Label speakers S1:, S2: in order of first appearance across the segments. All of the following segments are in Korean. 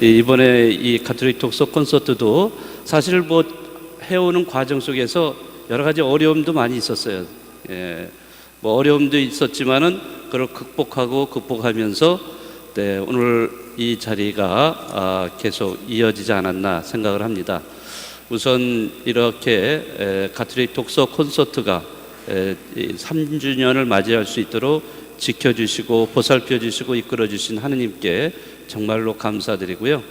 S1: 이번에 이 가톨릭 독서 콘서트도 사실 뭐 해오는 과정 속에서 여러 가지 어려움도 많이 있었어요. 뭐 어려움도 있었지만은 그걸 극복하면서 오늘 이 자리가 계속 이어지지 않았나 생각을 합니다. 우선 이렇게 가톨릭 독서 콘서트가 3주년을 맞이할 수 있도록 지켜주시고 보살펴 주시고 이끌어 주신 하느님께 정말로 감사드리고요.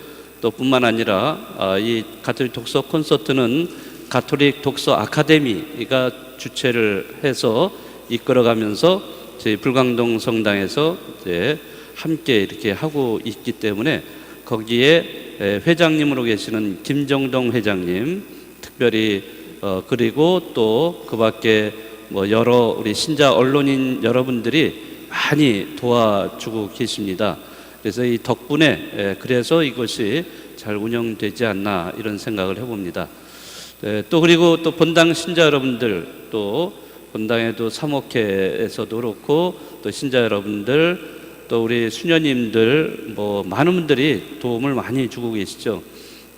S1: 또 뿐만 아니라 이 가톨릭 독서 콘서트는 가톨릭 독서 아카데미가 주최를 해서 이끌어가면서 저희 불광동 성당에서 이제 함께 이렇게 하고 있기 때문에 거기에 회장님으로 계시는 김정동 회장님 특별히 그리고 또 그 밖에 뭐 여러 우리 신자 언론인 여러분들이 많이 도와주고 계십니다. 그래서 이 덕분에 그래서 이것이 잘 운영되지 않나 이런 생각을 해봅니다. 또 그리고 또 본당 신자 여러분들 또 본당에도 사목회에서도 그렇고 또 신자 여러분들 또 우리 수녀님들 뭐 많은 분들이 도움을 많이 주고 계시죠.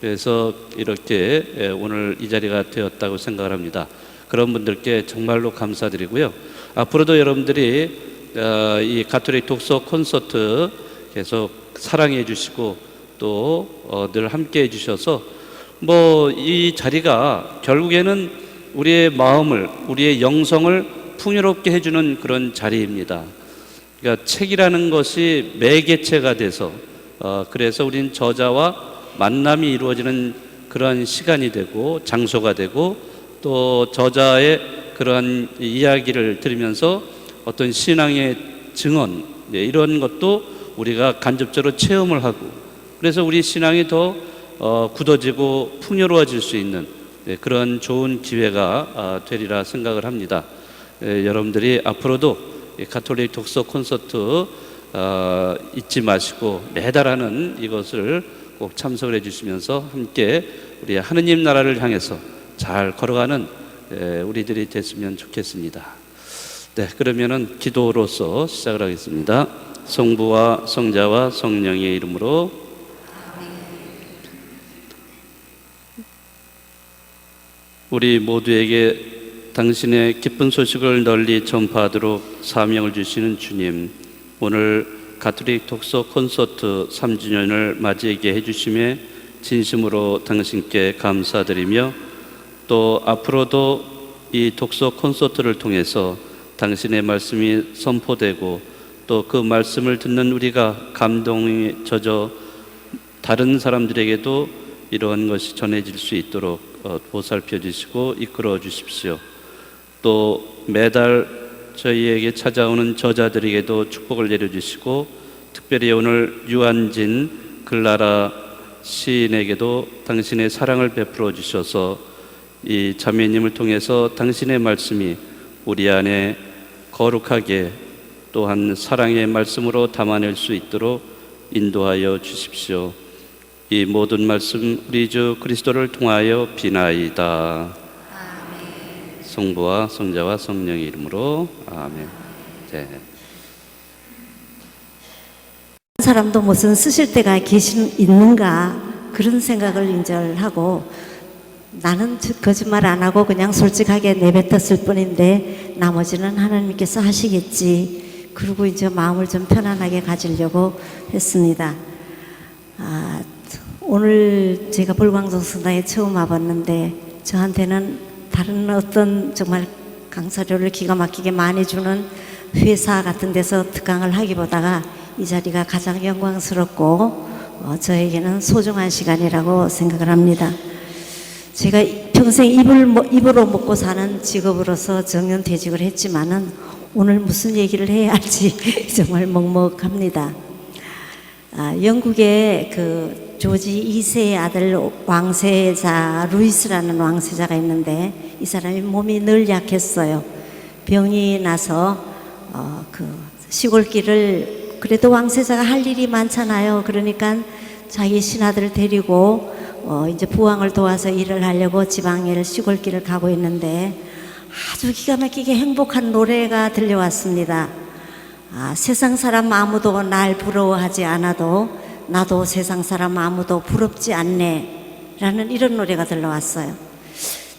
S1: 그래서 이렇게 오늘 이 자리가 되었다고 생각을 합니다. 그런 분들께 정말로 감사드리고요. 앞으로도 여러분들이 이 가톨릭 독서 콘서트 계속 사랑해 주시고 또 늘 함께 해 주셔서 뭐 이 자리가 결국에는 우리의 마음을 우리의 영성을 풍요롭게 해주는 그런 자리입니다. 그러니까 책이라는 것이 매개체가 돼서 그래서 우린 저자와 만남이 이루어지는 그런 시간이 되고 장소가 되고 또 저자의 그러한 이야기를 들으면서 어떤 신앙의 증언 이런 것도 우리가 간접적으로 체험을 하고 그래서 우리 신앙이 더 굳어지고 풍요로워질 수 있는 그런 좋은 기회가 되리라 생각을 합니다. 여러분들이 앞으로도 가톨릭 독서 콘서트 잊지 마시고 매달 하는 이것을 꼭 참석을 해주시면서 함께 우리 하느님 나라를 향해서 잘 걸어가는 우리들이 됐으면 좋겠습니다. 그러면은 기도로서 시작을 하겠습니다. 성부와 성자와 성령의 이름으로 우리 모두에게 당신의 기쁜 소식을 널리 전파하도록 사명을 주시는 주님, 오늘 가톨릭 독서 콘서트 3주년을 맞이하게 해주심에 진심으로 당신께 감사드리며 또 앞으로도 이 독서 콘서트를 통해서 당신의 말씀이 선포되고 또 그 말씀을 듣는 우리가 감동에 젖어 다른 사람들에게도 이러한 것이 전해질 수 있도록 보살펴 주시고 이끌어 주십시오. 또 매달 저희에게 찾아오는 저자들에게도 축복을 내려주시고 특별히 오늘 유한진 글라라 시인에게도 당신의 사랑을 베풀어 주셔서 이 자매님을 통해서 당신의 말씀이 우리 안에 거룩하게 또한 사랑의 말씀으로 담아낼 수 있도록 인도하여 주십시오. 이 모든 말씀 우리 주 그리스도를 통하여 비나이다. 아멘. 성부와 성자와 성령의 이름으로 아멘.
S2: 사람도 무슨 쓰실 때가 있는가 그런 생각을 인절하고 나는 거짓말 안 하고 그냥 솔직하게 내뱉었을 뿐인데 나머지는 하나님께서 하시겠지. 그리고 이제 마음을 좀 편안하게 가지려고 했습니다. 오늘 제가 불광동 성당에 처음 와봤는데 저한테는 다른 어떤 정말 강사료를 기가 막히게 많이 주는 회사 같은 데서 특강을 하기보다가 이 자리가 가장 영광스럽고 저에게는 소중한 시간이라고 생각을 합니다. 제가 평생 입으로 먹고 사는 직업으로서 정년퇴직을 했지만은 오늘 무슨 얘기를 해야 할지 정말 먹먹합니다. 영국의 그 조지 2세의 아들 왕세자 루이스라는 왕세자가 있는데 이 사람이 몸이 늘 약했어요. 병이 나서 그 시골길을 그래도 왕세자가 할 일이 많잖아요. 그러니까 자기 신하들을 데리고 이제 부왕을 도와서 일을 하려고 지방의 시골길을 가고 있는데 아주 기가 막히게 행복한 노래가 들려왔습니다. 세상 사람 아무도 날 부러워하지 않아도 나도 세상 사람 아무도 부럽지 않네 라는 이런 노래가 들려왔어요.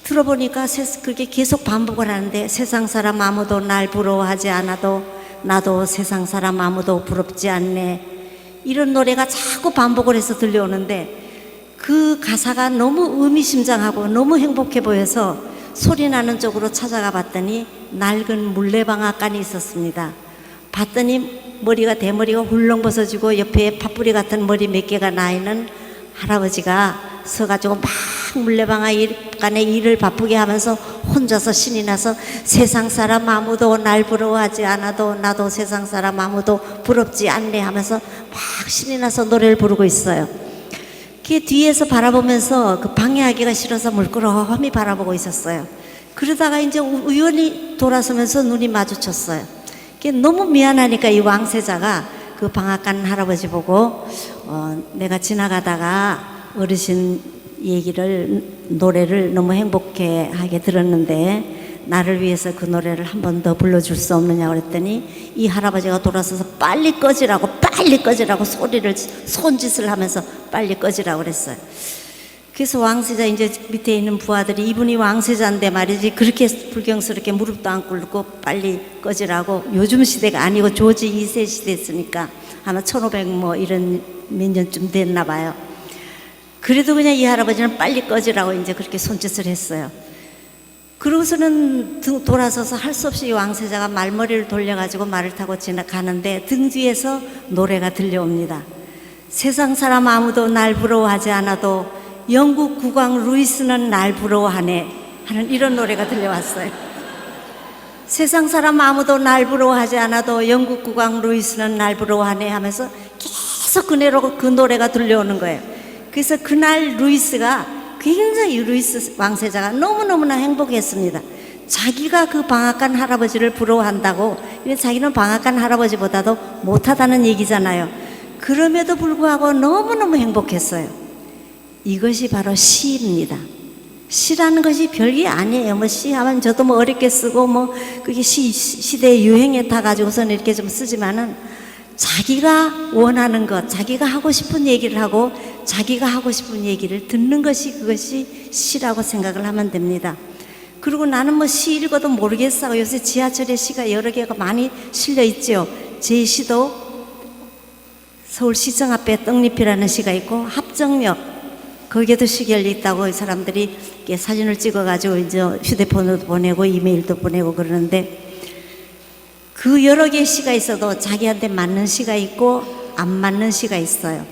S2: 들어보니까 그게 계속 반복을 하는데, 세상 사람 아무도 날 부러워하지 않아도 나도 세상 사람 아무도 부럽지 않네, 이런 노래가 자꾸 반복을 해서 들려오는데, 그 가사가 너무 의미심장하고 너무 행복해 보여서 소리 나는 쪽으로 찾아가 봤더니 낡은 물레방앗간이 있었습니다. 봤더니 대머리가 훌렁 벗어지고 옆에 팥뿌리 같은 머리 몇 개가 나 있는 할아버지가 서가지고 막 물레방앗간에 일을 바쁘게 하면서 혼자서 신이 나서 세상 사람 아무도 날 부러워하지 않아도 나도 세상 사람 아무도 부럽지 않네 하면서 막 신이 나서 노래를 부르고 있어요. 그 뒤에서 바라보면서 그 방해하기가 싫어서 물끄러미 바라보고 있었어요. 그러다가 이제 우연히 돌아서면서 눈이 마주쳤어요. 너무 미안하니까 이 왕세자가 그 방앗간 할아버지 보고 내가 지나가다가 어르신 노래를 너무 행복해하게 들었는데 나를 위해서 그 노래를 한 번 더 불러줄 수 없느냐고 그랬더니, 이 할아버지가 돌아서서 빨리 꺼지라고 손짓을 하면서 빨리 꺼지라고 그랬어요. 그래서 왕세자 이제 밑에 있는 부하들이, 이분이 왕세자인데 말이지 그렇게 불경스럽게 무릎도 안 꿇고 빨리 꺼지라고, 요즘 시대가 아니고 조지 2세 시대였으니까 아마 1500 이런 몇 년쯤 됐나 봐요. 그래도 그냥 이 할아버지는 빨리 꺼지라고 이제 그렇게 손짓을 했어요. 그러고서는 돌아서서 할 수 없이 이 왕세자가 말머리를 돌려가지고 말을 타고 지나가는데 등 뒤에서 노래가 들려옵니다. 세상 사람 아무도 날 부러워하지 않아도 영국 국왕 루이스는 날 부러워하네 하는 이런 노래가 들려왔어요. 세상 사람 아무도 날 부러워하지 않아도 영국 국왕 루이스는 날 부러워하네 하면서 계속 그 노래가 들려오는 거예요. 그래서 그날 굉장히 루이스 왕세자가 너무너무나 행복했습니다. 자기가 그 방앗간 할아버지를 부러워한다고, 자기는 방앗간 할아버지보다도 못하다는 얘기잖아요. 그럼에도 불구하고 너무너무 행복했어요. 이것이 바로 시입니다. 시라는 것이 별게 아니에요. 시하면 저도 어렵게 쓰고 그게 시대의 유행에 타가지고서는 이렇게 좀 쓰지만은, 자기가 원하는 것, 자기가 하고 싶은 얘기를 하고 자기가 하고 싶은 얘기를 듣는 것이, 그것이 시라고 생각을 하면 됩니다. 그리고 나는 시 읽어도 모르겠어. 요새 지하철에 시가 여러 개가 많이 실려 있죠. 제 시도 서울시청 앞에 떡잎이라는 시가 있고, 합정역 거기에도 시가 있다고 사람들이 사진을 찍어가지고 이제 휴대폰으로 보내고 이메일도 보내고 그러는데, 그 여러 개의 시가 있어도 자기한테 맞는 시가 있고 안 맞는 시가 있어요.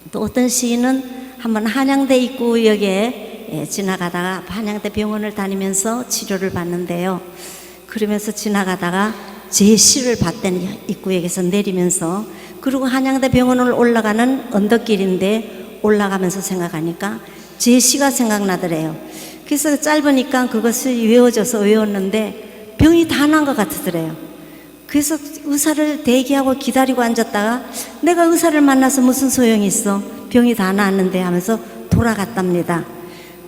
S2: 또 어떤 시인은 한번 한양대 입구역에 지나가다가, 한양대 병원을 다니면서 치료를 받는데요. 그러면서 지나가다가 제 시를 봤더니 입구역에서 내리면서, 그리고 한양대 병원을 올라가는 언덕길인데 올라가면서 생각하니까 제 시가 생각나더래요. 그래서 짧으니까 그것을 외웠는데 병이 다 난 것 같더래요. 그래서 의사를 대기하고 기다리고 앉았다가, 내가 의사를 만나서 무슨 소용이 있어, 병이 다 나았는데 하면서 돌아갔답니다.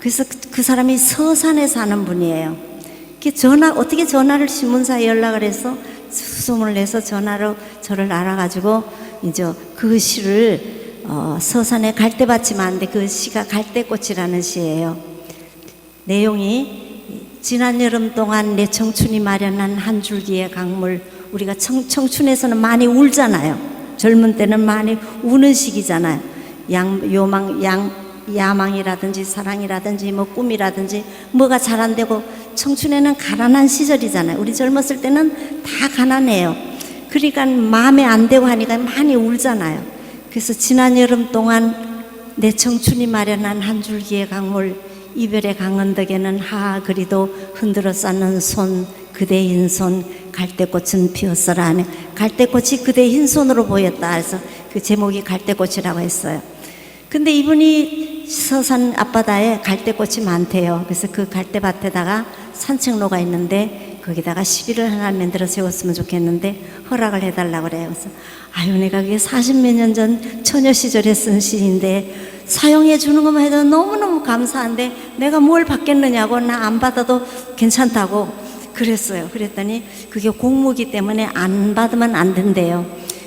S2: 그래서 그 사람이 서산에 사는 분이에요. 어떻게 전화를 신문사에 연락을 해서 수소문을 내서 전화로 저를 알아가지고 이제 그 시를 서산에 갈대밭이 많은데 그 시가 갈대꽃이라는 시예요. 내용이, 지난 여름 동안 내 청춘이 마련한 한 줄기의 강물. 우리가 청춘에서는 많이 울잖아요. 젊은 때는 많이 우는 시기잖아요. 야망이라든지 사랑이라든지 꿈이라든지 뭐가 잘 안 되고, 청춘에는 가난한 시절이잖아요. 우리 젊었을 때는 다 가난해요. 그러니까 마음에 안 되고 하니까 많이 울잖아요. 그래서 지난 여름 동안 내 청춘이 마련한 한 줄기의 강물, 이별의 강언덕에는 그리도 흔들어 쌓는 손, 그대의 흰손, 갈대꽃은 피었어라 하네. 갈대꽃이 그대의 흰손으로 보였다 해서 그 제목이 갈대꽃이라고 했어요. 근데 이분이 서산 앞바다에 갈대꽃이 많대요. 그래서 그 갈대밭에다가 산책로가 있는데 거기다가 시비를 하나 만들어 세웠으면 좋겠는데 허락을 해달라고 그래요. 그래서 내가 그게 40몇 년 전 처녀 시절에 쓴 시인데 사용해 주는 것만 해도 너무너무 감사한데 내가 뭘 받겠느냐고, 나 안 받아도 괜찮다고 그랬어요. 그랬더니 그게 공무기 때문에 안 받으면 안 된대요.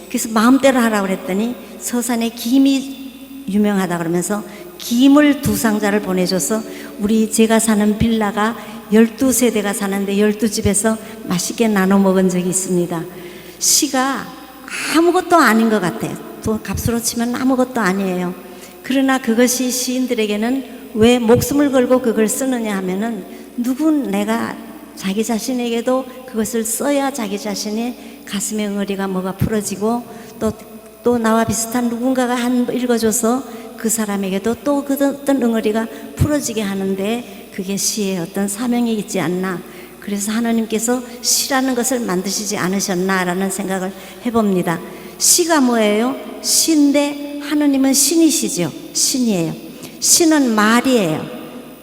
S2: 그래서 마음대로 하라고 그랬더니 서산에 김이 유명하다 그러면서 김을 2상자를 보내줘서 제가 사는 빌라가 12세대가 사는데 12집에서 맛있게 나눠 먹은 적이 있습니다. 시가 아무것도 아닌 것 같아요. 또 값으로 치면 아무것도 아니에요. 그러나 그것이 시인들에게는 왜 목숨을 걸고 그걸 쓰느냐 하면은 내가 자기 자신에게도 그것을 써야 자기 자신의 가슴의 응어리가 뭐가 풀어지고 또 나와 비슷한 누군가가 읽어줘서 그 사람에게도 또 그 어떤 응어리가 풀어지게 하는데 그게 시의 어떤 사명이 있지 않나. 그래서 하나님께서 시라는 것을 만드시지 않으셨나라는 생각을 해봅니다. 시가 뭐예요? 시인데 하나님은 신이시죠. 신이에요. 시는 말이에요.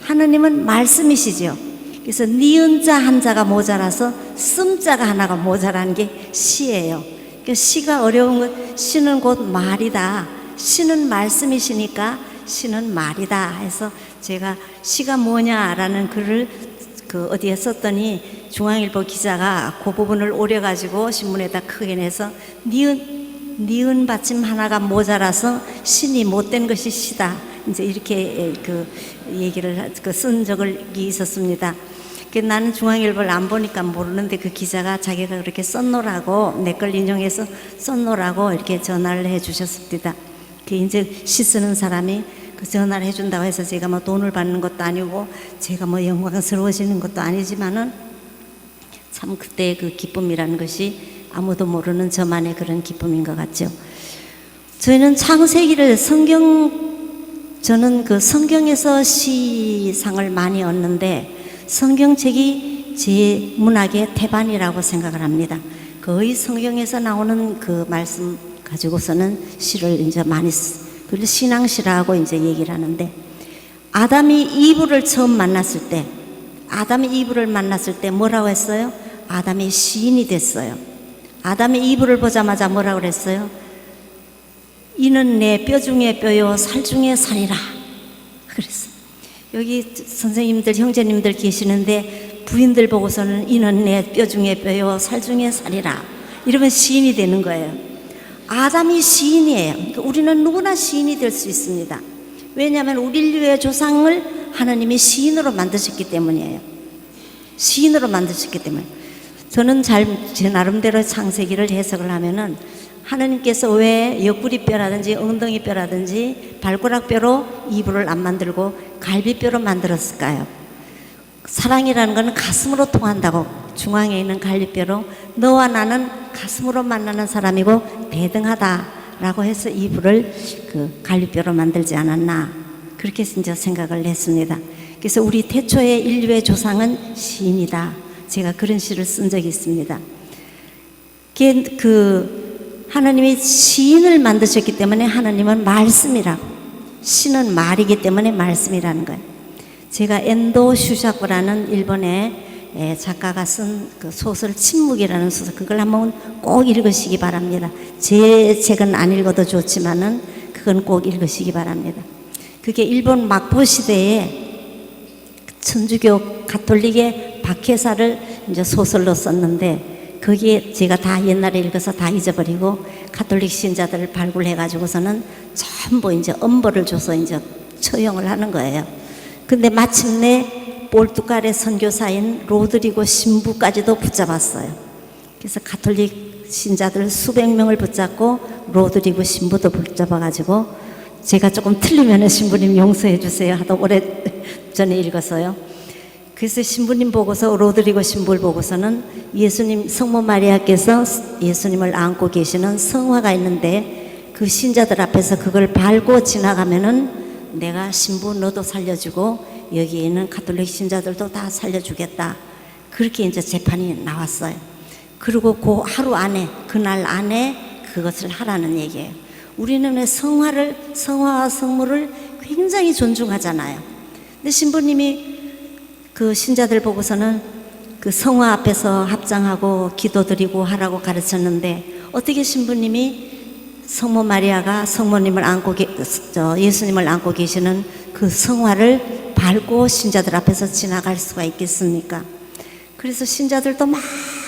S2: 하나님은 말씀이시죠. 그래서 니은 자 한자가 모자라서 씀자가 하나가 모자란 게 시예요. 그러니까 시가 어려운 건 시는 곧 말이다. 시는 말씀이시니까 시는 말이다 해서 제가 시가 뭐냐라는 글을 어디에 썼더니 중앙일보 기자가 그 부분을 오려가지고 신문에다 크게 내서 니은 받침 하나가 모자라서 신이 못된 것이 시다. 이제 이렇게 얘기를 쓴 적이 있었습니다. 나는 중앙일보를 안 보니까 모르는데 그 기자가 자기가 그렇게 썼노라고 내 걸 인용해서 썼노라고 이렇게 전화를 해 주셨습니다. 이제 시 쓰는 사람이 그 전화를 해준다고 해서 제가 뭐 돈을 받는 것도 아니고 제가 뭐 영광스러워지는 것도 아니지만은 참 그때의 그 기쁨이라는 것이 아무도 모르는 저만의 그런 기쁨인 것 같죠. 저희는 창세기를 저는 그 성경에서 시상을 많이 얻는데 성경책이 제 문학의 태반이라고 생각을 합니다. 거의 성경에서 나오는 그 말씀 가지고서는 시를 이제 많이 그걸 신앙시라고 이제 얘기를 하는데 아담이 이브를 처음 만났을 때 뭐라고 했어요? 아담이 시인이 됐어요. 아담이 이브를 보자마자 뭐라고 그랬어요? 이는 내 뼈 중에 뼈요 살 중에 살이라 그랬어요. 여기 선생님들 형제님들 계시는데 부인들 보고서는 이는 내 뼈 중에 뼈요 살 중에 살이라 이러면 시인이 되는 거예요. 아담이 시인이에요. 그러니까 우리는 누구나 시인이 될 수 있습니다. 왜냐하면 우리 인류의 조상을 하나님이 시인으로 만드셨기 때문이에요. 시인으로 만드셨기 때문에 저는 제 나름대로 창세기를 해석을 하면은 하나님께서 왜 옆구리뼈라든지 엉덩이뼈라든지 발가락뼈로 이불을 안 만들고 갈비뼈로 만들었을까요? 사랑이라는 것은 가슴으로 통한다고 중앙에 있는 갈비뼈로 너와 나는 가슴으로 만나는 사람이고 대등하다라고 해서 이불을 그 갈비뼈로 만들지 않았나 그렇게 이제 생각을 했습니다. 그래서 우리 태초의 인류의 조상은 시인이다. 제가 그런 시를 쓴 적이 있습니다. 하나님이 시인을 만드셨기 때문에 하나님은 말씀이라고 시는 말이기 때문에 말씀이라는 거예요. 제가 엔도 슈샤코라는 일본의 작가가 쓴 그 소설 침묵이라는 소설 그걸 한번 꼭 읽으시기 바랍니다. 제 책은 안 읽어도 좋지만은 그건 꼭 읽으시기 바랍니다. 그게 일본 막부 시대에 천주교 가톨릭의 박해사를 이제 소설로 썼는데 거기에 제가 다 옛날에 읽어서 다 잊어버리고 가톨릭 신자들을 발굴해 가지고서는 전부 이제 엄벌을 줘서 이제 처형을 하는 거예요. 근데 마침내 포르투갈의 선교사인 로드리고 신부까지도 붙잡았어요. 그래서 가톨릭 신자들 수백 명을 붙잡고 로드리고 신부도 붙잡아가지고 제가 조금 틀리면 신부님 용서해 주세요 하도 오래 전에 읽었어요. 그래서 신부님 보고서 로드리고 신부를 보고서는 예수님 성모 마리아께서 예수님을 안고 계시는 성화가 있는데 그 신자들 앞에서 그걸 밟고 지나가면은 내가 신부 너도 살려주고 여기에 있는 가톨릭 신자들도 다 살려주겠다. 그렇게 이제 재판이 나왔어요. 그리고 그 하루 안에 그날 안에 그것을 하라는 얘기예요. 우리는 왜 성화와 성모를 굉장히 존중하잖아요. 근데 신부님이 그 신자들 보고서는 그 성화 앞에서 합장하고 기도드리고 하라고 가르쳤는데 어떻게 신부님이 성모 마리아가 성모님을 안고 예수님을 안고 계시는 그 성화를 밟고 신자들 앞에서 지나갈 수가 있겠습니까? 그래서 신자들도 막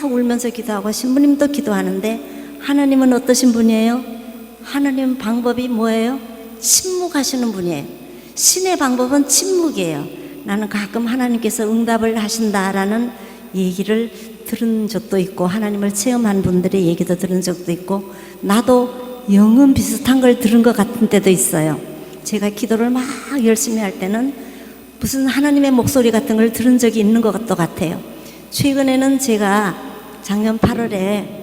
S2: 울면서 기도하고 신부님도 기도하는데 하나님은 어떠신 분이에요? 하나님 방법이 뭐예요? 침묵하시는 분이에요. 신의 방법은 침묵이에요. 나는 가끔 하나님께서 응답을 하신다라는 얘기를 들은 적도 있고, 하나님을 체험한 분들의 얘기도 들은 적도 있고, 나도 영은 비슷한 걸 들은 것 같은 때도 있어요. 제가 기도를 막 열심히 할 때는 무슨 하나님의 목소리 같은 걸 들은 적이 있는 것도 같아요. 최근에는 제가 작년 8월에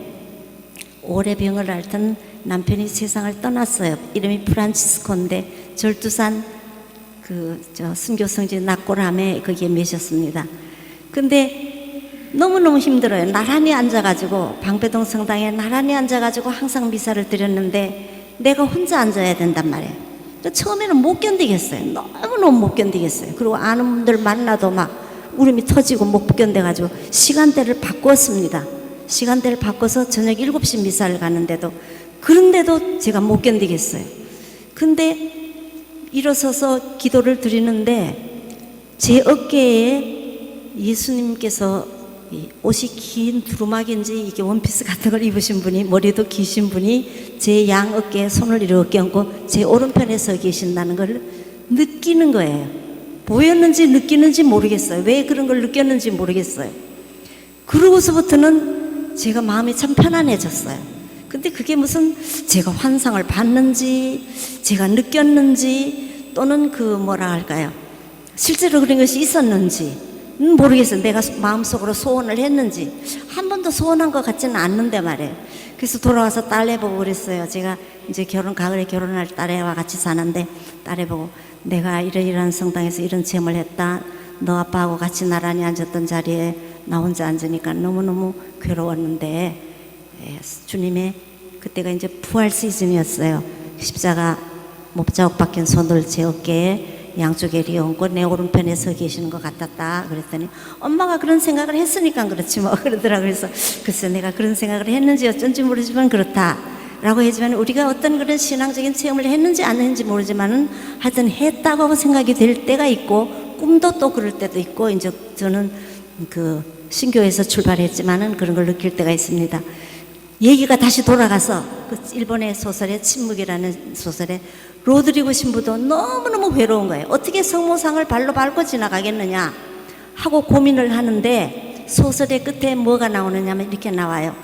S2: 오래 병을 앓던 남편이 세상을 떠났어요. 이름이 프란치스코인데 절두산 순교 성지 낙고람에 거기에 계셨습니다. 근데 너무너무 힘들어요. 나란히 앉아가지고 방배동 성당에 나란히 앉아가지고 항상 미사를 드렸는데 내가 혼자 앉아야 된단 말이에요. 처음에는 못 견디겠어요. 너무너무 못 견디겠어요. 그리고 아는 분들 만나도 막 울음이 터지고 못 견뎌가지고 시간대를 바꿨습니다. 시간대를 바꿔서 저녁 7시 미사를 가는데도, 그런데도 제가 못 견디겠어요. 근데 일어서서 기도를 드리는데 제 어깨에 예수님께서 옷이 긴 두루마기인지 이게 원피스 같은 걸 입으신 분이, 머리도 기신 분이 제 양 어깨에 손을 이렇게 얹고 제 오른편에 서 계신다는 걸 느끼는 거예요. 보였는지 느끼는지 모르겠어요. 왜 그런 걸 느꼈는지 모르겠어요. 그러고서부터는 제가 마음이 참 편안해졌어요. 근데 그게 무슨 제가 환상을 봤는지 제가 느꼈는지 또는 뭐라 할까요? 실제로 그런 것이 있었는지 모르겠어요. 내가 마음속으로 소원을 했는지. 한 번도 소원한 것 같지는 않는데 말이에요. 그래서 돌아와서 딸애 보고 그랬어요. 제가 이제 가을에 결혼할 딸애와 같이 사는데 딸애 보고 내가 이러이러한 성당에서 이런 체험을 했다. 너 아빠하고 같이 나란히 앉았던 자리에 나 혼자 앉으니까 너무너무 괴로웠는데 주님의 그때가 이제 부활 시즌이었어요. 십자가 목자국 박힌 손을 제 어깨에 양쪽에 얹고 내 오른편에 서 계시는 것 같았다. 그랬더니 엄마가 그런 생각을 했으니까 그렇지 뭐 그러더라고요. 그래서 글쎄 내가 그런 생각을 했는지 어쩐지 모르지만 그렇다 라고 했지만, 우리가 어떤 그런 신앙적인 체험을 했는지 안 했는지 모르지만은 하여튼 했다고 생각이 될 때가 있고, 꿈도 또 그럴 때도 있고, 이제 저는 신교에서 출발했지만은 그런 걸 느낄 때가 있습니다. 얘기가 다시 돌아가서 일본의 소설의 침묵이라는 소설에 로드리고 신부도 너무너무 괴로운 거예요. 어떻게 성모상을 발로 밟고 지나가겠느냐 하고 고민을 하는데, 소설의 끝에 뭐가 나오느냐면 이렇게 나와요.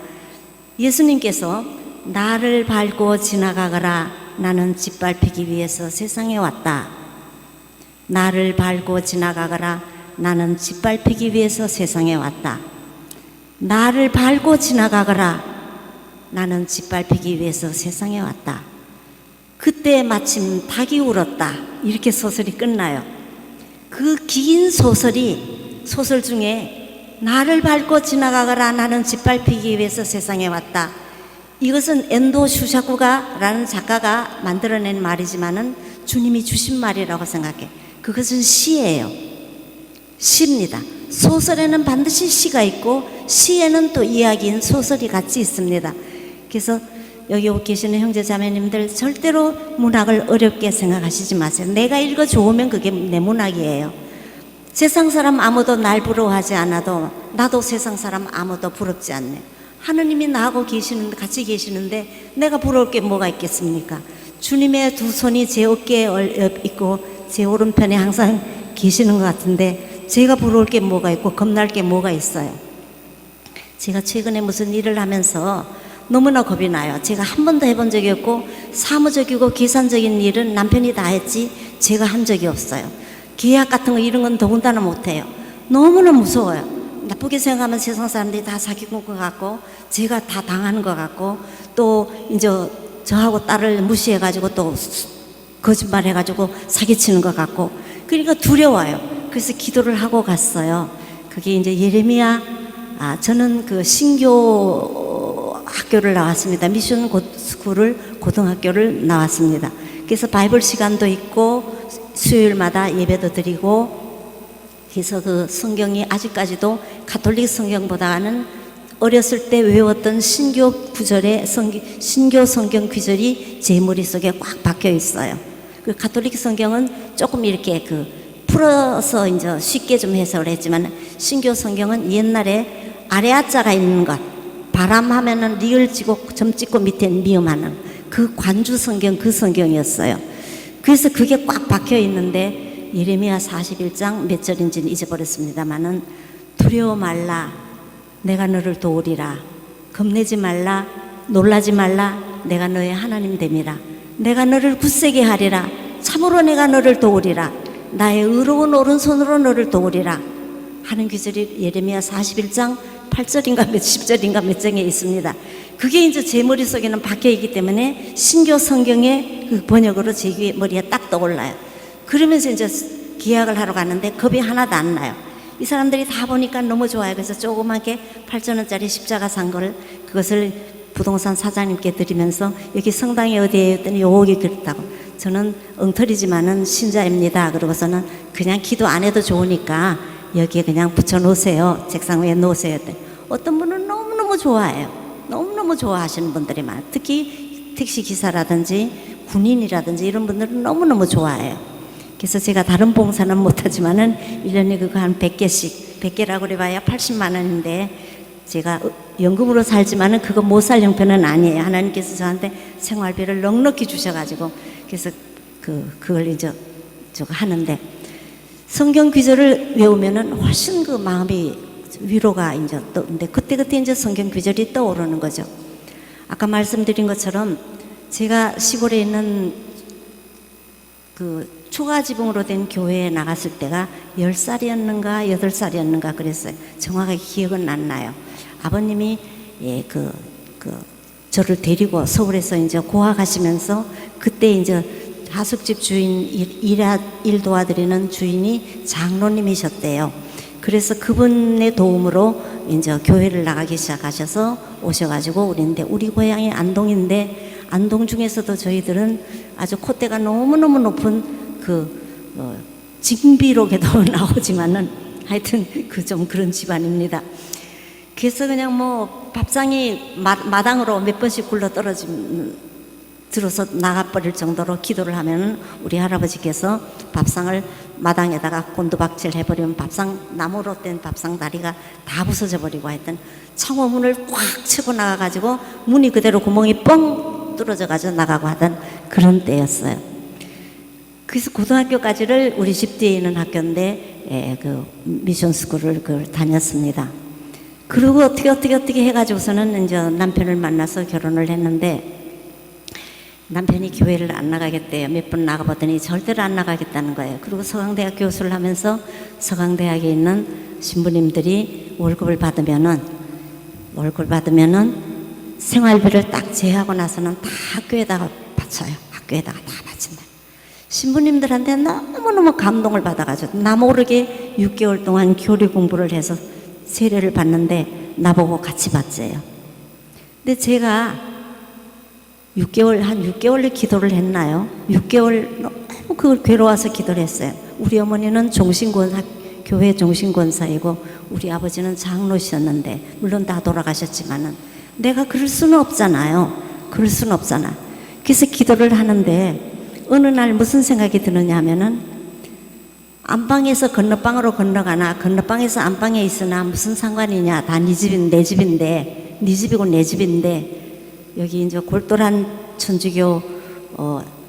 S2: 예수님께서 나를 밟고 지나가거라. 나는 짓밟히기 위해서 세상에 왔다. 나를 밟고 지나가거라. 나는 짓밟히기 위해서 세상에 왔다. 나를 밟고 지나가거라. 나는 짓밟히기 위해서 세상에 왔다. 그때 마침 닭이 울었다. 이렇게 소설이 끝나요. 그 긴 소설 중에 나를 밟고 지나가거라. 나는 짓밟히기 위해서 세상에 왔다. 이것은 엔도 슈샤쿠가라는 작가가 만들어낸 말이지만은 주님이 주신 말이라고 생각해. 그것은 시예요. 시입니다. 소설에는 반드시 시가 있고 시에는 또 이야기인 소설이 같이 있습니다. 그래서 여기 계시는 형제 자매님들 절대로 문학을 어렵게 생각하시지 마세요. 내가 읽어 좋으면 그게 내 문학이에요. 세상 사람 아무도 날 부러워하지 않아도 나도 세상 사람 아무도 부럽지 않네. 하느님이 나하고 같이 계시는데 내가 부러울 게 뭐가 있겠습니까? 주님의 두 손이 제 어깨에 있고 제 오른편에 항상 계시는 것 같은데 제가 부러울 게 뭐가 있고 겁날 게 뭐가 있어요? 제가 최근에 무슨 일을 하면서 너무나 겁이 나요. 제가 한 번도 해본 적이 없고 사무적이고 계산적인 일은 남편이 다 했지 제가 한 적이 없어요. 계약 같은 거 이런 건 더군다나 못해요. 너무나 무서워요. 나쁘게 생각하면 세상 사람들이 다 사기꾼 것 같고 제가 다 당하는 것 같고 또 이제 저하고 딸을 무시해가지고 또 거짓말 해가지고 사기치는 것 같고 그러니까 두려워요. 그래서 기도를 하고 갔어요. 그게 이제 예레미야 저는 신교 학교를 나왔습니다. 미션 스쿨을 고등학교를 나왔습니다. 그래서 바이블 시간도 있고 수요일마다 예배도 드리고 그래서 성경이 아직까지도 가톨릭 성경보다는 어렸을 때 외웠던 신교 성경 구절이 제 머릿속에 꽉 박혀 있어요. 그 가톨릭 성경은 조금 이렇게 풀어서 이제 쉽게 좀 해석을 했지만 신교 성경은 옛날에 아래아자가 있는 것, 바람 하면은 리을 찍고 점 찍고 밑에 미음하는 그 관주 성경 그 성경이었어요. 그래서 그게 꽉 박혀 있는데 예레미야 41장 몇 절인지는 잊어버렸습니다마는 두려워 말라 내가 너를 도우리라 겁내지 말라 놀라지 말라 내가 너의 하나님 됨이라 내가 너를 굳세게 하리라 참으로 내가 너를 도우리라 나의 의로운 오른손으로 너를 도우리라 하는 구절이 예레미야 41장 8절인가 몇 10절인가 몇 장에 있습니다. 그게 이제 제 머릿속에는 박혀 있기 때문에 신교 성경의 그 번역으로 제 머리에 딱 떠올라요. 그러면서 이제 기약을 하러 갔는데 겁이 하나도 안 나요. 이 사람들이 다 보니까 너무 좋아요. 그래서 조그맣게 8,000원짜리 십자가 산 거를 그것을 부동산 사장님께 드리면서 여기 성당이 어디에요? 했더니 여기 그렇다고. 저는 엉터리지만은 신자입니다. 그러고서는 그냥 기도 안 해도 좋으니까 여기에 그냥 붙여 놓으세요. 책상 위에 놓으세요. 했더니 어떤 분은 너무너무 좋아해요. 너무너무 좋아하시는 분들이 많아요. 특히 택시 기사라든지 군인이라든지 이런 분들은 너무너무 좋아해요. 그래서 제가 다른 봉사는 못하지만은 1년에 그거 한 100개씩 100개라고 그래봐야 80만 원인데 제가 연금으로 살지만은 그거 못 살 형편은 아니에요. 하나님께서 저한테 생활비를 넉넉히 주셔가지고 그래서 그걸 이제 저거 하는데 성경 구절을 외우면은 훨씬 그 마음이 위로가 이제 떠오르는데 그때 이제 성경 구절이 떠오르는 거죠. 아까 말씀드린 것처럼 제가 시골에 있는 그 초가지붕으로 된 교회에 나갔을 때가 10살이었는가 8살이었는가 그랬어요. 정확하게 기억은 안 나요. 아버님이 저를 데리고 서울에서 이제 고아가시면서 그때 이제 하숙집 주인 일 도와드리는 주인이 장로님이셨대요. 그래서 그분의 도움으로 이제 교회를 나가기 시작하셔서 오셔가지고 우리 고향이 안동인데 안동 중에서도 저희들은 아주 콧대가 너무너무 높은 징비록에도 나오지만은 하여튼 좀 그런 집안입니다. 그래서 그냥 뭐 밥상이 마당으로 몇 번씩 굴러 들어서 나가버릴 정도로 기도를 하면은 우리 할아버지께서 밥상을 마당에다가 곤두박질 해버리면 밥상 나무로 된 밥상 다리가 다 부서져 버리고 하여튼 창호문을 꽉 치고 나가가지고 문이 그대로 구멍이 뻥 뚫어져 가지고 나가고 하던 그런 때였어요. 그래서 고등학교까지를 우리 집 뒤에 있는 학교인데 그 미션 스쿨을 다녔습니다. 그리고 어떻게 해가지고서는 이제 남편을 만나서 결혼을 했는데 남편이 교회를 안 나가겠대요. 몇 번 나가보더니 절대로 안 나가겠다는 거예요. 그리고 서강대학 교수를 하면서 서강대학에 있는 신부님들이 월급을 받으면은 생활비를 딱 제하고 나서는 다 학교에다가 바쳐요. 학교에다가 다 바친다. 신부님들한테 너무너무 감동을 받아가지고 나 모르게 6개월 동안 교리 공부를 해서 세례를 받는데 나보고 같이 받재요. 근데 제가 6개월 기도를 했나요? 6개월 너무 그걸 괴로워서 기도를 했어요. 우리 어머니는 교회 종신권사이고 우리 아버지는 장로셨는데 물론 다 돌아가셨지만은 내가 그럴 수는 없잖아요. 그래서 기도를 하는데 어느 날 무슨 생각이 드느냐 하면은 안방에서 건너방으로 건너가나 건너방에서 안방에 있으나 무슨 상관이냐. 다 네 집인 내 집인데 네 집이고 내 집인데 여기 이제 골똘한 천주교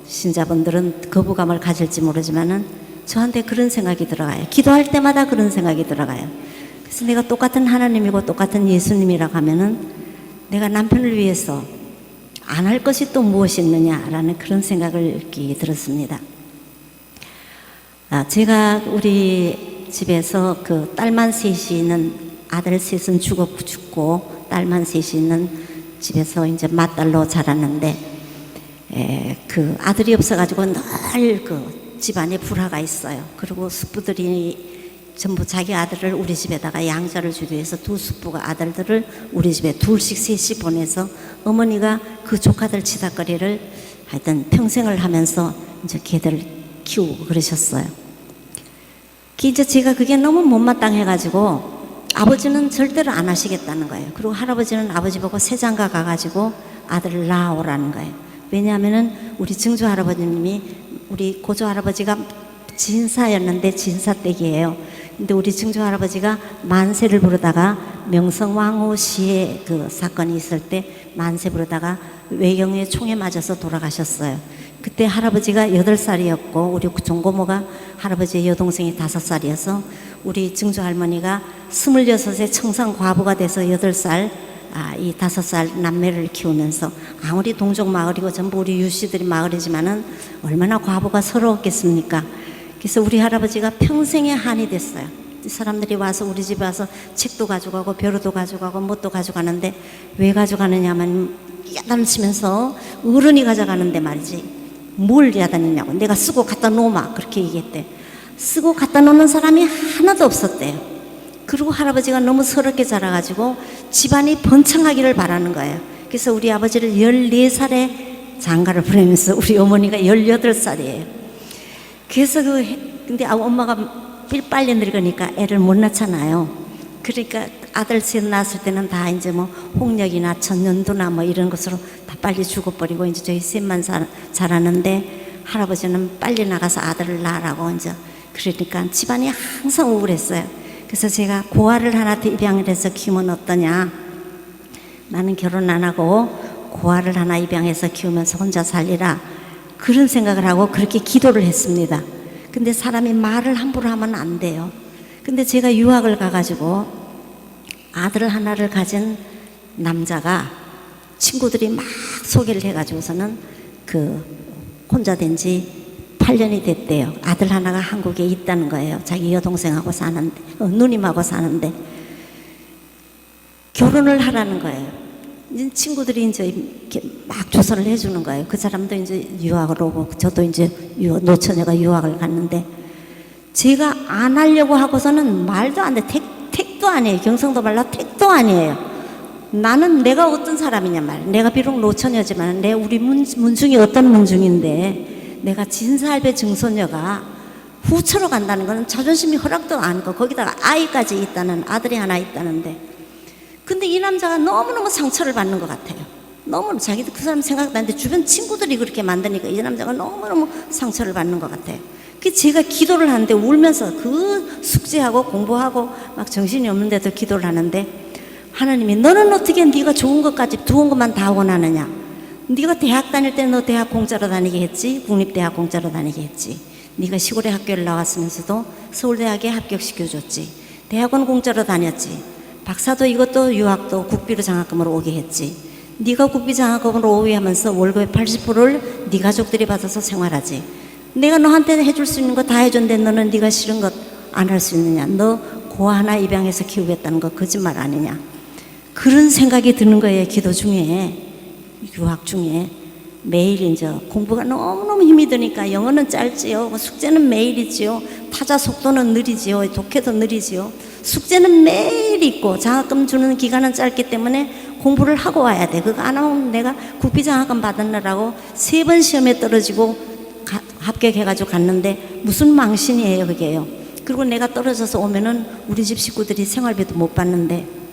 S2: 신자분들은 거부감을 가질지 모르지만은 저한테 그런 생각이 들어가요. 기도할 때마다 그런 생각이 들어가요. 그래서 내가 똑같은 하나님이고 똑같은 예수님이라고 하면은 내가 남편을 위해서 안 할 것이 또 무엇이 있느냐라는 그런 생각을 이렇게 들었습니다. 제가 우리 집에서 그 딸만 셋이 있는 아들 셋은 죽고 딸만 셋이 있는 집에서 이제 맏딸로 자랐는데 그 아들이 없어가지고 늘 그 집안에 불화가 있어요. 그리고 숙부들이 전부 자기 아들을 우리 집에다가 양자를 주기 위해서 두 숙부가 아들들을 우리 집에 둘씩 셋씩 보내서 어머니가 그 조카들 치닥거리를 하여튼 평생을 하면서 이제 걔들을 키우고 그러셨어요. 이제 제가 그게 너무 못마땅해가지고 아버지는 절대로 안 하시겠다는 거예요. 그리고 할아버지는 아버지 보고 세장가 가가지고 아들을 낳아오라는 거예요. 왜냐하면은 우리 증조 할아버님이 우리 고조 할아버지가 진사였는데 진사댁이에요. 근데 우리 증조 할아버지가 만세를 부르다가 명성황후 시에 그 사건이 있을 때 만세 부르다가 외경에 총에 맞아서 돌아가셨어요. 그때 할아버지가 8살이었고 우리 종고모가 할아버지의 여동생이 5살이어서 우리 증조 할머니가 26세 청산 과부가 돼서 8살 이 5살 남매를 키우면서 아무리 동족 마을이고 전부 우리 유씨들이 마을이지만은 얼마나 과부가 서러웠겠습니까? 그래서 우리 할아버지가 평생의 한이 됐어요. 사람들이 와서 우리 집에 와서 책도 가져가고 벼루도 가져가고 뭣도 가져가는데 왜 가져가느냐면 야단치면서 어른이 가져가는데 말이지 뭘 야단이냐고 내가 쓰고 갖다 놓으마 그렇게 얘기했대. 쓰고 갖다 놓는 사람이 하나도 없었대요. 그리고 할아버지가 너무 서럽게 자라가지고 집안이 번창하기를 바라는 거예요. 그래서 우리 아버지를 14살에 장가를 보내면서 우리 어머니가 18살이에요. 그래서 근데 엄마가 빨리 늙으니까 애를 못 낳잖아요. 그러니까 아들 셋 낳았을 때는 다 이제 뭐 홍역이나 천년두나 뭐 이런 것으로 다 빨리 죽어버리고 이제 저희 셋만 자라는데 할아버지는 빨리 나가서 아들을 낳으라고 이제 그러니까 집안이 항상 우울했어요. 그래서 제가 고아를 하나 입양을 해서 키우면 어떠냐. 나는 결혼 안 하고 고아를 하나 입양해서 키우면서 혼자 살리라. 그런 생각을 하고 그렇게 기도를 했습니다. 근데 사람이 말을 함부로 하면 안 돼요. 근데 제가 유학을 가가지고 아들 하나를 가진 남자가 친구들이 막 소개를 해가지고서는 그 혼자 된 지 8년이 됐대요. 아들 하나가 한국에 있다는 거예요. 자기 여동생하고 사는데, 누님하고 사는데. 결혼을 하라는 거예요. 이제 친구들이 이제 이렇게 막 조언을 해주는 거예요. 그 사람도 이제 유학을 오고, 저도 이제 노처녀가 유학을 갔는데, 제가 안 하려고 하고서는 말도 안 돼. 택도 아니에요. 경상도 말로 택도 아니에요. 나는 내가 어떤 사람이냐 말. 내가 비록 노처녀지만, 우리 문중이 어떤 문중인데, 내가 진사할배 증손녀가 후처로 간다는 것은 자존심이 허락도 않고 거기다가 아이까지 있다는 아들이 하나 있다는데 근데 이 남자가 너무너무 상처를 받는 것 같아요. 너무 자기도 그 사람 생각나는데 주변 친구들이 그렇게 만드니까 이 남자가 너무너무 상처를 받는 것 같아요. 그래서 제가 기도를 하는데 울면서 그 숙제하고 공부하고 막 정신이 없는데도 기도를 하는데 하나님이 너는 어떻게 네가 좋은 것까지 좋은 것만 다 원하느냐. 네가 대학 다닐 때 너 대학 공짜로 다니게 했지. 국립대학 공짜로 다니게 했지. 네가 시골의 학교를 나왔으면서도 서울대학에 합격시켜줬지. 대학원 공짜로 다녔지. 박사도 이것도 유학도 국비로 장학금으로 오게 했지. 네가 국비 장학금으로 오게 하면서 월급의 80%를 네 가족들이 받아서 생활하지. 내가 너한테 해줄 수 있는 거 다 해줬는데 너는 네가 싫은 것 안 할 수 있느냐. 너 고아 하나 입양해서 키우겠다는 거 거짓말 아니냐. 그런 생각이 드는 거예요. 기도 중에. 유학 중에 매일 이제 공부가 너무너무 힘이 드니까 영어는 짧지요. 숙제는 매일이지요. 타자 속도는 느리지요. 독해도 느리지요. 숙제는 매일 있고 장학금 주는 기간은 짧기 때문에 공부를 하고 와야 돼. 그거 안 하면 내가 국비 장학금 받느라고 3번 시험에 떨어지고 합격해가지고 갔는데 무슨 망신이에요 그게요. 그리고 내가 떨어져서 오면은 우리 집 식구들이 생활비도 못 받는데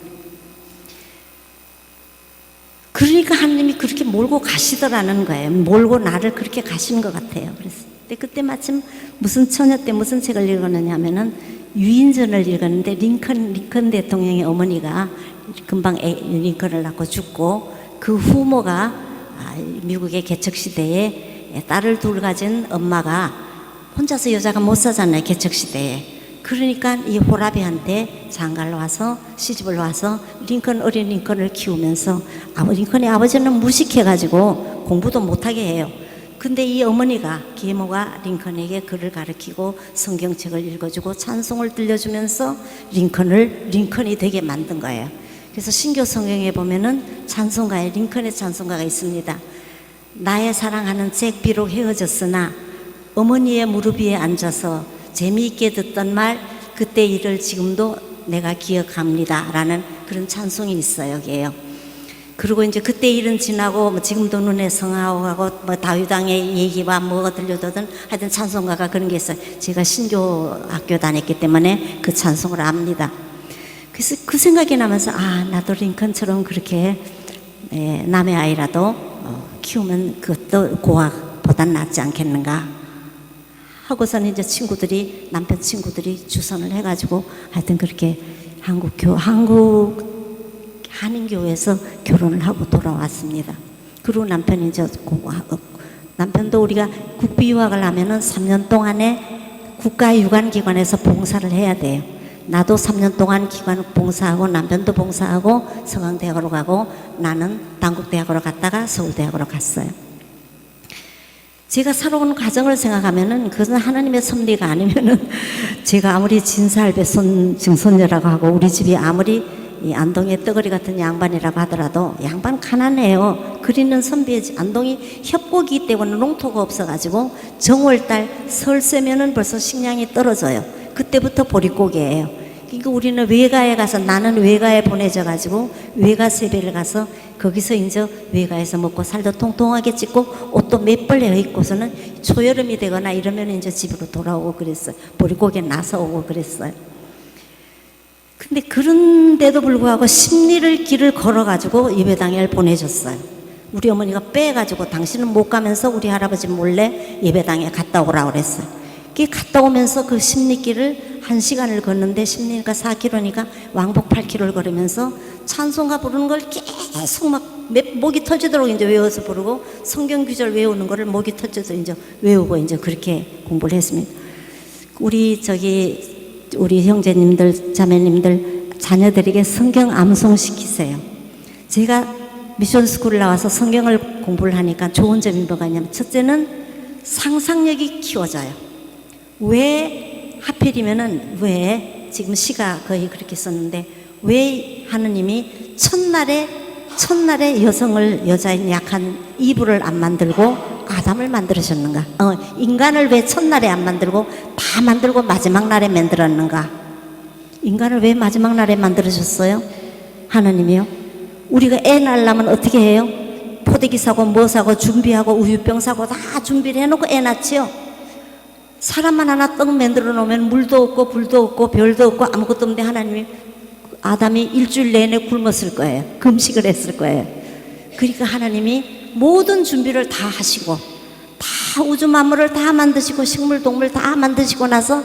S2: 그러니까 하나님이 그렇게 몰고 가시더라는 거예요. 몰고 나를 그렇게 가시는 것 같아요. 그래서 그때 마침 무슨 처녀 때 무슨 책을 읽었느냐 하면은 유인전을 읽었는데 링컨 대통령의 어머니가 금방 링컨을 낳고 죽고 그 후모가 미국의 개척시대에 딸을 둘 가진 엄마가 혼자서 여자가 못 사잖아요. 개척시대에. 그러니까 이 호라비한테 장가를 와서 시집을 와서 어린 링컨을 키우면서 링컨의 아버지는 무식해가지고 공부도 못하게 해요. 근데 이 어머니가 계모가 링컨에게 글을 가르치고 성경책을 읽어주고 찬송을 들려주면서 링컨이 되게 만든 거예요. 그래서 신교 성경에 보면은 찬송가에 링컨의 찬송가가 있습니다. 나의 사랑하는 잭 비록 헤어졌으나 어머니의 무릎 위에 앉아서 재미있게 듣던 말 그때 일을 지금도 내가 기억합니다 라는 그런 찬송이 있어요. 여기에요. 그리고 이제 그때 일은 지나고 뭐 지금도 눈에 성하고 뭐 다윗왕의 얘기와 뭐가 들려도든 하여튼 찬송가가 그런 게 있어요. 제가 신교 학교 다녔기 때문에 그 찬송을 압니다. 그래서 그 생각이 나면서 나도 링컨처럼 그렇게 남의 아이라도 키우면 그것도 고아보단 낫지 않겠는가 하고서는 이제 남편 친구들이 주선을 해가지고 하여튼 그렇게 한국 한인교회에서 결혼을 하고 돌아왔습니다. 그리고 남편이 남편도 우리가 국비 유학을 하면은 3년 동안에 국가유관기관에서 봉사를 해야 돼요. 나도 3년 동안 기관 봉사하고 남편도 봉사하고 서강대학으로 가고 나는 단국대학으로 갔다가 서울대학으로 갔어요. 제가 살아오는 과정을 생각하면은 그것은 하나님의 섭리가 아니면은 제가 아무리 진살배 증손녀라고 하고 우리 집이 아무리 이 안동의 떠거리 같은 양반이라고 하더라도 양반 가난해요. 그리는 선비의 안동이 협곡이기 때문에 농토가 없어가지고 정월달 설세면은 벌써 식량이 떨어져요. 그때부터 보릿고개예요. 그러니까 우리는 외가에 가서 나는 외가에 보내져 가지고 외가 세배를 가서 거기서 이제 외가에서 먹고 살도 통통하게 찢고 옷도 몇 벌 해 입고서는 초여름이 되거나 이러면 이제 집으로 돌아오고 그랬어요. 보릿고개 나서 오고 그랬어요. 근데 그런데도 불구하고 심리를 길을 걸어가지고 예배당에 보내줬어요. 우리 어머니가 빼가지고 당신은 못 가면서 우리 할아버지 몰래 예배당에 갔다 오라고 그랬어요. 갔다 오면서 그 심리길을 1시간을 걷는데 심리니까 4km니까 왕복 8km를 걸으면서 찬송가 부르는 걸 계속 막 목이 터지도록 이제 외워서 부르고 성경 구절 외우는 거를 목이 터져서 이제 외우고 이제 그렇게 공부를 했습니다. 우리 형제님들, 자매님들 자녀들에게 성경 암송 시키세요. 제가 미션스쿨을 나와서 성경을 공부를 하니까 좋은 점이 뭐가 있냐면 첫째는 상상력이 키워져요. 왜 하필이면은 왜 지금 시가 거의 그렇게 썼는데 왜 하느님이 첫날에 여자인 약한 이브를 안 만들고 아담을 만들으셨는가? 인간을 왜 첫날에 안 만들고 다 만들고 마지막 날에 만들었는가? 인간을 왜 마지막 날에 만들으셨어요? 하느님이요. 우리가 애 낳으려면 어떻게 해요? 포대기 사고 뭐 사고 준비하고 우유병 사고 다 준비를 해놓고 애 낳지요. 사람만 하나 떡 만들어 놓으면 물도 없고 불도 없고 별도 없고 아무것도 없는데 하나님이 아담이 일주일 내내 굶었을 거예요. 금식을 했을 거예요. 그러니까 하나님이 모든 준비를 다 하시고 다 우주 만물을 다 만드시고 식물 동물 다 만드시고 나서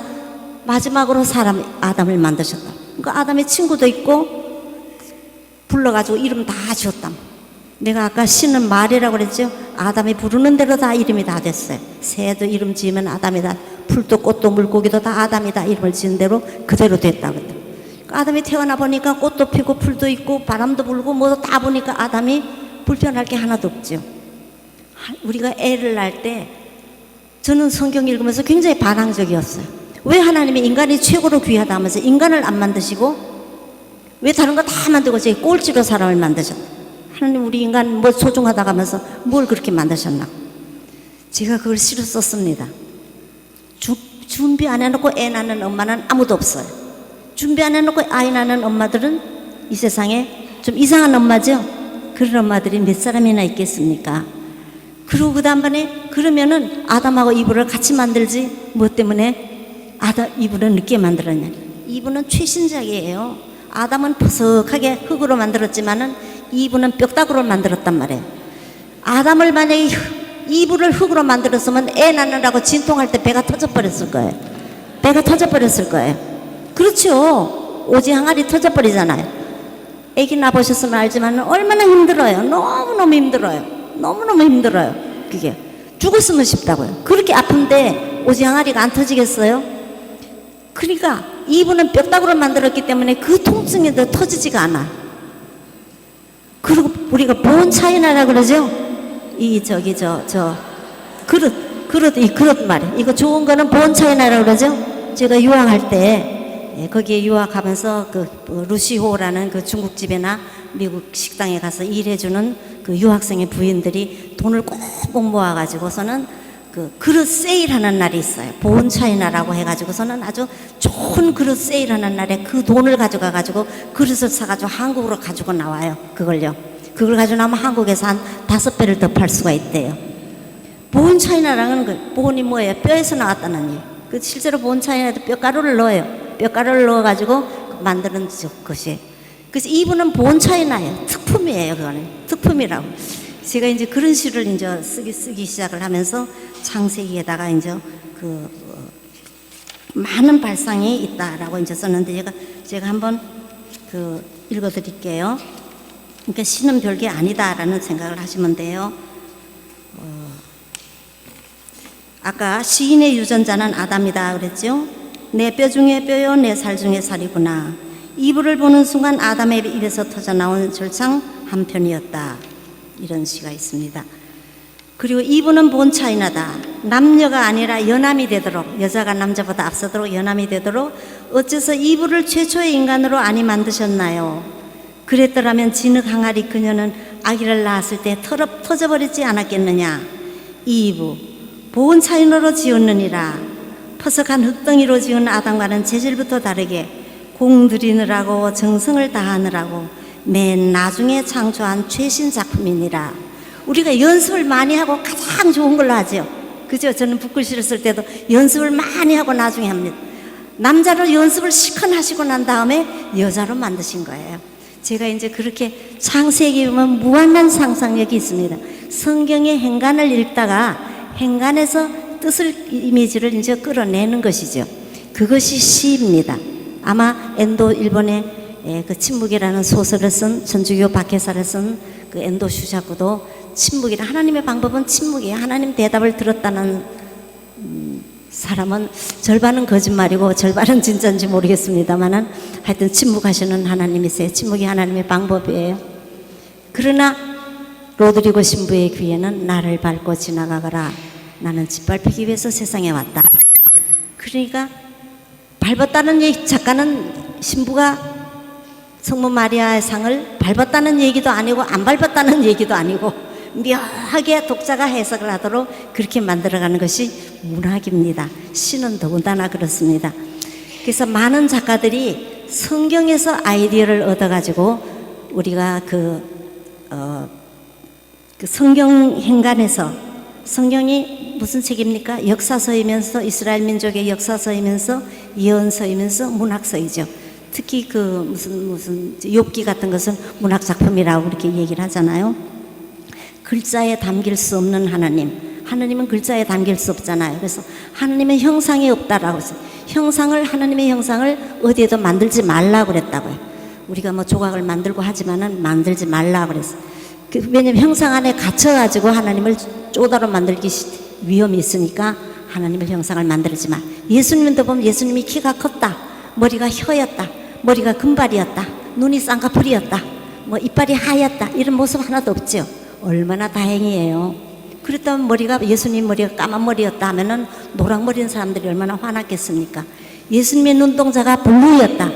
S2: 마지막으로 사람 아담을 만드셨다. 그러니까 아담의 친구도 있고 불러가지고 이름 다 지었다. 내가 아까 씨는 말이라고 그랬죠. 아담이 부르는 대로 다 이름이 다 됐어요. 새도 이름 지으면 아담이다. 풀도 꽃도 물고기도 다 아담이다. 이름을 지은 대로 그대로 됐다고. 아담이 태어나 보니까 꽃도 피고 풀도 있고 바람도 불고 뭐도 다 보니까 아담이 불편할 게 하나도 없죠. 우리가 애를 낳을 때 저는 성경 읽으면서 굉장히 반항적이었어요. 왜 하나님이 인간이 최고로 귀하다 하면서 인간을 안 만드시고 왜 다른 거 다 만들고 제 꼴찌로 사람을 만드셨나? 하나님 우리 인간 뭐 소중하다고 하면서 뭘 그렇게 만드셨나? 제가 그걸 시로 썼습니다. 준비 안 해놓고 애 낳는 엄마는 아무도 없어요. 준비 안 해놓고 아이 낳는 엄마들은 이 세상에 좀 이상한 엄마죠. 그런 엄마들이 몇 사람이나 있겠습니까? 그리고 그 다음번에 그러면은 아담하고 이브를 같이 만들지 뭐 때문에 이브는 늦게 만들었냐? 이브는 최신작이에요. 아담은 퍼석하게 흙으로 만들었지만은 이브는 뼈다구로 만들었단 말이에요. 아담을 만약에 이브를 흙으로 만들었으면 애 낳느라고 진통할 때 배가 터져버렸을 거예요. 배가 터져버렸을 거예요. 그렇죠. 오지 항아리 터져버리잖아요. 애기 낳아보셨으면 알지만 얼마나 힘들어요. 너무너무 힘들어요. 너무너무 힘들어요. 그게 죽었으면 싶다고요. 그렇게 아픈데 오지 항아리가 안 터지겠어요? 그러니까 이브는 뼈다구로 만들었기 때문에 그 통증이 더 터지지가 않아. 그리고 우리가 본 차이나라 그러죠? 그릇 말이에요. 이거 좋은 거는 본 차이나라 그러죠? 제가 유학할 때 거기에 유학하면서 루시호라는 그 중국집이나 미국 식당에 가서 일해주는 그 유학생의 부인들이 돈을 꼭꼭 모아가지고서는 그 그릇 세일하는 날이 있어요. 보온 차이나라고 해가지고서는 아주 좋은 그릇 세일하는 날에 그 돈을 가져가가지고 그릇을 사가지고 한국으로 가지고 나와요. 그걸 가지고 나면 한국에서 한 5배를 더 팔 수가 있대요. 보온 차이나라는 보온이 뭐예요? 뼈에서 나왔다는 얘기. 실제로 보온 차이나에도 뼈가루를 넣어요. 뼈가루를 넣어가지고 만드는 것이. 그래서 이분은 보온 차이나예요. 특품이에요. 그거는 특품이라고. 제가 이제 그런 시를 이제 쓰기 시작을 하면서 창세기에다가 이제 많은 발상이 있다라고 이제 썼는데 제가 한번 읽어드릴게요. 그러니까 신은 별게 아니다라는 생각을 하시면 돼요. 아까 시인의 유전자는 아담이다 그랬죠. 내 뼈 중에 뼈요 내 살 중에 살이구나. 이불을 보는 순간 아담의 입에서 터져나온 절창 한 편이었다. 이런 시가 있습니다. 그리고 이분은 본 차이나다. 남녀가 아니라 연함이 되도록, 여자가 남자보다 앞서도록 연함이 되도록 어째서 이분을 최초의 인간으로 아니 만드셨나요? 그랬더라면 진흙 항아리 그녀는 아기를 낳았을 때 터져버리지 않았겠느냐. 이부 보온 차인으로 지었느니라. 퍼석한 흙덩이로 지은 아담과는 재질부터 다르게 공들이느라고 정성을 다하느라고 맨 나중에 창조한 최신 작품이니라. 우리가 연습을 많이 하고 가장 좋은 걸로 하죠. 그죠? 저는 붓글씨를 쓸 때도 연습을 많이 하고 나중에 합니다. 남자를 연습을 시큰 하시고 난 다음에 여자로 만드신 거예요. 제가 이제 그렇게 창세기 보면 무한한 상상력이 있습니다. 성경의 행간을 읽다가 행간에서 뜻을, 이미지를 이제 끌어내는 것이죠. 그것이 시입니다. 아마 엔도 일본의 그 침묵이라는 소설을 쓴 천주교 박해사를 쓴 그 엔도 슈자쿠도 침묵이라, 하나님의 방법은 침묵이에요. 하나님 대답을 들었다는 사람은 절반은 거짓말이고 절반은 진짜인지 모르겠습니다만은 하여튼 침묵하시는 하나님이세요. 침묵이 하나님의 방법이에요. 그러나 로드리고 신부의 귀에는 나를 밟고 지나가거라. 나는 짓밟히기 위해서 세상에 왔다. 그러니까 밟았다는 얘기, 작가는 신부가 성모 마리아의 상을 밟았다는 얘기도 아니고 안 밟았다는 얘기도 아니고 묘하게 독자가 해석을 하도록 그렇게 만들어가는 것이 문학입니다. 시는 더군다나 그렇습니다. 그래서 많은 작가들이 성경에서 아이디어를 얻어가지고 우리가 그 성경 행간에서, 성경이 무슨 책입니까? 역사서이면서 이스라엘 민족의 역사서이면서 예언서이면서 문학서이죠. 특히 그 무슨 욥기 같은 것은 문학 작품이라고 그렇게 얘기를 하잖아요. 글자에 담길 수 없는 하나님. 하나님은 글자에 담길 수 없잖아요. 그래서 하나님은 형상이 없다라고 해서 하나님의 형상을 어디에도 만들지 말라고 그랬다고요. 우리가 뭐 조각을 만들고 하지만은 만들지 말라고 그랬어요. 왜냐면 형상 안에 갇혀가지고 하나님을 쪼다로 만들기 위험이 있으니까 하나님의 형상을 만들지 마. 예수님도 보면 예수님이 키가 컸다, 머리가 혀였다, 머리가 금발이었다, 눈이 쌍꺼풀이었다, 뭐 이빨이 하얗다, 이런 모습 하나도 없죠. 얼마나 다행이에요. 그랬다면 예수님 머리가 까만 머리였다 하면은 노랑머리인 사람들이 얼마나 화났겠습니까? 예수님의 눈동자가 블루였다,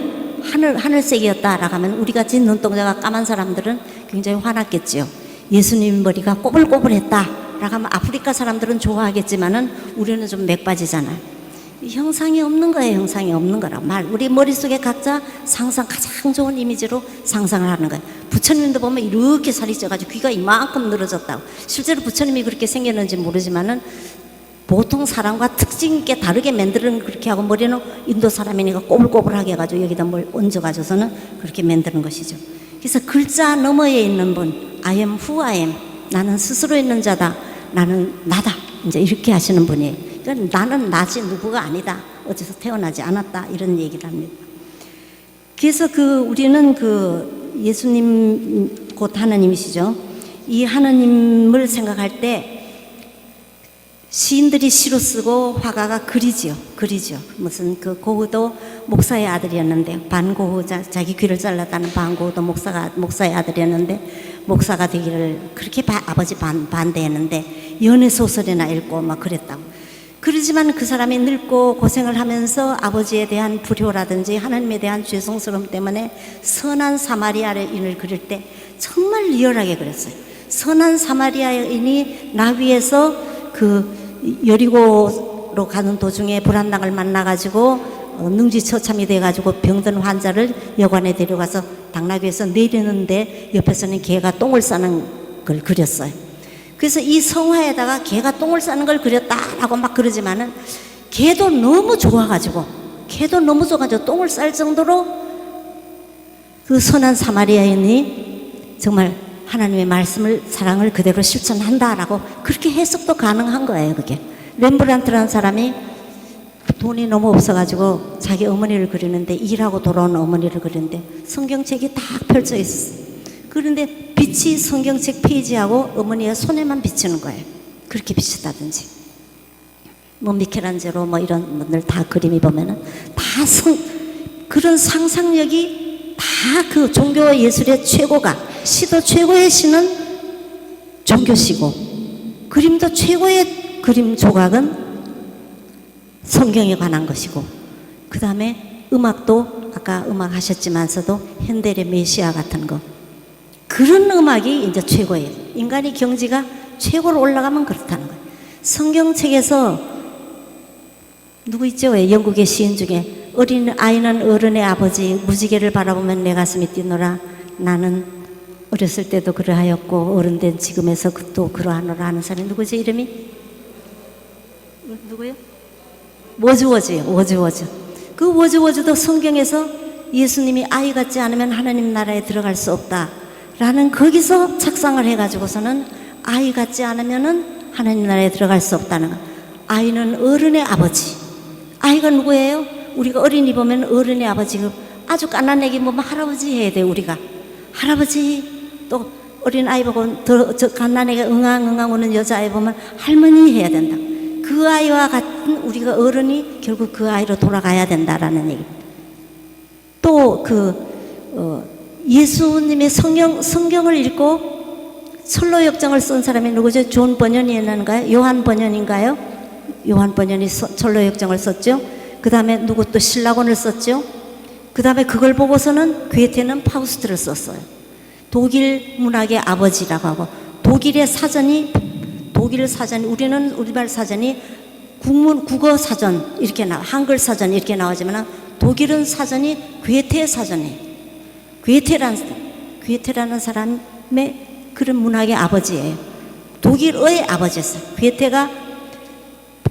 S2: 하늘색이었다라고 하면 우리 같이 눈동자가 까만 사람들은 굉장히 화났겠지요. 예수님 머리가 꼬불꼬불했다라고 하면 아프리카 사람들은 좋아하겠지만은 우리는 좀 맥빠지잖아요. 형상이 없는 거예요. 형상이 없는 거라. 우리 머릿속에 각자 가장 좋은 이미지로 상상을 하는 거예요. 부처님도 보면 이렇게 살이 쪄가지고 귀가 이만큼 늘어졌다고. 실제로 부처님이 그렇게 생겼는지 모르지만은 보통 사람과 특징 있게 다르게 만드는, 그렇게 하고 머리는 인도 사람이니까 꼬불꼬불하게 해가지고 여기다 뭘 얹어가지고서는 그렇게 만드는 것이죠. 그래서 글자 너머에 있는 분, I am who I am. 나는 스스로 있는 자다. 나는 나다. 이제 이렇게 하시는 분이에요. 그러니까 나는 나지 누구가 아니다. 어디서 태어나지 않았다. 이런 얘기를 합니다. 그래서 우리는 예수님 곧 하나님이시죠. 이 하나님을 생각할 때 시인들이 시로 쓰고 화가가 그리죠. 무슨 고흐도 목사의 아들이었는데, 반고흐, 자기 귀를 잘랐다는 반고흐도 목사의 아들이었는데 목사가 되기를 그렇게 아버지 반대했는데 연애 소설이나 읽고 막 그랬다고. 그러지만 그 사람이 늙고 고생을 하면서 아버지에 대한 불효라든지 하나님에 대한 죄송스러움 때문에 선한 사마리아인을 그릴 때 정말 리얼하게 그렸어요. 선한 사마리아인이 나귀에서 여리고로 가는 도중에 불안당을 만나가지고 능지처참이 돼가지고 병든 환자를 여관에 데려가서 당나귀에서 내리는데 옆에서는 개가 똥을 싸는 걸 그렸어요. 그래서 이 성화에다가 개가 똥을 싸는 걸 그렸다라고 막 그러지만은 개도 너무 좋아가지고 똥을 쌀 정도로 그 선한 사마리아인이 정말 하나님의 말씀을, 사랑을 그대로 실천한다라고 그렇게 해석도 가능한 거예요. 그게 렘브란트라는 사람이 돈이 너무 없어가지고 자기 어머니를 그리는데, 일하고 돌아온 어머니를 그리는데 성경책이 딱 펼쳐 있어. 그런데 빛이 성경책 페이지하고 어머니의 손에만 비치는 거예요. 그렇게 비치다든지. 뭐 미켈란젤로 뭐 이런 분들 다 그림이 보면은 다 그런 상상력이 다 그 종교와 예술의 최고가, 시도 최고의 시는 종교시고, 그림도 최고의 그림 조각은 성경에 관한 것이고, 그 다음에 음악도 아까 음악 하셨지만서도 현대의 메시아 같은 거, 그런 음악이 이제 최고예요. 인간의 경지가 최고로 올라가면 그렇다는 거예요. 성경책에서 누구 있죠? 영국의 시인 중에 어린 아이는 어른의 아버지, 무지개를 바라보면 내 가슴이 뛰노라. 나는 어렸을 때도 그러하였고 어른 된 지금에서 또 그러하노라 하는 사람이 누구지? 이름이? 누구요? 워즈워즈예요. 워즈워즈. 그 워즈워즈도 성경에서 예수님이 아이 같지 않으면 하나님 나라에 들어갈 수 없다 라는, 거기서 착상을 해가지고서는 아이 같지 않으면은 하나님 나라에 들어갈 수 없다는 거. 아이는 어른의 아버지. 아이가 누구예요? 우리가 어린이 보면 어른의 아버지, 아주 깐난 애기 보면 할아버지 해야 돼요. 우리가 할아버지. 또 어린 아이 보고 저 깐난 애가 응앙응앙 오는 여자아이 보면 할머니 해야 된다. 그 아이와 같은 우리가 어른이 결국 그 아이로 돌아가야 된다라는 얘기. 또 예수님의 성경을 읽고 철로 역정을 쓴 사람이 누구죠? 존 번연이었는가요? 요한 번연인가요? 요한 번연이 철로 역정을 썼죠. 그 다음에 누구 또 신라곤을 썼죠. 그 다음에 그걸 보고서는 괴테는 파우스트를 썼어요. 독일 문학의 아버지라고 하고, 독일 사전이 우리는 우리말 사전이 국어 사전 이렇게 한글 사전 이렇게 나오지만 독일은 사전이 괴테 사전이에요. 괴테라는 사람의 그런 문학의 아버지예요. 독일의 아버지였어요. 괴테가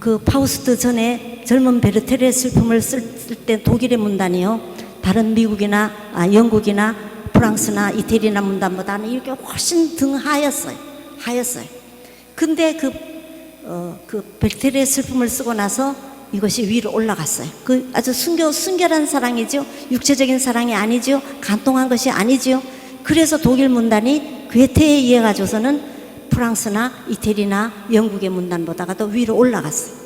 S2: 그 파우스트 전에 젊은 베르테르의 슬픔을 쓸 때 독일의 문단이요, 다른 미국이나 영국이나 프랑스나 이태리나 문단보다는 이렇게 훨씬 하였어요. 근데 그 베르테르의 슬픔을 쓰고 나서 이것이 위로 올라갔어요. 그 아주 순결한 사랑이죠. 육체적인 사랑이 아니죠. 간통한 것이 아니죠. 그래서 독일 문단이 괴테에 의해 가지고서는 프랑스나 이태리나 영국의 문단보다가 더 위로 올라갔어요.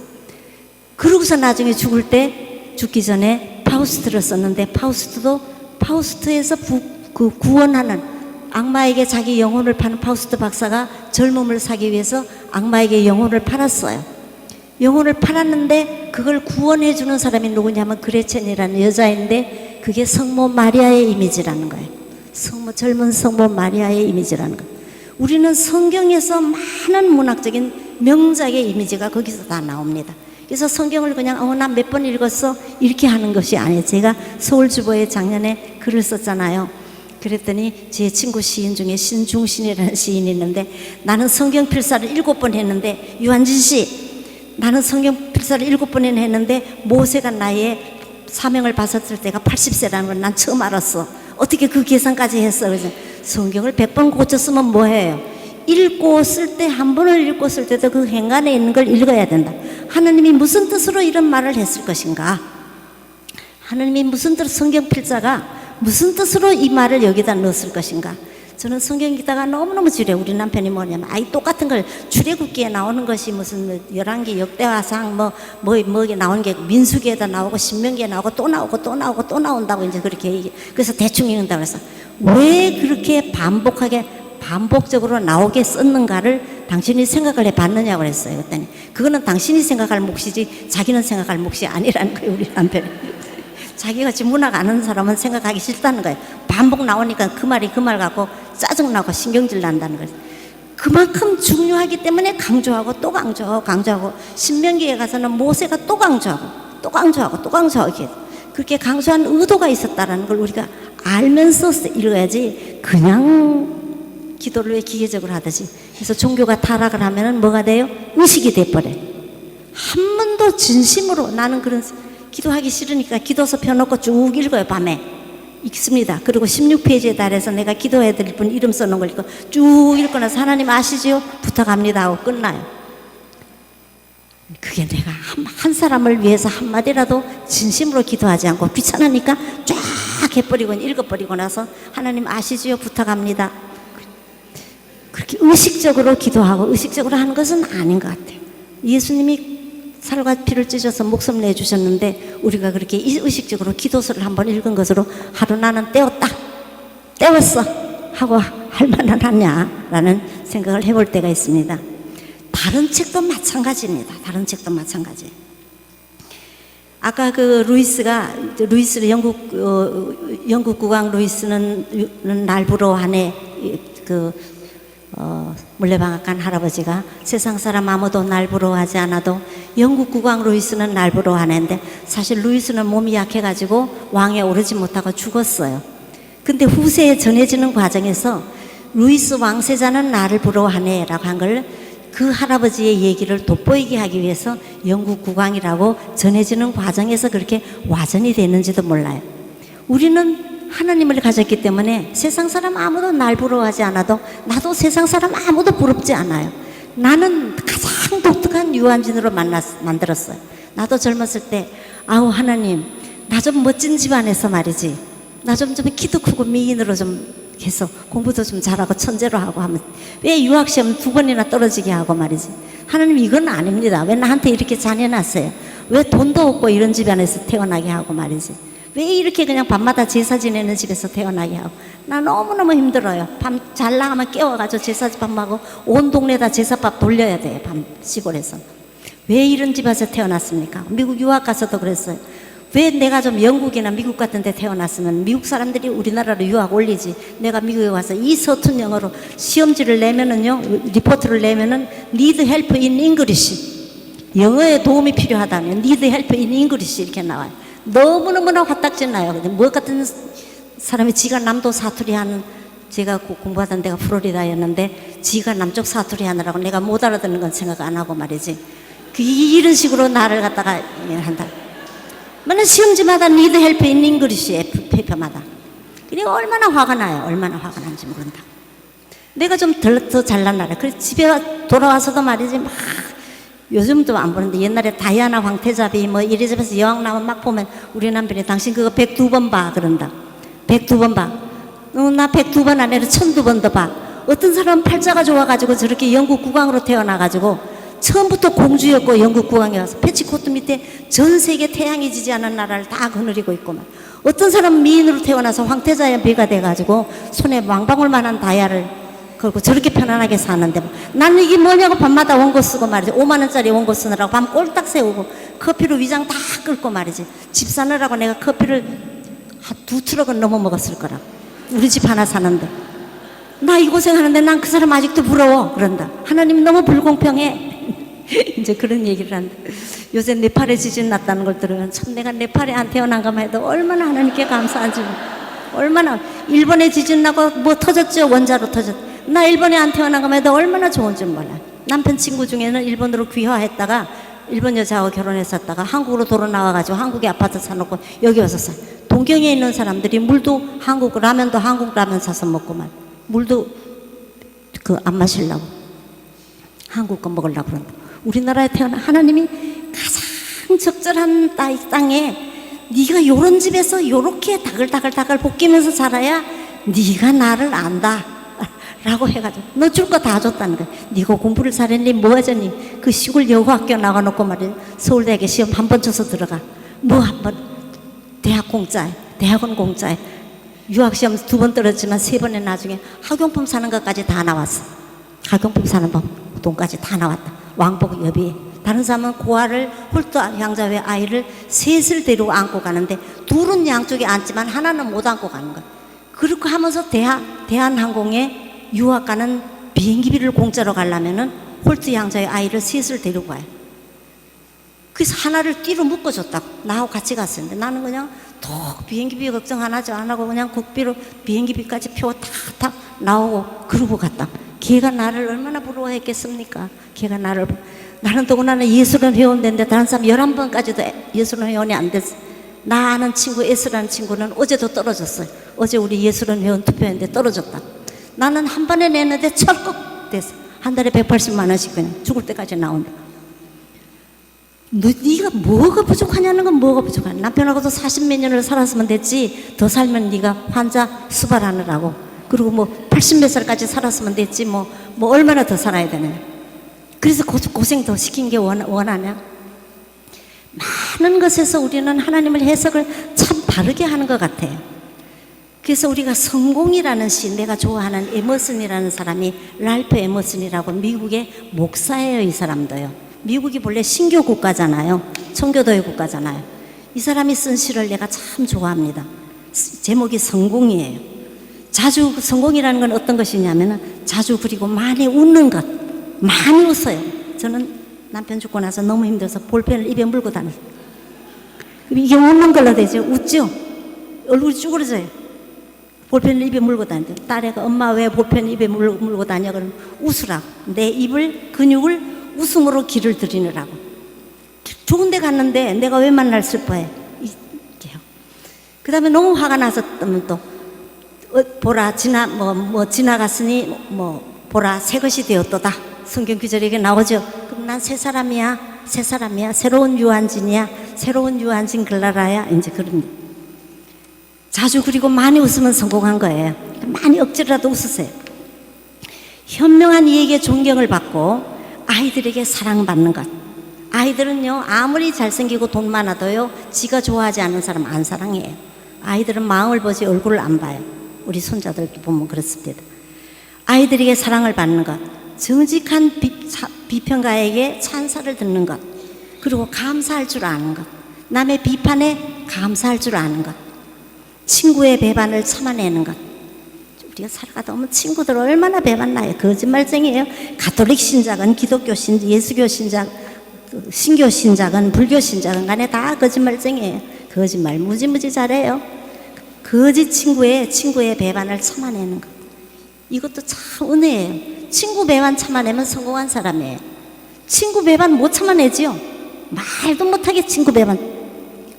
S2: 그러고서 나중에 죽기 전에 파우스트를 썼는데, 파우스트에서 구원하는, 악마에게 자기 영혼을 파는 파우스트 박사가 젊음을 사기 위해서 악마에게 영혼을 팔았어요. 영혼을 팔았는데 그걸 구원해 주는 사람이 누구냐면 그레첸이라는 여자인데, 그게 성모 마리아의 이미지라는 거예요. 젊은 성모 마리아의 이미지라는 거예요. 우리는 성경에서 많은 문학적인 명작의 이미지가 거기서 다 나옵니다. 그래서 성경을 그냥 나 몇 번 읽었어 이렇게 하는 것이 아니에요. 제가 서울주보에 작년에 글을 썼잖아요. 그랬더니 제 친구 시인 중에 신중신이라는 시인이 있는데, 나는 성경 필사를 7번 했는데, 유한진 씨, 나는 성경 필사를 7번이나 했는데 모세가 나의 사명을 받았을 때가 80세라는 걸 난 처음 알았어. 어떻게 그 계산까지 했어? 그래서 성경을 100번 고쳤으면 뭐해요? 한 번을 읽고 쓸 때도 그 행간에 있는 걸 읽어야 된다. 하나님이 무슨 뜻으로 이런 말을 했을 것인가? 하나님이 무슨 뜻으로, 성경 필자가 무슨 뜻으로 이 말을 여기다 넣었을 것인가? 저는 성경 읽다가 너무너무 지뢰. 우리 남편이 뭐냐면, 똑같은 걸 출애굽기에 나오는 것이 무슨 열왕기 역대하상 뭐게 나오는 게 민수기에다 나오고 신명기에 나오고 또 나오고 또 나오고 또 나온다고 이제 그렇게 그래서 대충 읽는다고 해서, 왜 그렇게 반복적으로 나오게 썼는가를 당신이 생각을 해봤느냐고 그랬어요. 그랬더니 그거는 당신이 생각할 몫이지 자기는 생각할 몫이 아니라는 거예요. 우리 남편이. 자기같이 문학 아는 사람은 생각하기 싫다는 거예요. 반복 나오니까 그 말이 그 말 갖고 짜증나고 신경질 난다는 거예요. 그만큼 중요하기 때문에 강조하고 또 강조하고 신명기에 가서는 모세가 또 강조하고 그렇게 강조한 의도가 있었다는 걸 우리가 알면서 읽어야지, 그냥 기도를 왜 기계적으로 하듯이. 그래서 종교가 타락을 하면은 뭐가 돼요? 의식이 돼버려요. 한 번도 진심으로, 나는 그런 기도하기 싫으니까 기도서 펴놓고 쭉 읽어요. 밤에 읽습니다. 그리고 16페이지에 달해서 내가 기도해드릴 분 이름 써놓은 걸 읽고 쭉 읽고 나서, 하나님 아시지요? 부탁합니다 하고 끝나요. 그게 내가 한 사람을 위해서 한마디라도 진심으로 기도하지 않고 귀찮으니까 쫙 해버리고 읽어버리고 나서 하나님 아시지요? 부탁합니다. 그렇게 의식적으로 기도하고 의식적으로 하는 것은 아닌 것 같아요. 예수님이 살과 피를 찢어서 목숨 내주셨는데 우리가 그렇게 의식적으로 기도서를 한번 읽은 것으로 하루 나는 때웠어 하고 할 만은 하냐라는 생각을 해볼 때가 있습니다. 다른 책도 마찬가지입니다. 다른 책도 마찬가지. 아까 그 루이스는 영국 국왕 루이스는 날부로 하네 물레방앗간 할아버지가 세상 사람 아무도 날 부러워하지 않아도 영국 국왕 루이스는 날 부러워하는데 사실 루이스는 몸이 약해가지고 왕에 오르지 못하고 죽었어요. 근데 후세에 전해지는 과정에서 루이스 왕세자는 나를 부러워하네 라고 한 걸 그 할아버지의 얘기를 돋보이게 하기 위해서 영국 국왕이라고 전해지는 과정에서 그렇게 와전이 됐는지도 몰라요. 우리는 하나님을 가졌기 때문에 세상 사람 아무도 날 부러워하지 않아도 나도 세상 사람 아무도 부럽지 않아요. 나는 가장 독특한 유한진으로 만들었어요. 나도 젊었을 때 아우 하나님 나 좀 멋진 집안에서 말이지 나 좀 키도 크고 미인으로 좀 해서 공부도 좀 잘하고 천재로 하고 하면 왜 유학시험 2번이나 떨어지게 하고 말이지. 하나님 이건 아닙니다. 왜 나한테 이렇게 잔해놨어요. 왜 돈도 없고 이런 집안에서 태어나게 하고 말이지. 왜 이렇게 그냥 밤마다 제사 지내는 집에서 태어나게 하고. 나 너무너무 힘들어요. 밤 잘 나가면 깨워가지고 제사밥하고 온 동네에다 제사밥 돌려야 돼요. 밤 시골에서. 왜 이런 집에서 태어났습니까? 미국 유학 가서도 그랬어요. 왜 내가 좀 영국이나 미국 같은 데 태어났으면 미국 사람들이 우리나라로 유학 올리지. 내가 미국에 와서 이 서툰 영어로 시험지를 내면은요, 리포트를 내면은 need help in English. 영어에 도움이 필요하다면 need help in English 이렇게 나와요. 너무너무나 화딱지 나요. 뭐 같은 사람이 지가 남도 사투리 하는, 제가 공부하던 데가 플로리다였는데 지가 남쪽 사투리 하느라고 내가 못 알아듣는 건 생각 안 하고 말이지. 이런 식으로 나를 갖다가 한다. 맨날 시험지마다 need help in English 페이퍼마다. 그러니까 얼마나 화가 나요. 얼마나 화가 나는지 모른다. 내가 좀 더 잘난 나라. 그래서 집에 돌아와서도 말이지 막 요즘도 안 보는데 옛날에 다이아나 황태자비 뭐 이래저래서 여왕 나오면 막 보면 우리 남편이 당신 그거 102번 봐 그런다. 102번 봐. 나 102번 아니라 1002번 더 봐. 어떤 사람은 팔자가 좋아가지고 저렇게 영국 국왕으로 태어나가지고 처음부터 공주였고 영국 국왕에 와서 패치코트 밑에 전 세계 태양이 지지 않은 나라를 다 거느리고 있고만. 어떤 사람은 미인으로 태어나서 황태자의 비가 돼가지고 손에 왕방울만한 다이아를 걸고 저렇게 편안하게 사는데 나는 이게 뭐냐고 밤마다 원고 쓰고 말이지. 5만 원짜리 원고 쓰느라고 밤 꼴딱 세우고 커피로 위장 다 끓고 말이지. 집 사느라고 내가 커피를 한 2트럭은 넘어 먹었을 거라. 우리 집 하나 사는데 나 이 고생하는데 난 그 사람 아직도 부러워 그런다. 하나님이 너무 불공평해. 이제 그런 얘기를 한다. 요새 네팔에 지진 났다는 걸 들으면 참 내가 네팔에 안 태어난 것만 해도 얼마나 하나님께 감사한지. 얼마나 일본에 지진 나고 뭐 터졌죠. 원자로 터졌. 나 일본에 안 태어난 것만 해도 얼마나 좋은 줄 몰라. 남편 친구 중에는 일본으로 귀화했다가 일본 여자하고 결혼했었다가 한국으로 돌아 나와가지고 한국에 아파트 사놓고 여기 와서 살. 동경에 있는 사람들이 물도 한국 라면도 한국 라면 사서 먹고만 물도 그 안 마시려고 한국 거 먹으려고 그런다. 우리나라에 태어난 하나님이 가장 적절한 땅에 네가 요런 집에서 요렇게 다글다글 볶이면서 자라야 네가 나를 안다 라고 해가지고 너 줄 거 다 줬다는 거야. 네가 공부를 잘했니 뭐 하자니 그 시골 여고학교 나가놓고 말이야 서울대학에 시험 한 번 쳐서 들어가 뭐 한 번 대학 공짜에 대학원 공짜에 유학시험 2번 떨어지만 3번에 나중에 학용품 사는 것까지 다 나왔어. 학용품 사는 법 돈까지 다 나왔다. 왕복 여비에. 다른 사람은 고아를 홀도 양자회 아이를 셋을 데리고 안고 가는데 둘은 양쪽에 앉지만 하나는 못 안고 가는 거야. 그렇게 하면서 대한항공에 유학 가는 비행기비를 공짜로 가려면은 홀트 양자의 아이를 셋을 데리고 가요. 그래서 하나를 띠로 묶어줬다고. 나하고 같이 갔었는데 나는 그냥 톡 비행기비 걱정 안 하고 그냥 국비로 비행기비까지 표 탁탁 나오고 그러고 갔다. 걔가 나를 얼마나 부러워했겠습니까? 걔가 나는 더구나 예술원 회원됐는데 다른 사람 11번까지도 예술원 회원이 안 됐어. 나 아는 친구 S라는 친구는 어제도 떨어졌어요. 어제 우리 예술원 회원 투표했는데 떨어졌다. 나는 한 번에 내는데 철컥 됐어. 한 달에 180만 원씩 그냥 죽을 때까지 나온다. 네가 뭐가 부족하냐는 건 뭐가 부족하냐. 남편하고도 40몇 년을 살았으면 됐지. 더 살면 네가 환자 수발하느라고. 그리고 뭐 80몇 살까지 살았으면 됐지. 뭐 얼마나 더 살아야 되냐. 그래서 고생 더 시킨 게 원하냐. 많은 것에서 우리는 하나님을 해석을 참 다르게 하는 것 같아요. 그래서 우리가 성공이라는 시, 내가 좋아하는 에머슨이라는 사람이, 랄프 에머슨이라고 미국의 목사예요. 이 사람도요. 미국이 본래 신교 국가잖아요. 청교도의 국가잖아요. 이 사람이 쓴 시를 내가 참 좋아합니다. 제목이 성공이에요. 자주, 성공이라는 건 어떤 것이냐면 자주 그리고 많이 웃는 것. 많이 웃어요. 저는 남편 죽고 나서 너무 힘들어서 볼펜을 입에 물고 다녔어요. 이게 웃는 걸로 되죠. 웃죠. 얼굴이 쭈그러져요. 볼펜을 입에 물고 다니는데 딸애가 엄마 왜 볼펜을 입에 물고 다녀? 그러면 웃으라고. 내 입을, 근육을 웃음으로 길을 들이느라고. 좋은 데 갔는데 내가 왜 만날 슬퍼해? 이게요. 그 다음에 너무 화가 나서 또 보라 지나갔으니 보라 새 것이 되었도다. 성경 구절에 이게 나오죠. 그럼 난 새 사람이야. 새로운 유한진이야. 새로운 유한진 글라라야. 이제 그런. 자주 그리고 많이 웃으면 성공한 거예요. 많이 억지로라도 웃으세요. 현명한 이에게 존경을 받고 아이들에게 사랑받는 것. 아이들은요, 아무리 잘생기고 돈 많아도요, 지가 좋아하지 않는 사람 안 사랑해요. 아이들은 마음을 보지 얼굴을 안 봐요. 우리 손자들도 보면 그렇습니다. 아이들에게 사랑을 받는 것. 정직한 비평가에게 찬사를 듣는 것. 그리고 감사할 줄 아는 것. 남의 비판에 감사할 줄 아는 것. 친구의 배반을 참아내는 것. 우리가 살아가다 보면 친구들 얼마나 배반나요. 거짓말쟁이에요. 가톨릭 신자건 기독교 신자, 예수교 신자, 신교 신자건 불교 신자건 간에 다 거짓말쟁이에요. 거짓말 무지무지 잘해요. 거짓 친구의 배반을 참아내는 것. 이것도 참 은혜예요. 친구 배반 참아내면 성공한 사람이에요. 친구 배반 못 참아내지요. 말도 못하게 친구 배반.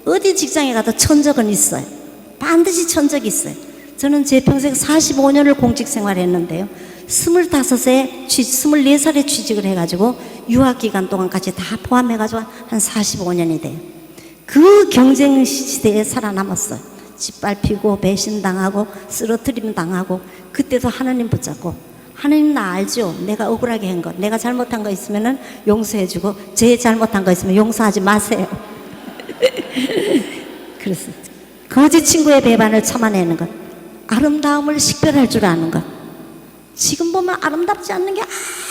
S2: 어디 직장에 가도 천적은 있어요. 반드시 천적이 있어요. 저는 제 평생 45년을 공직 생활했는데요. 24살에 취직을 해가지고 유학기간 동안까지 다 포함해가지고 한 45년이 돼요. 그 경쟁 시대에 살아남았어요. 짓밟히고 배신당하고 쓰러뜨림 당하고 그때도 하나님 붙잡고 하나님 나 알죠? 내가 억울하게 한 것, 내가 잘못한 거 있으면 용서해주고 제 잘못한 거 있으면 용서하지 마세요. 그래서 거짓 친구의 배반을 참아내는 것, 아름다움을 식별할 줄 아는 것. 지금 보면 아름답지 않는 게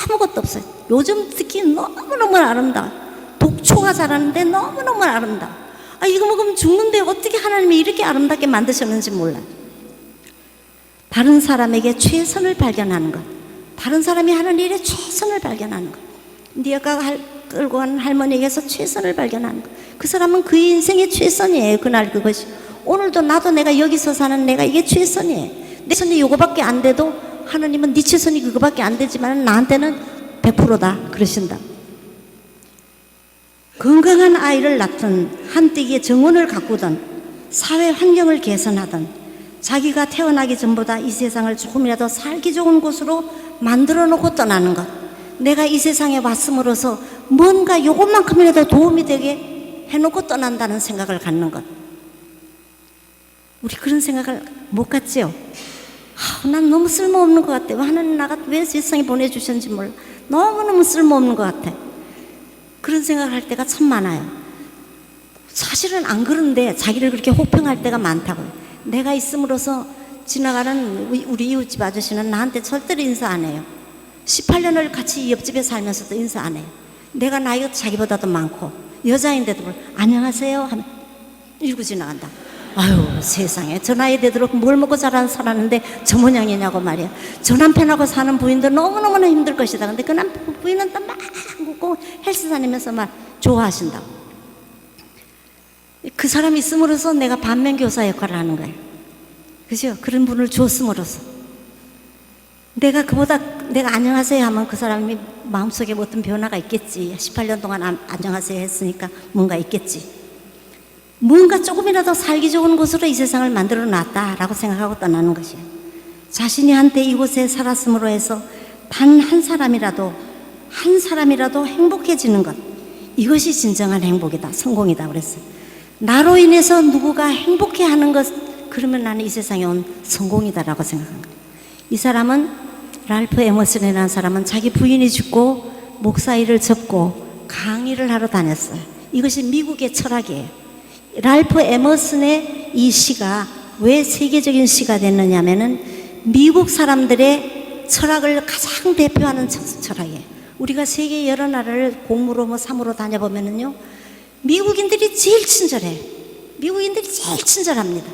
S2: 아무것도 없어요. 요즘 특히 너무너무 아름다워. 독초가 자라는데 너무너무 아름다워. 이거 먹으면 죽는데 어떻게 하나님이 이렇게 아름답게 만드셨는지 몰라요. 다른 사람에게 최선을 발견하는 것. 다른 사람이 하는 일에 최선을 발견하는 것. 네가 끌고 가는 할머니에게서 최선을 발견하는 것. 그 사람은 그의 인생의 최선이에요. 그날 그것이. 오늘도 나도 내가 여기서 사는 내가 이게 최선이에요. 내 손이 요거밖에 안 돼도 하나님은 네 최선이 그거밖에 안 되지만 나한테는 100%다 그러신다. 건강한 아이를 낳든 한때기에 정원을 가꾸든 사회 환경을 개선하든 자기가 태어나기 전보다 이 세상을 조금이라도 살기 좋은 곳으로 만들어 놓고 떠나는 것. 내가 이 세상에 왔음으로써 뭔가 요것만큼이라도 도움이 되게 해놓고 떠난다는 생각을 갖는 것. 우리 그런 생각을 못 갖지요. 난 너무 쓸모없는 것 같아. 하나님 나가 왜 세상에 보내주셨는지 몰라. 너무너무 쓸모없는 것 같아. 그런 생각을 할 때가 참 많아요. 사실은 안 그런데 자기를 그렇게 혹평할 때가 많다고요. 내가 있음으로써 지나가는 우리 이웃집 아저씨는 나한테 절대로 인사 안 해요. 18년을 같이 옆집에 살면서도 인사 안 해요. 내가 나이가 자기보다도 많고 여자인데도 안녕하세요 하면 이러고 지나간다. 아유 세상에 저 나이 되도록 뭘 먹고 살았는데 저 모양이냐고 말이야. 저 남편하고 사는 부인도 너무너무나 힘들 것이다. 근데 그 남편 부인은 또 막 웃고 헬스 다니면서 막 좋아하신다고. 그 사람이 있음으로써 내가 반면교사 역할을 하는 거예요. 그죠? 그런 분을 줬음으로써 내가 안녕하세요 하면 그 사람이 마음속에 어떤 변화가 있겠지. 18년 동안 안녕하세요 했으니까 뭔가 있겠지. 뭔가 조금이라도 살기 좋은 곳으로 이 세상을 만들어 놨다라고 생각하고 떠나는 것이에요. 자신이 한때 이곳에 살았음으로 해서 단 한 사람이라도 행복해지는 것. 이것이 진정한 행복이다, 성공이다 그랬어요. 나로 인해서 누구가 행복해하는 것, 그러면 나는 이 세상에 온 성공이다라고 생각한 거예요. 이 사람은, 랄프 에머슨이라는 사람은 자기 부인이 죽고 목사 일을 접고 강의를 하러 다녔어요. 이것이 미국의 철학이에요. 랄프 에머슨의 이 시가 왜 세계적인 시가 됐느냐 하면은 미국 사람들의 철학을 가장 대표하는 철학이에요. 우리가 세계 여러 나라를 공무로 뭐 사무로 다녀보면은요, 미국인들이 제일 친절해요. 미국인들이 제일 친절합니다.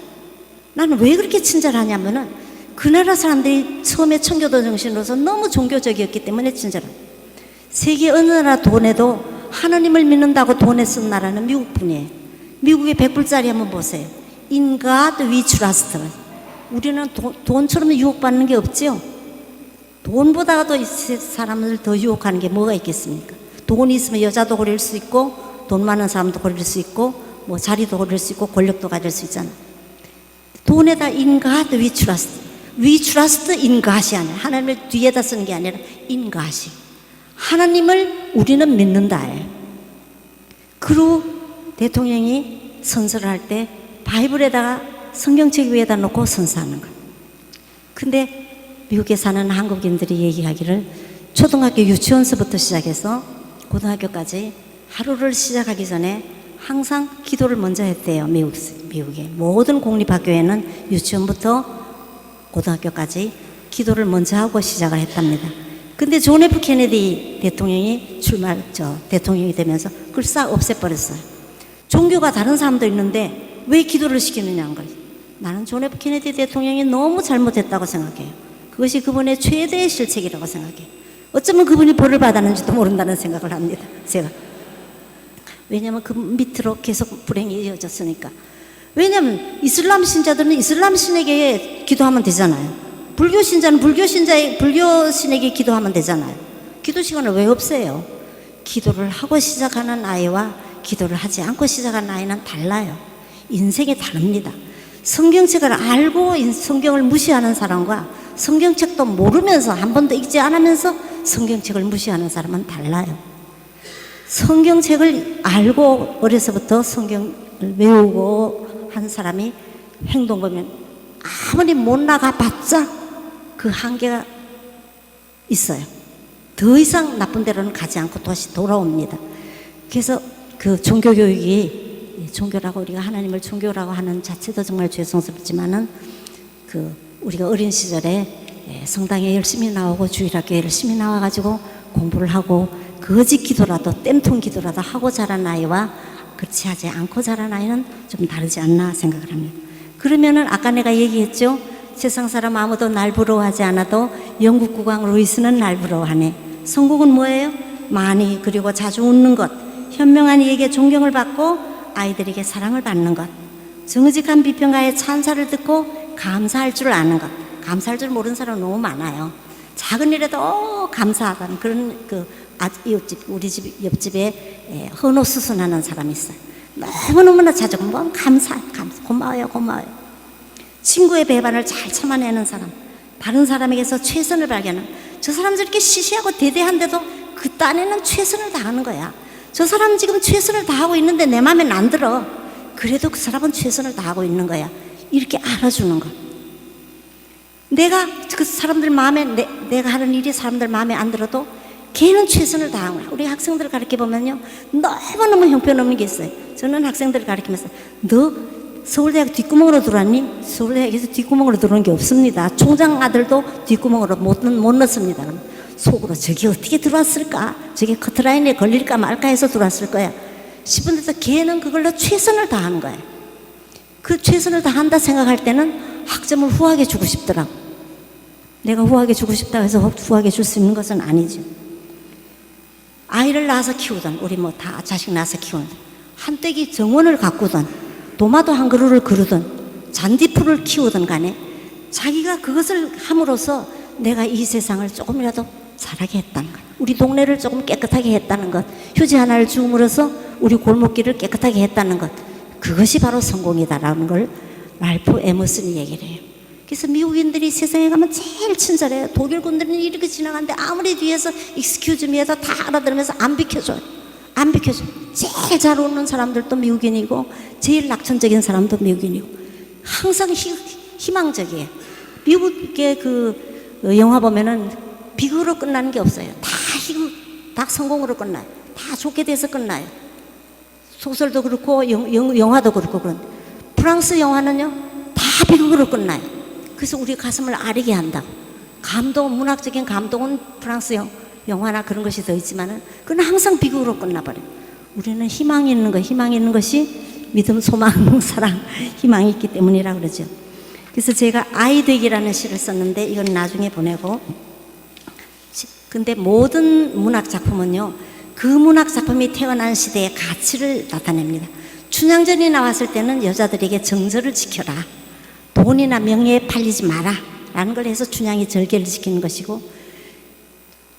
S2: 나는 왜 그렇게 친절하냐면은 그 나라 사람들이 처음에 청교도 정신으로서 너무 종교적이었기 때문에 친절합니다. 세계 어느 나라 돈에도 하나님을 믿는다고 돈에 쓴 나라는 미국뿐이에요. 미국의 100불짜리 한번 보세요. In God we trust. 우리는 돈처럼 유혹받는 게 없지요. 돈보다도 이 사람을 더 유혹하는 게 뭐가 있겠습니까? 돈이 있으면 여자도 고릴 수 있고, 돈 많은 사람도 고릴 수 있고, 뭐 자리도 고릴 수 있고, 권력도 가질 수 있잖아. 돈에다 in God we trust. We trust in God이 아니라, 하나님을 뒤에다 쓰는 게 아니라 in God이. 하나님을 우리는 믿는다. 그리고 대통령이 선서를 할 때 바이블에다가 성경책 위에다 놓고 선서하는 거예요. 근데 미국에 사는 한국인들이 얘기하기를 초등학교 유치원서부터 시작해서 고등학교까지 하루를 시작하기 전에 항상 기도를 먼저 했대요. 미국의 모든 공립학교에는 유치원부터 고등학교까지 기도를 먼저 하고 시작을 했답니다. 근데 존 F 케네디 대통령이 대통령이 되면서 그걸 싹 없애버렸어요. 종교가 다른 사람도 있는데 왜 기도를 시키느냐는 거예요. 나는 존 F 케네디 대통령이 너무 잘못했다고 생각해요. 그것이 그분의 최대의 실책이라고 생각해요. 어쩌면 그분이 벌을 받았는지도 모른다는 생각을 합니다. 제가. 왜냐하면 그 밑으로 계속 불행이 이어졌으니까. 왜냐하면 이슬람 신자들은 이슬람 신에게 기도하면 되잖아요. 불교 신자는 불교 신에게 기도하면 되잖아요. 기도 시간을 왜 없애요? 기도를 하고 시작하는 아이와 기도를 하지 않고 시작하는 아이는 달라요. 인생이 다릅니다. 성경책을 알고 성경을 무시하는 사람과 성경책도 모르면서 한 번도 읽지 않으면서 성경책을 무시하는 사람은 달라요. 성경책을 알고 어려서부터 성경을 외우고 한 사람이 행동 보면 아무리 못 나가봤자 그 한계가 있어요. 더 이상 나쁜 데로는 가지 않고 다시 돌아옵니다. 그래서 그 종교교육이, 종교라고 우리가 하나님을 종교라고 하는 자체도 정말 죄송스럽지만은 우리가 어린 시절에 성당에 열심히 나오고 주일학교에 열심히 나와가지고 공부를 하고 거짓 기도라도 땜통 기도라도 하고 자란 아이와 그렇지 하지 않고 자란 아이는 좀 다르지 않나 생각을 합니다. 그러면은 아까 내가 얘기했죠. 세상 사람 아무도 날 부러워하지 않아도 영국 국왕 루이스는 날 부러워하네. 성공은 뭐예요? 많이 그리고 자주 웃는 것, 현명한 이에게 존경을 받고 아이들에게 사랑을 받는 것, 정직한 비평가의 찬사를 듣고 감사할 줄 아는 것. 감사할 줄 모르는 사람 너무 많아요. 작은 일에도 감사하다는 그런 우리 집 옆집에 헌옷 수선하는 사람이 있어요. 너무너무나 자주 뭐 감사, 고마워요. 친구의 배반을 잘 참아내는 사람, 다른 사람에게서 최선을 발견하는, 저 사람 저렇게 시시하고 대대한데도 그 딴에는 최선을 다하는 거야. 저 사람 지금 최선을 다하고 있는데 내 마음에 안 들어. 그래도 그 사람은 최선을 다하고 있는 거야. 이렇게 알아주는 거. 내가 그 사람들 마음에 내가 하는 일이 사람들 마음에 안 들어도 걔는 최선을 다한 거야. 우리 학생들을 가르쳐 보면요, 너무너무 형편없는 게 있어요. 저는 학생들을 가르치면서 너 서울대학 뒷구멍으로 들어왔니? 서울대학에서 뒷구멍으로 들어온 게 없습니다. 총장 아들도 뒷구멍으로 못 넣습니다. 그럼 속으로 저게 어떻게 들어왔을까? 저게 커트라인에 걸릴까 말까 해서 들어왔을 거야 싶은데도 걔는 그걸로 최선을 다하는 거예요. 그 최선을 다한다 생각할 때는 학점을 후하게 주고 싶더라고. 내가 후하게 주고 싶다고 해서 후하게 줄 수 있는 것은 아니죠. 아이를 낳아서 키우던, 우리 뭐 다 자식 낳아서 키우는, 한때기 정원을 가꾸던, 도마도 한 그루를 그르던, 잔디풀을 키우던 간에 자기가 그것을 함으로써 내가 이 세상을 조금이라도 잘하게 했다는 것, 우리 동네를 조금 깨끗하게 했다는 것, 휴지 하나를 주움으로써 우리 골목길을 깨끗하게 했다는 것, 그것이 바로 성공이다라는 걸 랄프 에머슨이 얘기를 해요. 그래서 미국인들이 세상에 가면 제일 친절해요. 독일 군들은 이렇게 지나가는데 아무리 뒤에서 excuse me 해서 다 알아들으면서 안 비켜줘요. 안 비켜줘. 제일 잘 웃는 사람들도 미국인이고 제일 낙천적인 사람도 미국인이고 항상 희망적이에요. 미국의 그 영화 보면은 비극으로 끝나는 게 없어요. 다 성공으로 끝나요. 다 좋게 돼서 끝나요. 소설도 그렇고 영화도 그렇고. 그런 프랑스 영화는요 다 비극으로 끝나요. 그래서 우리 가슴을 아리게 한다고. 문학적인 감동은 프랑스 영화나 그런 것이 더 있지만은 그건 항상 비극으로 끝나버려요. 우리는 희망이 있는 거, 희망이 있는 것이 믿음, 소망, 사랑, 희망이 있기 때문이라 그러죠. 그래서 제가 아이 되기라는 시를 썼는데 이건 나중에 보내고. 근데 모든 문학 작품은요 그 문학 작품이 태어난 시대의 가치를 나타냅니다. 춘향전이 나왔을 때는 여자들에게 정절을 지켜라, 돈이나 명예에 팔리지 마라 라는 걸 해서 춘향이 절개를 지키는 것이고,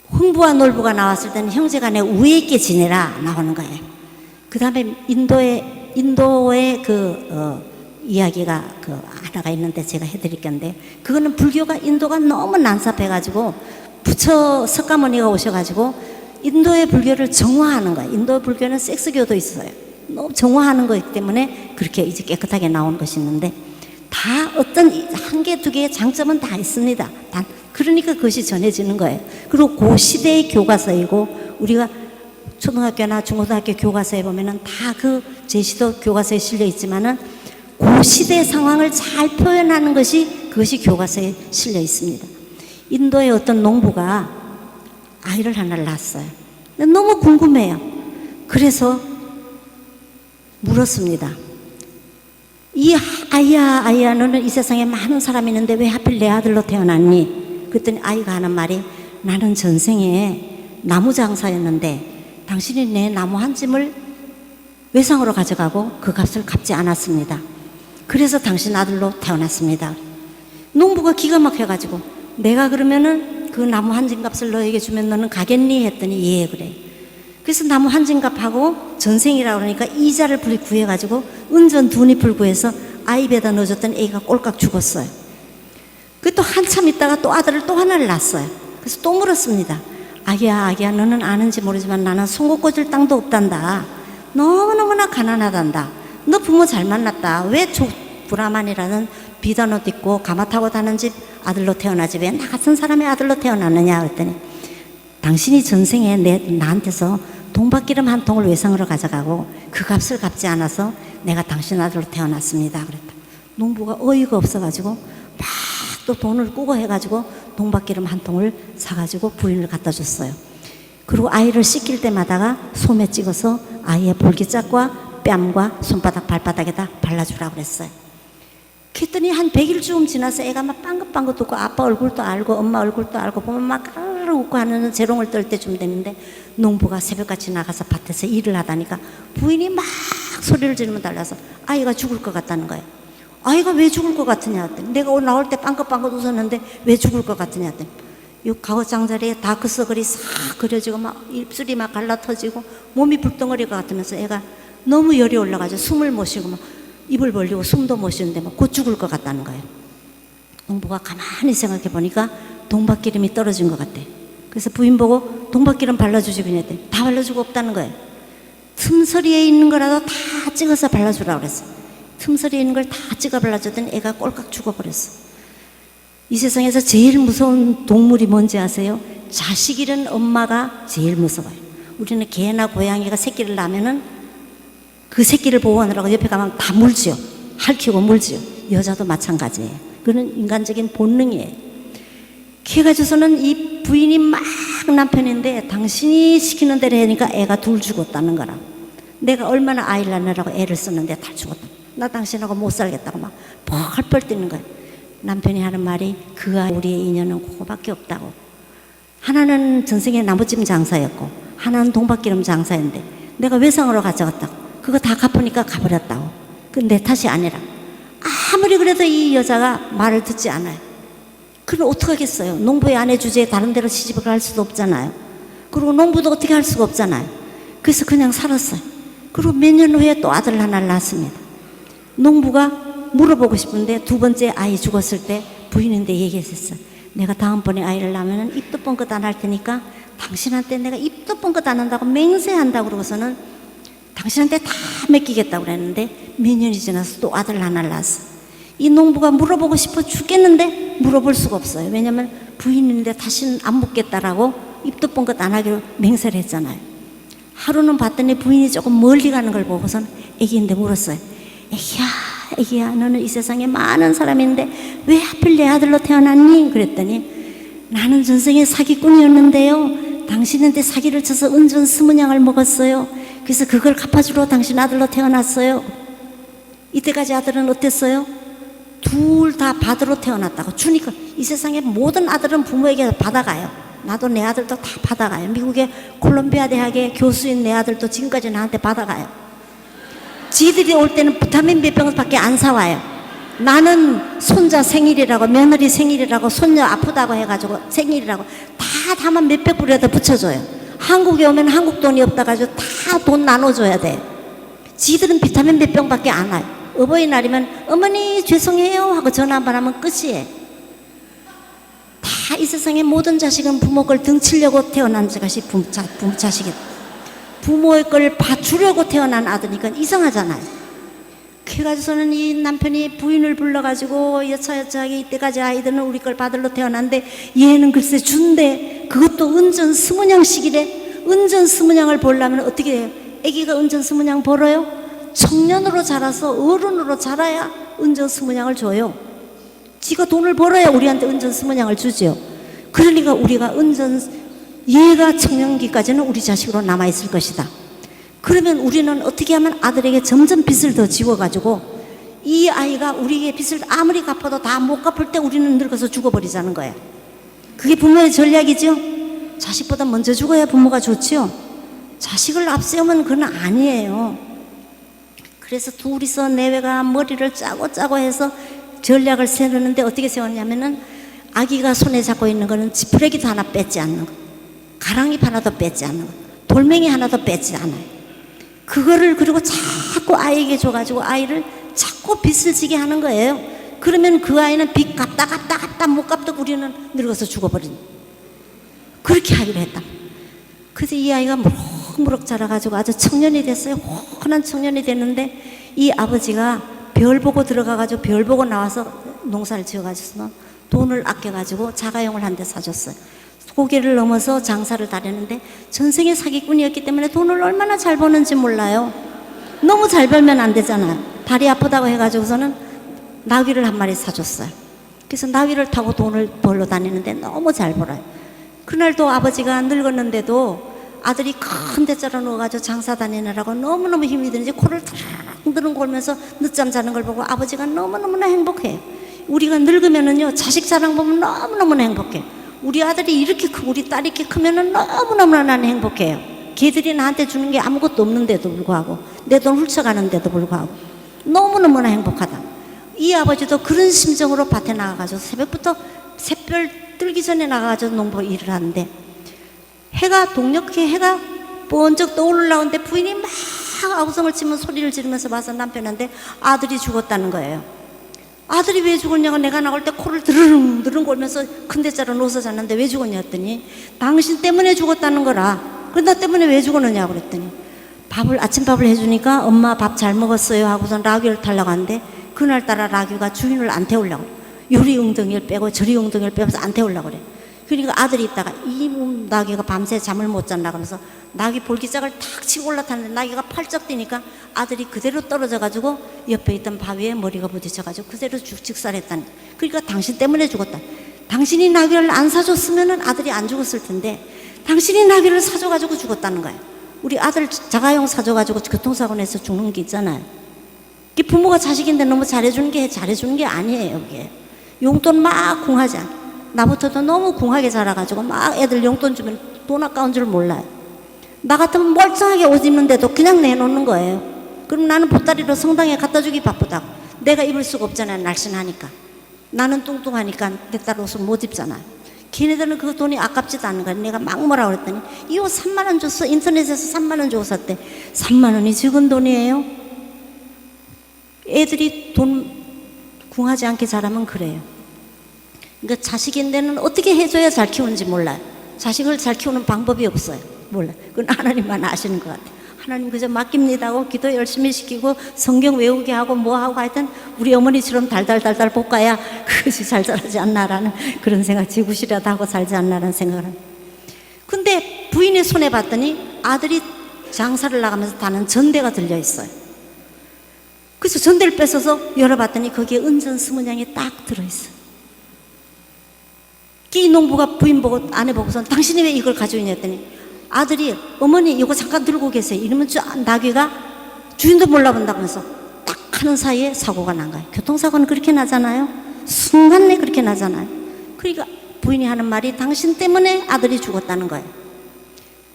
S2: 흥부와 놀부가 나왔을 때는 형제간에 우애 있게 지내라 나오는 거예요. 그 다음에 인도의 이야기가 하나가 있는데 제가 해드릴 건데, 그거는 불교가 인도가 너무 난삽해가지고 부처 석가모니가 오셔가지고 인도의 불교를 정화하는 거예요. 인도 불교는 섹스교도 있어요. 너무 정화하는 거기 때문에 그렇게 이제 깨끗하게 나온 것이 있는데, 다 어떤 한 개, 두 개의 장점은 다 있습니다. 그러니까 그것이 전해지는 거예요. 그리고 그 시대의 교과서이고, 우리가 초등학교나 중고등학교 교과서에 보면은 다 그 제시도 교과서에 실려 있지만은 그 시대 상황을 잘 표현하는 것이 그것이 교과서에 실려 있습니다. 인도의 어떤 농부가 아이를 하나 낳았어요. 너무 궁금해요. 그래서 물었습니다. 이 아이야 너는 이 세상에 많은 사람이 있는데 왜 하필 내 아들로 태어났니? 그랬더니 아이가 하는 말이, 나는 전생에 나무 장사였는데 당신이 내 나무 한 짐을 외상으로 가져가고 그 값을 갚지 않았습니다. 그래서 당신 아들로 태어났습니다. 농부가 기가 막혀가지고, 내가 그러면은 그 나무 한 짐값을 너에게 주면 너는 가겠니? 했더니 예 그래. 그래서 나무 한 짐값하고 전생이라고 그러니까 이자를 구해가지고 은전 2잎을 구해서 아이 배에다 넣어줬더니 애가 꼴깍 죽었어요. 그 또 한참 있다가 또 아들을 또 하나를 낳았어요. 그래서 또 물었습니다. 아기야 너는 아는지 모르지만 나는 송곳 꽂을 땅도 없단다. 너무너무나 가난하단다. 너 부모 잘 만났다. 왜 브라만이라는 비단 옷 입고 가마 타고 다는 집 아들로 태어나지 왜 나 같은 사람의 아들로 태어났느냐 그랬더니, 당신이 전생에 나한테서 동박기름 한 통을 외상으로 가져가고 그 값을 갚지 않아서 내가 당신 아들로 태어났습니다 그랬다. 농부가 어이가 없어가지고 막 또 돈을 꾸고 해가지고 동박기름 한 통을 사가지고 부인을 갖다 줬어요. 그리고 아이를 씻길 때마다가 솜에 찍어서 아이의 볼기짝과 뺨과 손바닥 발바닥에다 발라주라고 그랬어요. 그랬더니 한 100일쯤 지나서 애가 막 빵긋빵긋 웃고 아빠 얼굴도 알고 엄마 얼굴도 알고 보면 막 까르르 웃고 하는 재롱을 떨 때쯤 됐는데, 농부가 새벽같이 나가서 밭에서 일을 하다니까 부인이 막 소리를 지르면 달라서 아이가 죽을 것 같다는 거예요. 아이가 왜 죽을 것 같으냐 했더니, 내가 오늘 나올 때 빵긋빵긋 웃었는데 왜 죽을 것 같으냐 했더니, 이 가오장자리에 다크서클이 싹 그려지고 막 입술이 막 갈라터지고 몸이 불덩어리가 같으면서 애가 너무 열이 올라가지고 숨을 못 쉬고 막 입을 벌리고 숨도 못 쉬는데 막 곧 죽을 것 같다는 거예요. 농부가 가만히 생각해 보니까 동박기름이 떨어진 것 같대. 그래서 부인 보고 동박기름 발라주지 그랬더니 다 발라주고 없다는 거예요. 틈서리에 있는 거라도 다 찍어서 발라주라고 그랬어. 틈서리에 있는 걸 다 찍어 발라줬더니 애가 꼴깍 죽어버렸어. 이 세상에서 제일 무서운 동물이 뭔지 아세요? 자식 잃은 엄마가 제일 무서워요. 우리는 개나 고양이가 새끼를 낳으면은 그 새끼를 보호하느라고 옆에 가면 다 물지요. 핥히고 물지요. 여자도 마찬가지예요. 그건 인간적인 본능이에요. 그래가지고서는 이 부인이 막 남편인데 당신이 시키는 대로 하니까 애가 둘 죽었다는 거라. 내가 얼마나 아이를 낳느라고 애를 썼는데 다 죽었다. 나 당신하고 못 살겠다고 막 펄펄 뛰는 거예요. 남편이 하는 말이, 그와 우리의 인연은 그거밖에 없다고. 하나는 전생에 나무찜 장사였고 하나는 동박기름 장사였는데 내가 외상으로 가져갔다고. 그거 다 갚으니까 가버렸다고. 그건 내 탓이 아니라. 아무리 그래도 이 여자가 말을 듣지 않아요. 그럼 어떡하겠어요? 농부의 아내 주제에 다른 데로 시집을 갈 수도 없잖아요. 그리고 농부도 어떻게 할 수가 없잖아요. 그래서 그냥 살았어요. 그리고 몇 년 후에 또 아들 하나를 낳았습니다. 농부가 물어보고 싶은데 두 번째 아이 죽었을 때 부인인데 얘기했었어요. 내가 다음번에 아이를 낳으면 입도 뻥끗 안 할 테니까 당신한테 내가 입도 뻥긋 안 한다고 맹세한다고 그러고서는 당신한테 다 맡기겠다고 그랬는데 몇 년이 지나서 또 아들 하나를 낳았어. 이 농부가 물어보고 싶어 죽겠는데 물어볼 수가 없어요. 왜냐면 부인인데 다시는 안 묻겠다라고 입도 뻥긋 안 하기로 맹세를 했잖아요. 하루는 봤더니 부인이 조금 멀리 가는 걸 보고선 애기인데 물었어요. 애기야, 애기야, 너는 이 세상에 많은 사람인데 왜 하필 내 아들로 태어났니? 그랬더니 나는 전생에 사기꾼이었는데요. 당신한테 사기를 쳐서 은전 20냥을 먹었어요. 그래서 그걸 갚아주러 당신 아들로 태어났어요. 이때까지 아들은 어땠어요? 둘 다 받으러 태어났다고. 주니까 이 세상의 모든 아들은 부모에게 받아가요. 나도 내 아들도 다 받아가요. 미국의 콜롬비아 대학의 교수인 내 아들도 지금까지 나한테 받아가요. 지들이 올 때는 비타민 몇 병밖에 안 사와요. 나는 손자 생일이라고, 며느리 생일이라고, 손녀 아프다고 해가지고 생일이라고 다 다만 몇백 불이라도 붙여줘요. 한국에 오면 한국 돈이 없다가지고 다 돈 나눠줘야 돼. 지들은 비타민 몇 병밖에 안 와요. 어버이날이면 어머니 죄송해요 하고 전화 한 번 하면 끝이에요. 다 이 세상의 모든 자식은 부모 걸 등치려고 태어난 자식이 자식이다. 부모의 걸 봐주려고 태어난 아들이니까 이상하잖아요. 그래가지고서는 이 남편이 부인을 불러가지고 여차여차하게 이때까지 아이들은 우리 걸 받으러 태어났는데 얘는 글쎄 준대. 그것도 은전 20냥씩이래. 은전 20냥을 보려면 어떻게 해요? 애기가 은전 20냥 벌어요? 청년으로 자라서 어른으로 자라야 은전 20냥을 줘요. 지가 돈을 벌어야 우리한테 은전 20냥을 주지요. 그러니까 우리가 얘가 청년기까지는 우리 자식으로 남아있을 것이다. 그러면 우리는 어떻게 하면 아들에게 점점 빚을 더 지워가지고 이 아이가 우리에게 빚을 아무리 갚아도 다 못 갚을 때 우리는 늙어서 죽어버리자는 거예요. 그게 부모의 전략이죠. 자식보다 먼저 죽어야 부모가 좋지요. 자식을 앞세우면 그건 아니에요. 그래서 둘이서 내외가 머리를 짜고 해서 전략을 세우는데 어떻게 세웠냐면은 아기가 손에 잡고 있는 거는 지푸레기도 하나 뺏지 않는 거, 가랑잎 하나도 뺏지 않는 거, 돌멩이 하나도 뺏지 않아요. 그거를 그리고 자꾸 아이에게 줘가지고 아이를 자꾸 빚을 지게 하는 거예요. 그러면 그 아이는 빚 갚다 못 갚다 우리는 늙어서 죽어버린. 그렇게 하기로 했다. 그래서 이 아이가 무럭무럭 자라가지고 아주 청년이 됐어요. 훤한 청년이 됐는데 이 아버지가 별 보고 들어가가지고 별 보고 나와서 농사를 지어가지고 돈을 아껴가지고 자가용을 한 대 사줬어요. 고개를 넘어서 장사를 다녔는데 전생에 사기꾼이었기 때문에 돈을 얼마나 잘 버는지 몰라요. 너무 잘 벌면 안 되잖아요. 다리 아프다고 해가지고서는 나귀를 한 마리 사줬어요. 그래서 나귀를 타고 돈을 벌러 다니는데 너무 잘 벌어요. 그날도 아버지가 늙었는데도 아들이 큰 대자로 누워가지고 장사 다니느라고 너무너무 힘이 드는지 코를 탁 걸면서 늦잠 자는 걸 보고 아버지가 너무너무나 행복해요. 우리가 늙으면은요 자식 자랑 보면 너무너무나 행복해. 우리 아들이 이렇게 크고 우리 딸이 이렇게 크면은 너무너무나 나는 행복해요. 걔들이 나한테 주는 게 아무것도 없는데도 불구하고 내 돈 훔쳐가는데도 불구하고 너무너무나 행복하다. 이 아버지도 그런 심정으로 밭에 나가가지고 새벽부터 샛별 뜨기 전에 나가가지고 농부 일을 하는데 동력해 해가 번쩍 떠올라오는데 부인이 막 아우성을 치면 소리를 지르면서 와서 남편한테 아들이 죽었다는 거예요. 아들이 왜 죽었냐고 내가 나올 때 코를 드르릉 걸면서 큰 대자로 누워서 잤는데 왜 죽었냐 했더니 당신 때문에 죽었다는 거라. 그래 나 때문에 왜 죽었느냐고 그랬더니 아침밥을 해주니까 엄마 밥 잘 먹었어요 하고선 라귀를 타려고 하는데 그날따라 라귀가 주인을 안 태우려고 요리 엉덩이를 빼고 저리 엉덩이를 빼면서 안 태우려고 그래. 그러니까 아들이 있다가 이 나귀가 밤새 잠을 못 잤나 그러면서 나귀 볼기짝을 탁 치고 올라탔는데 나귀가 팔쩍 뛰니까 아들이 그대로 떨어져가지고 옆에 있던 바위에 머리가 부딪혀가지고 그대로 즉살했다는. 그러니까 당신 때문에 죽었다. 당신이 나귀를 안 사줬으면 아들이 안 죽었을 텐데 당신이 나귀를 사줘가지고 죽었다는 거야. 우리 아들 자가용 사줘가지고 교통사고 내서 죽는 게 있잖아요. 부모가 자식인데 너무 잘해주는 게 아니에요. 이게 용돈 막 궁하지 않아. 나부터도 너무 궁하게 자라가지고 막 애들 용돈 주면 돈 아까운 줄 몰라요. 나 같으면 멀쩡하게 옷 입는데도 그냥 내놓는 거예요. 그럼 나는 보따리로 성당에 갖다 주기 바쁘다고. 내가 입을 수가 없잖아요. 날씬하니까. 나는 뚱뚱하니까 내 딸 옷을 못 입잖아요. 걔네들은 그 돈이 아깝지도 않은 거야. 내가 막 뭐라 그랬더니 이 옷 3만 원 줬어. 인터넷에서 3만 원 주고 샀대. 3만 원이 적은 돈이에요. 애들이 돈 궁하지 않게 자라면 그래요. 그러니까 자식인데는 어떻게 해줘야 잘 키우는지 몰라요. 자식을 잘 키우는 방법이 없어요. 몰라. 그건 하나님만 아시는 것 같아요. 하나님 그저 맡깁니다 하고 기도 열심히 시키고 성경 외우게 하고 뭐 하고 하여튼 우리 어머니처럼 달달달달 볶아야 그것이 잘 자라지 않나라는 그런 생각, 지구시라도 하고 살지 않나라는 생각을 합니다. 근데 부인의 손에 봤더니 아들이 장사를 나가면서 다는 전대가 들려 있어요. 그래서 전대를 뺏어서 열어봤더니 거기에 은전 20냥이 딱 들어있어요. 이 농부가 부인 보고 아내 보고선 당신이 왜 이걸 가지고 있냐 했더니 아들이 어머니 이거 잠깐 들고 계세요. 이러면 나귀가 주인도 몰라본다면서 딱 하는 사이에 사고가 난 거예요. 교통사고는 그렇게 나잖아요. 순간에 그렇게 나잖아요. 그러니까 부인이 하는 말이 당신 때문에 아들이 죽었다는 거예요.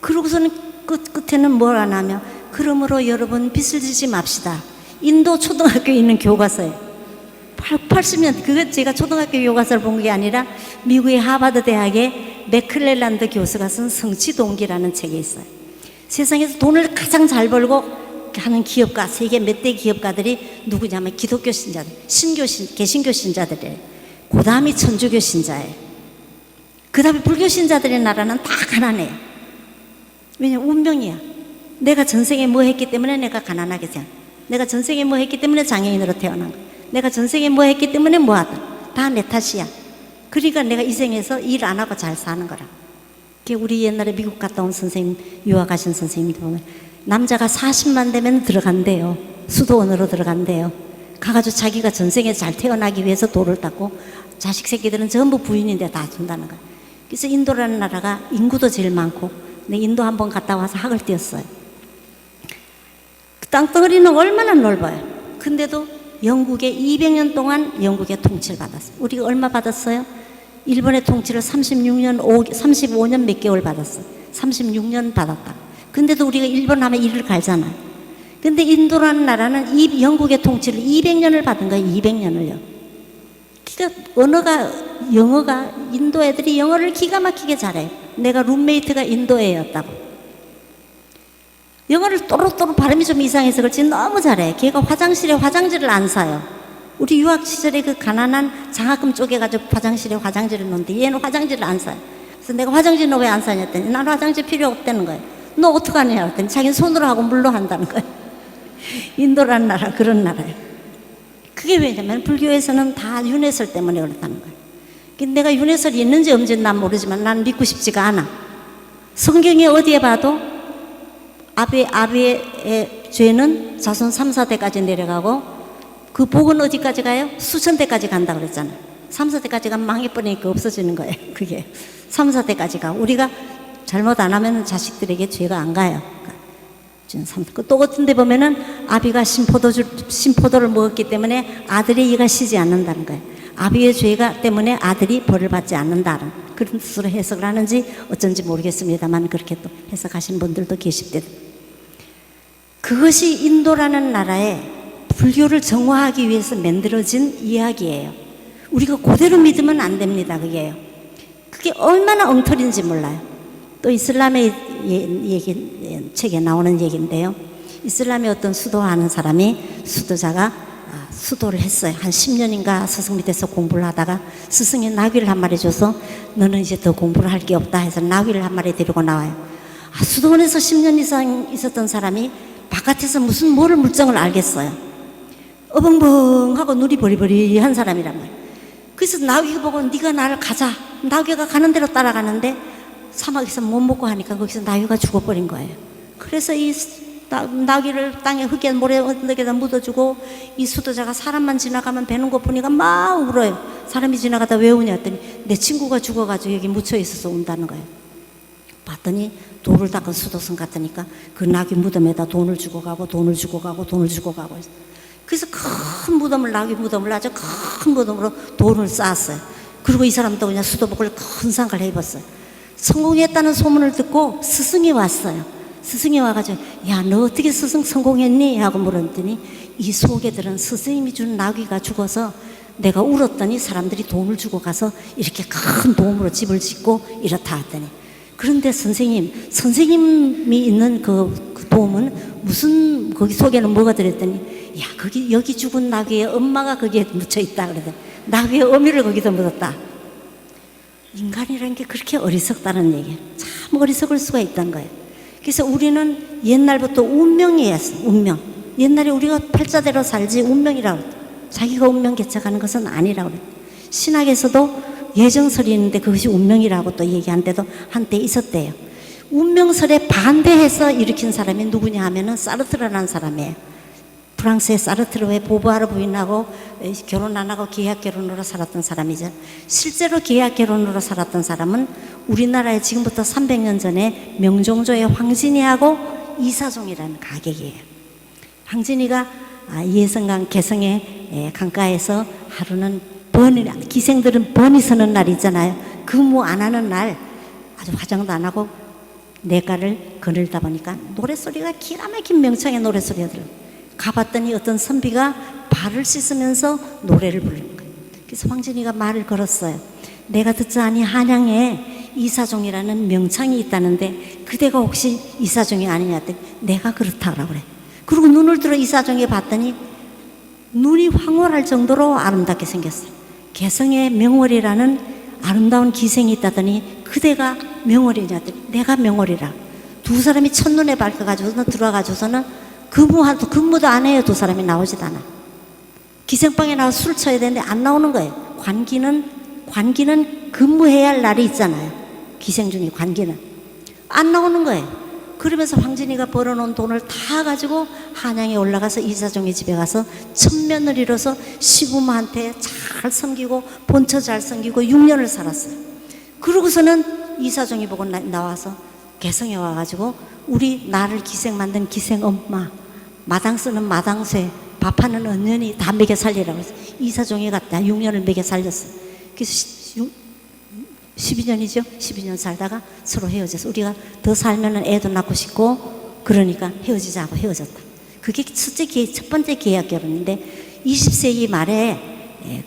S2: 그러고서는 끝에는 뭘 안 하며 그러므로 여러분 빚을 지지 맙시다. 인도 초등학교에 있는 교과서예요. 80년, 그거 제가 초등학교 교과서를 본 게 아니라 미국의 하버드 대학의 맥클렐란드 교수가 쓴 성취동기라는 책이 있어요. 세상에서 돈을 가장 잘 벌고 하는 기업가, 세계 몇 대 기업가들이 누구냐면 기독교 신자들, 개신교 신자들이에요. 그 다음이 천주교 신자예요. 그 다음에 불교 신자들의 나라는 딱 가난해요. 왜냐면 운명이야. 내가 전생에 뭐 했기 때문에 내가 가난하게 생. 내가 전생에 뭐 했기 때문에 장애인으로 태어난 거야. 내가 전생에 뭐 했기 때문에 뭐 하든 다 내 탓이야. 그러니까 내가 이 생에서 일 안 하고 잘 사는 거라. 우리 옛날에 미국 갔다 온 선생님, 유학 가신 선생님들 보면 남자가 40만 되면 들어간대요. 수도원으로 들어간대요. 가가지고 자기가 전생에 잘 태어나기 위해서 돌을 닦고 자식 새끼들은 전부 부인인데 다 준다는 거야. 그래서 인도라는 나라가 인구도 제일 많고 내 인도 한번 갔다 와서 학을 띄었어요. 그 땅덩어리는 얼마나 넓어요. 근데도 영국에 200년 동안 영국의 통치를 받았어요. 우리가 얼마 받았어요? 일본의 통치를 35년 몇 개월 받았어요. 36년 받았다. 근데도 우리가 일본 하면 이를 갈잖아요. 근데 인도라는 나라는 이 영국의 통치를 200년을 받은 거예요. 200년을요. 그러니까 영어가 인도 애들이 영어를 기가 막히게 잘해요. 내가 룸메이트가 인도 애였다고. 영어를 또록또록 발음이 좀 이상해서 그렇지 너무 잘해. 걔가 화장실에 화장지를 안 사요. 우리 유학 시절에 그 가난한 장학금 쪼개가지고 화장실에 화장지를 놓는데 얘는 화장지를 안 사요. 그래서 내가 화장지 너 왜 안 사냐 했더니 난 화장지 필요 없다는 거예요. 너 어떡하냐 했더니 자기는 손으로 하고 물로 한다는 거예요. 인도라는 나라 그런 나라예요. 그게 왜냐면 불교에서는 다 윤회설 때문에 그렇다는 거예요. 내가 윤회설이 있는지 없는지는 난 모르지만 난 믿고 싶지가 않아. 성경에 어디에 봐도 아비의 죄는 자손 3, 4대까지 내려가고 그 복은 어디까지 가요? 수천 대까지 간다 그랬잖아요. 3, 4대까지 가면 망해버리니까 없어지는 거예요. 그게 3, 4대까지 가. 우리가 잘못 안 하면 자식들에게 죄가 안 가요. 또 어떤 데 보면은 아비가 신포도를 먹었기 때문에 아들의 이가 쉬지 않는다는 거예요. 아비의 죄가 때문에 아들이 벌을 받지 않는다는 그런 뜻으로 해석을 하는지 어쩐지 모르겠습니다만 그렇게 또 해석하시는 분들도 계십니다. 그것이 인도라는 나라에 불교를 정화하기 위해서 만들어진 이야기예요. 우리가 그대로 믿으면 안 됩니다. 그게 얼마나 엉터리인지 몰라요. 또 이슬람의 책에 나오는 얘기인데요. 이슬람의 어떤 수도하는 사람이 수도자가 수도를 했어요. 한 10년인가 스승 밑에서 공부를 하다가 스승이 나귀를 한 마리 줘서 너는 이제 더 공부를 할 게 없다 해서 나귀를 한 마리 데리고 나와요. 수도원에서 10년 이상 있었던 사람이 바깥에서 무슨 뭐를 물정을 알겠어요. 어벙벙하고 눈이 버리버리한 사람이란 말이에요. 그래서 나귀가 보고 네가 나를 가자. 나귀가 가는 대로 따라가는데 사막에서 못 먹고 하니까 거기서 나귀가 죽어버린 거예요. 그래서 이 나귀를 땅에 흙에 모래 언덕에다 묻어주고 이 수도자가 사람만 지나가면 배는 고프니까 막 울어요. 사람이 지나가다 왜 우냐 했더니 내 친구가 죽어가지고 여기 묻혀 있어서 운다는 거예요. 봤더니 돌을 닦은 수도승 같으니까 그 나귀 무덤에다 돈을 주고 가고 그래서 큰 무덤을 나귀 무덤을 아주 큰 무덤으로 돈을 쌓았어요. 그리고 이 사람도 그냥 수도복을 큰 상을 해입었어요. 성공했다는 소문을 듣고 스승이 왔어요. 스승이 와가지고 야 너 어떻게 스승 성공했니? 하고 물었더니 이 속에 들은 스승님이 준 나귀가 죽어서 내가 울었더니 사람들이 돈을 주고 가서 이렇게 큰 도움으로 집을 짓고 이렇다 했더니 그런데 선생님이 있는 그 도움은 무슨 거기 속에는 뭐가 들었더니 야 여기 죽은 나귀의 엄마가 거기에 묻혀 있다 그러더니 나귀의 어미를 거기다 묻었다. 인간이라는 게 그렇게 어리석다는 얘기예요. 참 어리석을 수가 있다는 거예요. 그래서 우리는 옛날부터 운명이었어. 운명. 옛날에 우리가 팔자대로 살지 운명이라고 그랬다. 자기가 운명 개척하는 것은 아니라고 그랬다. 신학에서도 예정설이 있는데 그것이 운명이라고 또 얘기한 때도 한때 있었대요. 운명설에 반대해서 일으킨 사람이 누구냐 하면은 사르트르라는 사람이에요. 프랑스의 사르트르의 보부아르 부인하고 결혼 안 하고 계약 결혼으로 살았던 사람이죠. 실제로 계약 결혼으로 살았던 사람은 우리나라에 지금부터 300년 전에 명종조의 황진이하고 이사종이라는 가객이에요. 황진이가 예성강 개성의 강가에서 하루는 기생들은 번이 서는 날 있잖아요. 근무 안 하는 날 아주 화장도 안 하고 내가를 거닐다 보니까 노랫소리가 기가 막힌 명창의 노랫소리가 들어요. 가봤더니 어떤 선비가 발을 씻으면서 노래를 부르는 거예요. 그래서 황진이가 말을 걸었어요. 내가 듣자니 한양에 이사종이라는 명창이 있다는데 그대가 혹시 이사종이 아니냐 했더니 내가 그렇다고 그래. 그리고 눈을 들어 이사종에 봤더니 눈이 황홀할 정도로 아름답게 생겼어요. 개성의 명월이라는 아름다운 기생이 있다더니 그대가 명월이냐 했더니 내가 명월이라. 두 사람이 첫눈에 밝혀가지고서 들어가지고서는 근무도 안 해요. 두 사람이 나오지도 않아. 기생방에 나와서 술 쳐야 되는데 안 나오는 거예요. 관기는 근무해야 할 날이 있잖아요. 기생 중에 관기는 안 나오는 거예요. 그러면서 황진이가 벌어놓은 돈을 다 가지고 한양에 올라가서 이사종의 집에 가서 천면을 이뤄서 시부모한테 잘 섬기고 본처 잘 섬기고 6년을 살았어요. 그러고서는 이사종이 보고 나와서 개성에 와가지고 우리 나를 기생 만든 기생 엄마, 마당 쓰는 마당쇠, 밥하는 언년이 다 먹여 살리라고 해서 이사종이 갔다 6년을 먹여 살렸어요. 그래서 12년이죠. 12년 살다가 서로 헤어져서 우리가 더 살면은 애도 낳고 싶고 그러니까 헤어지자고 헤어졌다. 그게 첫 번째 계약 결혼인데 20세기 말에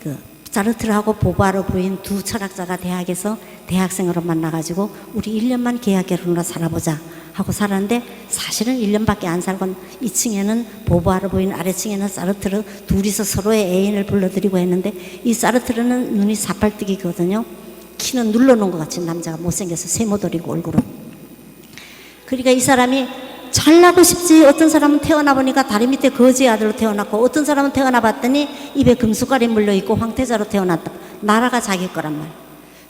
S2: 그 사르트르하고 보부아르 부인 두 철학자가 대학에서 대학생으로 만나가지고 우리 1년만 계약 결혼으로 살아보자 하고 살았는데 사실은 1년밖에 안 살고 2층에는 보부아르 부인, 아래층에는 사르트르 둘이서 서로의 애인을 불러들이고 했는데 이 사르트르는 눈이 사팔뜨기거든요. 키는 눌러놓은 것 같이 남자가 못생겨서 세모돌이고 얼굴은. 그러니까 이 사람이 잘나고 싶지. 어떤 사람은 태어나 보니까 다리 밑에 거지 아들로 태어났고 어떤 사람은 태어나 봤더니 입에 금숟갈이 물려있고 황태자로 태어났다. 나라가 자기 거란 말.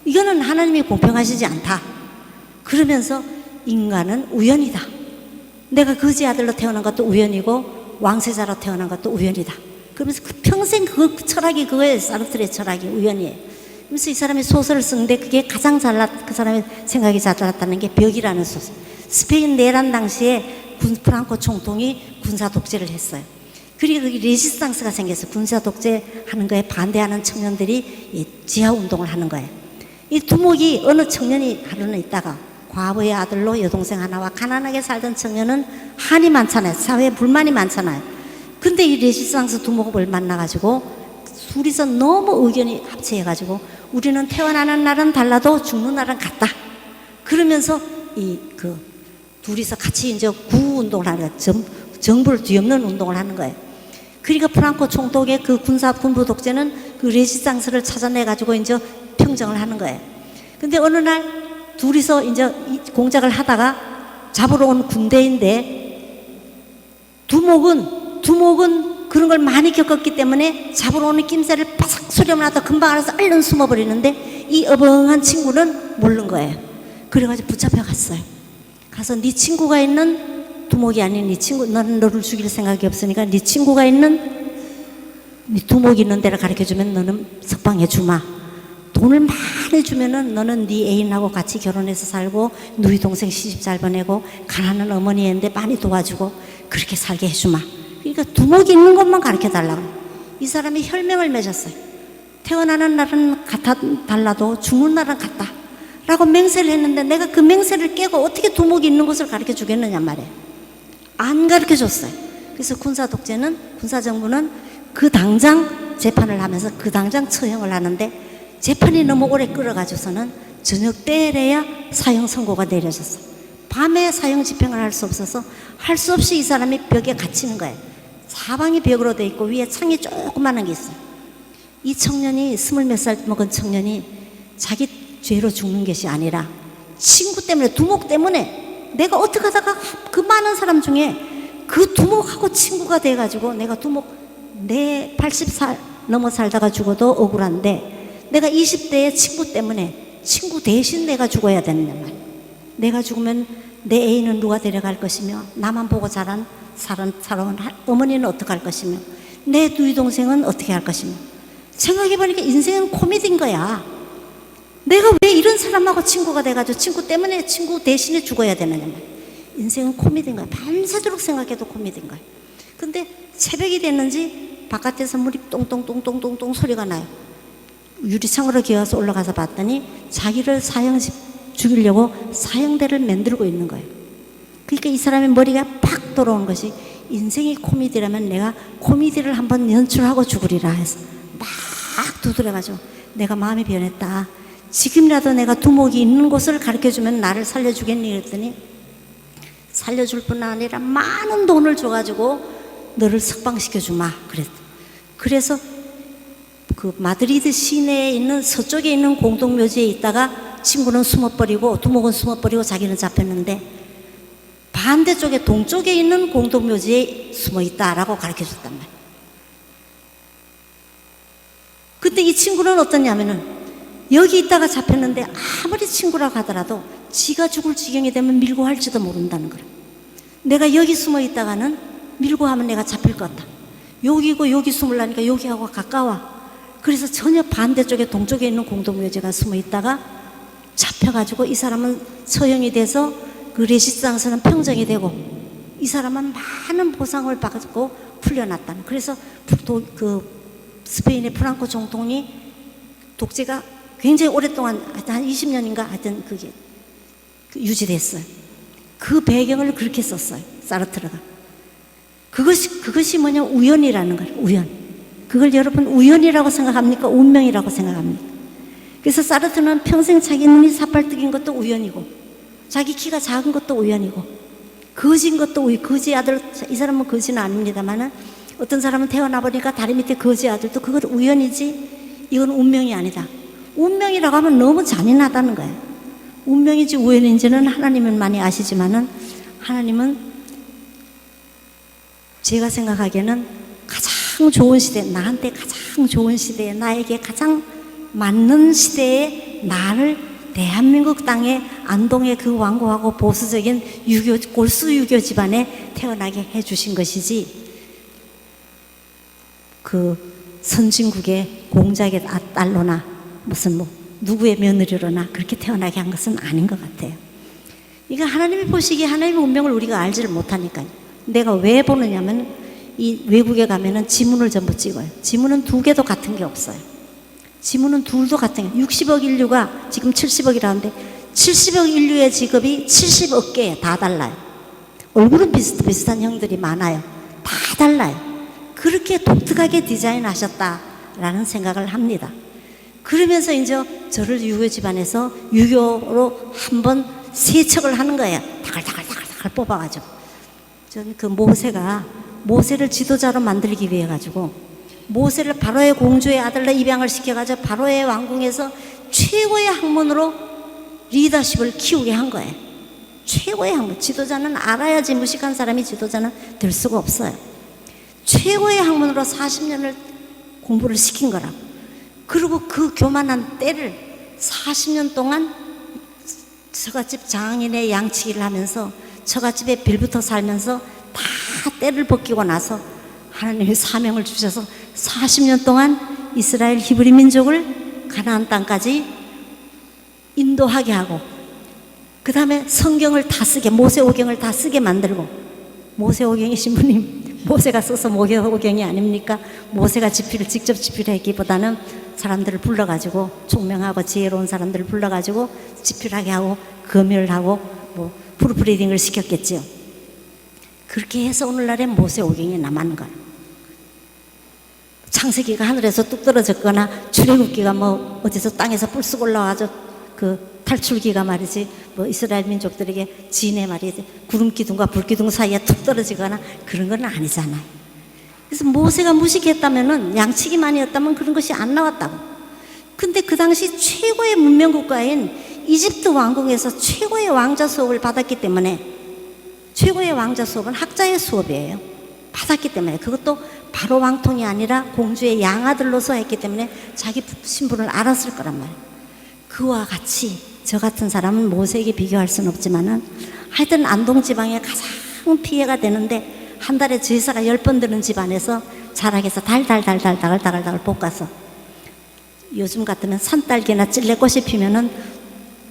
S2: 이거는 하나님이 공평하시지 않다. 그러면서 인간은 우연이다. 내가 거지 아들로 태어난 것도 우연이고 왕세자로 태어난 것도 우연이다. 그러면서 그 평생 그 철학이 그거예요. 사르트르의 철학이 우연이에요. 그래서 이 사람이 소설을 쓰는데 그게 가장 그 사람의 생각이 잘 나왔다는 게 벽이라는 소설. 스페인 내란 당시에 프랑코 총통이 군사 독재를 했어요. 그리고 거기 레지스탕스가 생겨서 군사 독재하는 거에 반대하는 청년들이 지하 운동을 하는 거예요. 이 두목이 어느 청년이 하루는 있다가 과부의 아들로 여동생 하나와 가난하게 살던 청년은 한이 많잖아요. 사회에 불만이 많잖아요. 근데 이 레지스탕스 두목을 만나가지고 둘이서 너무 의견이 합치해가지고 우리는 태어나는 날은 달라도 죽는 날은 같다. 그러면서 둘이서 같이 이제 구운동을 하는 거예요. 정부를 뒤엎는 운동을 하는 거예요. 그러니까 프랑코 총독의 그 군부 독재는 그 레지스탕스를 찾아내가지고 이제 평정을 하는 거예요. 근데 어느 날 둘이서 이제 공작을 하다가 잡으러 온 군대인데 두목은 그런 걸 많이 겪었기 때문에 잡으러 오는 낌새를 바삭 소리만 하다 금방 알아서 얼른 숨어버리는데 이 어벙한 친구는 모르는 거예요. 그래가지고 붙잡혀 갔어요. 가서 네 친구가 있는 두목이 아닌 네 친구, 너는 너를 죽일 생각이 없으니까 네 친구가 있는 네 두목이 있는 데를 가르쳐주면 너는 석방해 주마. 돈을 많이 주면은 너는 네 애인하고 같이 결혼해서 살고 누이 동생 시집 잘 보내고 가난한 어머니인데 많이 도와주고 그렇게 살게 해주마. 그러니까 두목이 있는 것만 가르쳐달라고. 이 사람이 혈맹을 맺었어요. 태어나는 날은 달라도 죽는 날은 같다 라고 맹세를 했는데 내가 그 맹세를 깨고 어떻게 두목이 있는 곳을 가르쳐 주겠느냐 말이에요. 안 가르쳐 줬어요. 그래서 군사정부는 그 당장 재판을 하면서 그 당장 처형을 하는데 재판이 너무 오래 끌어가지고서는 저녁 때래야 사형 선고가 내려졌어요. 밤에 사형 집행을 할 수 없어서 할 수 없이 이 사람이 벽에 갇히는 거예요. 사방이 벽으로 돼 있고 위에 창이 조그마한 게 있어요. 이 청년이 20몇 살 먹은 청년이 자기 죄로 죽는 것이 아니라 친구 때문에, 두목 때문에 내가 어떻게 하다가 그 많은 사람 중에 그 두목하고 친구가 돼가지고 내가 두목, 내 80살 넘어 살다가 죽어도 억울한데 내가 20대에 친구 때문에 친구 대신 내가 죽어야 되는 말. 내가 죽으면 내 애인은 누가 데려갈 것이며, 나만 보고 자란 살아온 어머니는 어떻게 할 것이며, 내 누이 동생은 어떻게 할 것이며. 생각해보니까 인생은 코미디인 거야. 내가 왜 이런 사람하고 친구가 돼가지고 친구 때문에 친구 대신에 죽어야 되느냐 말. 인생은 코미디인 거야. 밤새도록 생각해도 코미디인 거야. 근데 새벽이 됐는지 바깥에서 물이 똥똥똥똥똥똥 소리가 나요. 유리창으로 기어서 올라가서 봤더니 자기를 죽이려고 사형대를 만들고 있는 거예요. 그러니까 이 사람의 머리가 팍 돌아오는 것이, 인생이 코미디라면 내가 코미디를 한번 연출하고 죽으리라 해서 막 두드려가지고 내가 마음이 변했다. 지금이라도 내가 두목이 있는 곳을 가르쳐주면 나를 살려주겠니? 그랬더니 살려줄 뿐 아니라 많은 돈을 줘가지고 너를 석방시켜주마 그랬다. 그래서 그 마드리드 시내에 있는 서쪽에 있는 공동묘지에 있다가 친구는 숨어버리고 두목은 숨어버리고 자기는 잡혔는데, 반대쪽에 동쪽에 있는 공동묘지에 숨어있다라고 가르쳐줬단 말이에요. 근데 이 친구는 어떠냐면은 여기 있다가 잡혔는데 아무리 친구라고 하더라도 지가 죽을 지경이 되면 밀고 할지도 모른다는 거예요. 내가 여기 숨어있다가는 밀고 하면 내가 잡힐 것 같다. 여기고 여기 숨으려니까 여기하고 가까워. 그래서 전혀 반대쪽에 동쪽에 있는 공동묘지가 숨어있다가 잡혀가지고 이 사람은 처형이 돼서 그 레시스탕스는 평정이 되고 이 사람은 많은 보상을 받고 풀려났다는. 그래서 그 스페인의 프랑코总统이 독재가 굉장히 오랫동안 한 20년인가 하여튼 그게 유지됐어요. 그 배경을 그렇게 썼어요, 사르트르가. 그것이 뭐냐, 우연이라는 거예요. 우연. 그걸 여러분 우연이라고 생각합니까? 운명이라고 생각합니까? 그래서 사르트르는 평생 자기 눈이 사팔뜨긴 것도 우연이고, 자기 키가 작은 것도 우연이고, 거지인 것도 거지 아들, 이 사람은 거지는 아닙니다만은 어떤 사람은 태어나 보니까 다리 밑에 거지 아들도 그건 우연이지, 이건 운명이 아니다. 운명이라고 하면 너무 잔인하다는 거예요. 운명인지 우연인지는 하나님은 많이 아시지만은, 하나님은 제가 생각하기에는 가장 좋은 시대, 나한테 가장 좋은 시대에, 나에게 가장 맞는 시대에 나를 대한민국 땅에 안동의 그 완고하고 보수적인 골수 유교 집안에 태어나게 해주신 것이지, 그 선진국의 공작의 딸로나 무슨 누구의 며느리로나 그렇게 태어나게 한 것은 아닌 것 같아요. 이거 하나님이 보시기에 하나님의 운명을 우리가 알지를 못하니까요. 내가 왜 보느냐면, 이 외국에 가면은 지문을 전부 찍어요. 지문은 두 개도 같은 게 없어요. 지문은 둘도 같은 게, 60억 인류가 지금 70억이라는데 70억 인류의 직업이 70억 개에 다 달라요. 얼굴은 비슷한 형들이 많아요. 다 달라요. 그렇게 독특하게 디자인하셨다라는 생각을 합니다. 그러면서 이제 저를 유교 집안에서 유교로 한번 세척을 하는 거예요. 다갈다갈 뽑아가지고. 저는 그 모세를 지도자로 만들기 위해 가지고, 모세를 바로의 공주의 아들로 입양을 시켜가지고 바로의 왕궁에서 최고의 학문으로 리더십을 키우게 한 거예요. 최고의 학문. 지도자는 알아야지, 무식한 사람이 지도자는 될 수가 없어요. 최고의 학문으로 40년을 공부를 시킨 거라고. 그리고 그 교만한 때를 40년 동안 처갓집 장인의 양치기를 하면서 처갓집에 빌부터 살면서 다 때를 벗기고 나서 하나님의 사명을 주셔서 40년 동안 이스라엘 히브리 민족을 가나안 땅까지 인도하게 하고, 그 다음에 성경을 다 쓰게, 모세오경을 다 쓰게 만들고. 모세오경이 신부님, 모세가 써서 모세오경이 아닙니까? 모세가 직접 집필했기보다는 사람들을 불러가지고, 총명하고 지혜로운 사람들을 불러가지고 집필하게 하고 검열하고 프루프리딩을 시켰겠지요. 그렇게 해서 오늘날의 모세오경이 남은 거예요. 창세기가 하늘에서 뚝 떨어졌거나 출애굽기가 어디서 땅에서 뿔쑥 올라와서 그 탈출기가 말이지, 이스라엘 민족들에게 진해 말이지, 구름 기둥과 불 기둥 사이에 툭 떨어지거나 그런 건 아니잖아요. 그래서 모세가 무식했다면은, 양치기만이었다면 그런 것이 안 나왔다고. 근데 그 당시 최고의 문명 국가인 이집트 왕궁에서 최고의 왕자 수업을 받았기 때문에, 최고의 왕자 수업은 학자의 수업이에요. 받았기 때문에, 그것도 바로 왕통이 아니라 공주의 양아들로서 했기 때문에 자기 신분을 알았을 거란 말이에요. 그와 같이 저 같은 사람은 모세에게 비교할 수는 없지만은 하여튼 안동 지방에 가장 피해가 되는데 한 달에 제사가 10번 드는 집안에서 자락에서 달달달달달달달달 볶아서, 요즘 같으면 산딸기나 찔레꽃이 피면은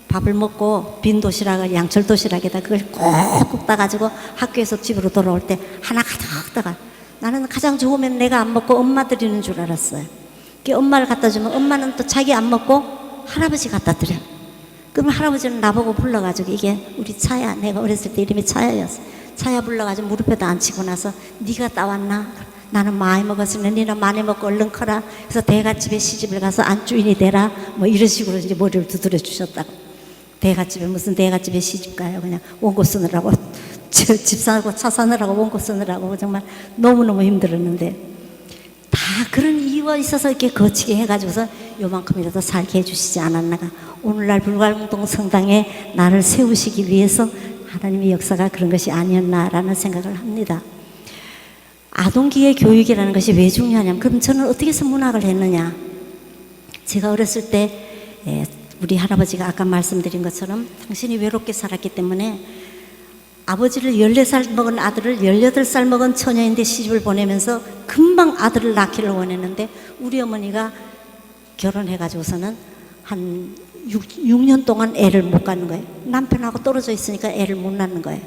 S2: 밥을 먹고 빈 도시락을, 양철 도시락에다 그걸 꼭꼭 따가지고 학교에서 집으로 돌아올 때 하나 가득 따가, 나는 가장 좋으면 내가 안 먹고 엄마 드리는 줄 알았어요. 그 엄마를 갖다 주면 엄마는 또 자기 안 먹고 할아버지 갖다 드려. 그러면 할아버지는 나보고 불러가지고, 이게 우리 차야, 내가 어렸을 때 이름이 차야였어. 차야 불러가지고 무릎에다 앉히고 나서 네가 따왔나? 나는 많이 먹었으니 너는 많이 먹고 얼른 커라. 그래서 대갓집에 시집을 가서 안주인이 되라. 뭐 이런 식으로 이제 머리를 두드려 주셨다고. 대갓집에 무슨 대갓집에 시집 가요? 그냥 원고 쓰느라고, 집 사고 차 사느라고 원고 쓰느라고 정말 너무너무 힘들었는데, 다 그런 이유가 있어서 이렇게 거치게 해가지고서 요만큼이라도 살게 해주시지 않았나가. 오늘날 불광동 성당에 나를 세우시기 위해서 하나님의 역사가 그런 것이 아니었나라는 생각을 합니다. 아동기의 교육이라는 것이 왜 중요하냐면, 그럼 저는 어떻게 해서 문학을 했느냐. 제가 어렸을 때 우리 할아버지가 아까 말씀드린 것처럼 당신이 외롭게 살았기 때문에 아버지를 14살 먹은 아들을 18살 먹은 처녀인데 시집을 보내면서 금방 아들을 낳기를 원했는데, 우리 어머니가 결혼해가지고서는 한 6년 동안 애를 못 갖는 거예요. 남편하고 떨어져 있으니까 애를 못 낳는 거예요.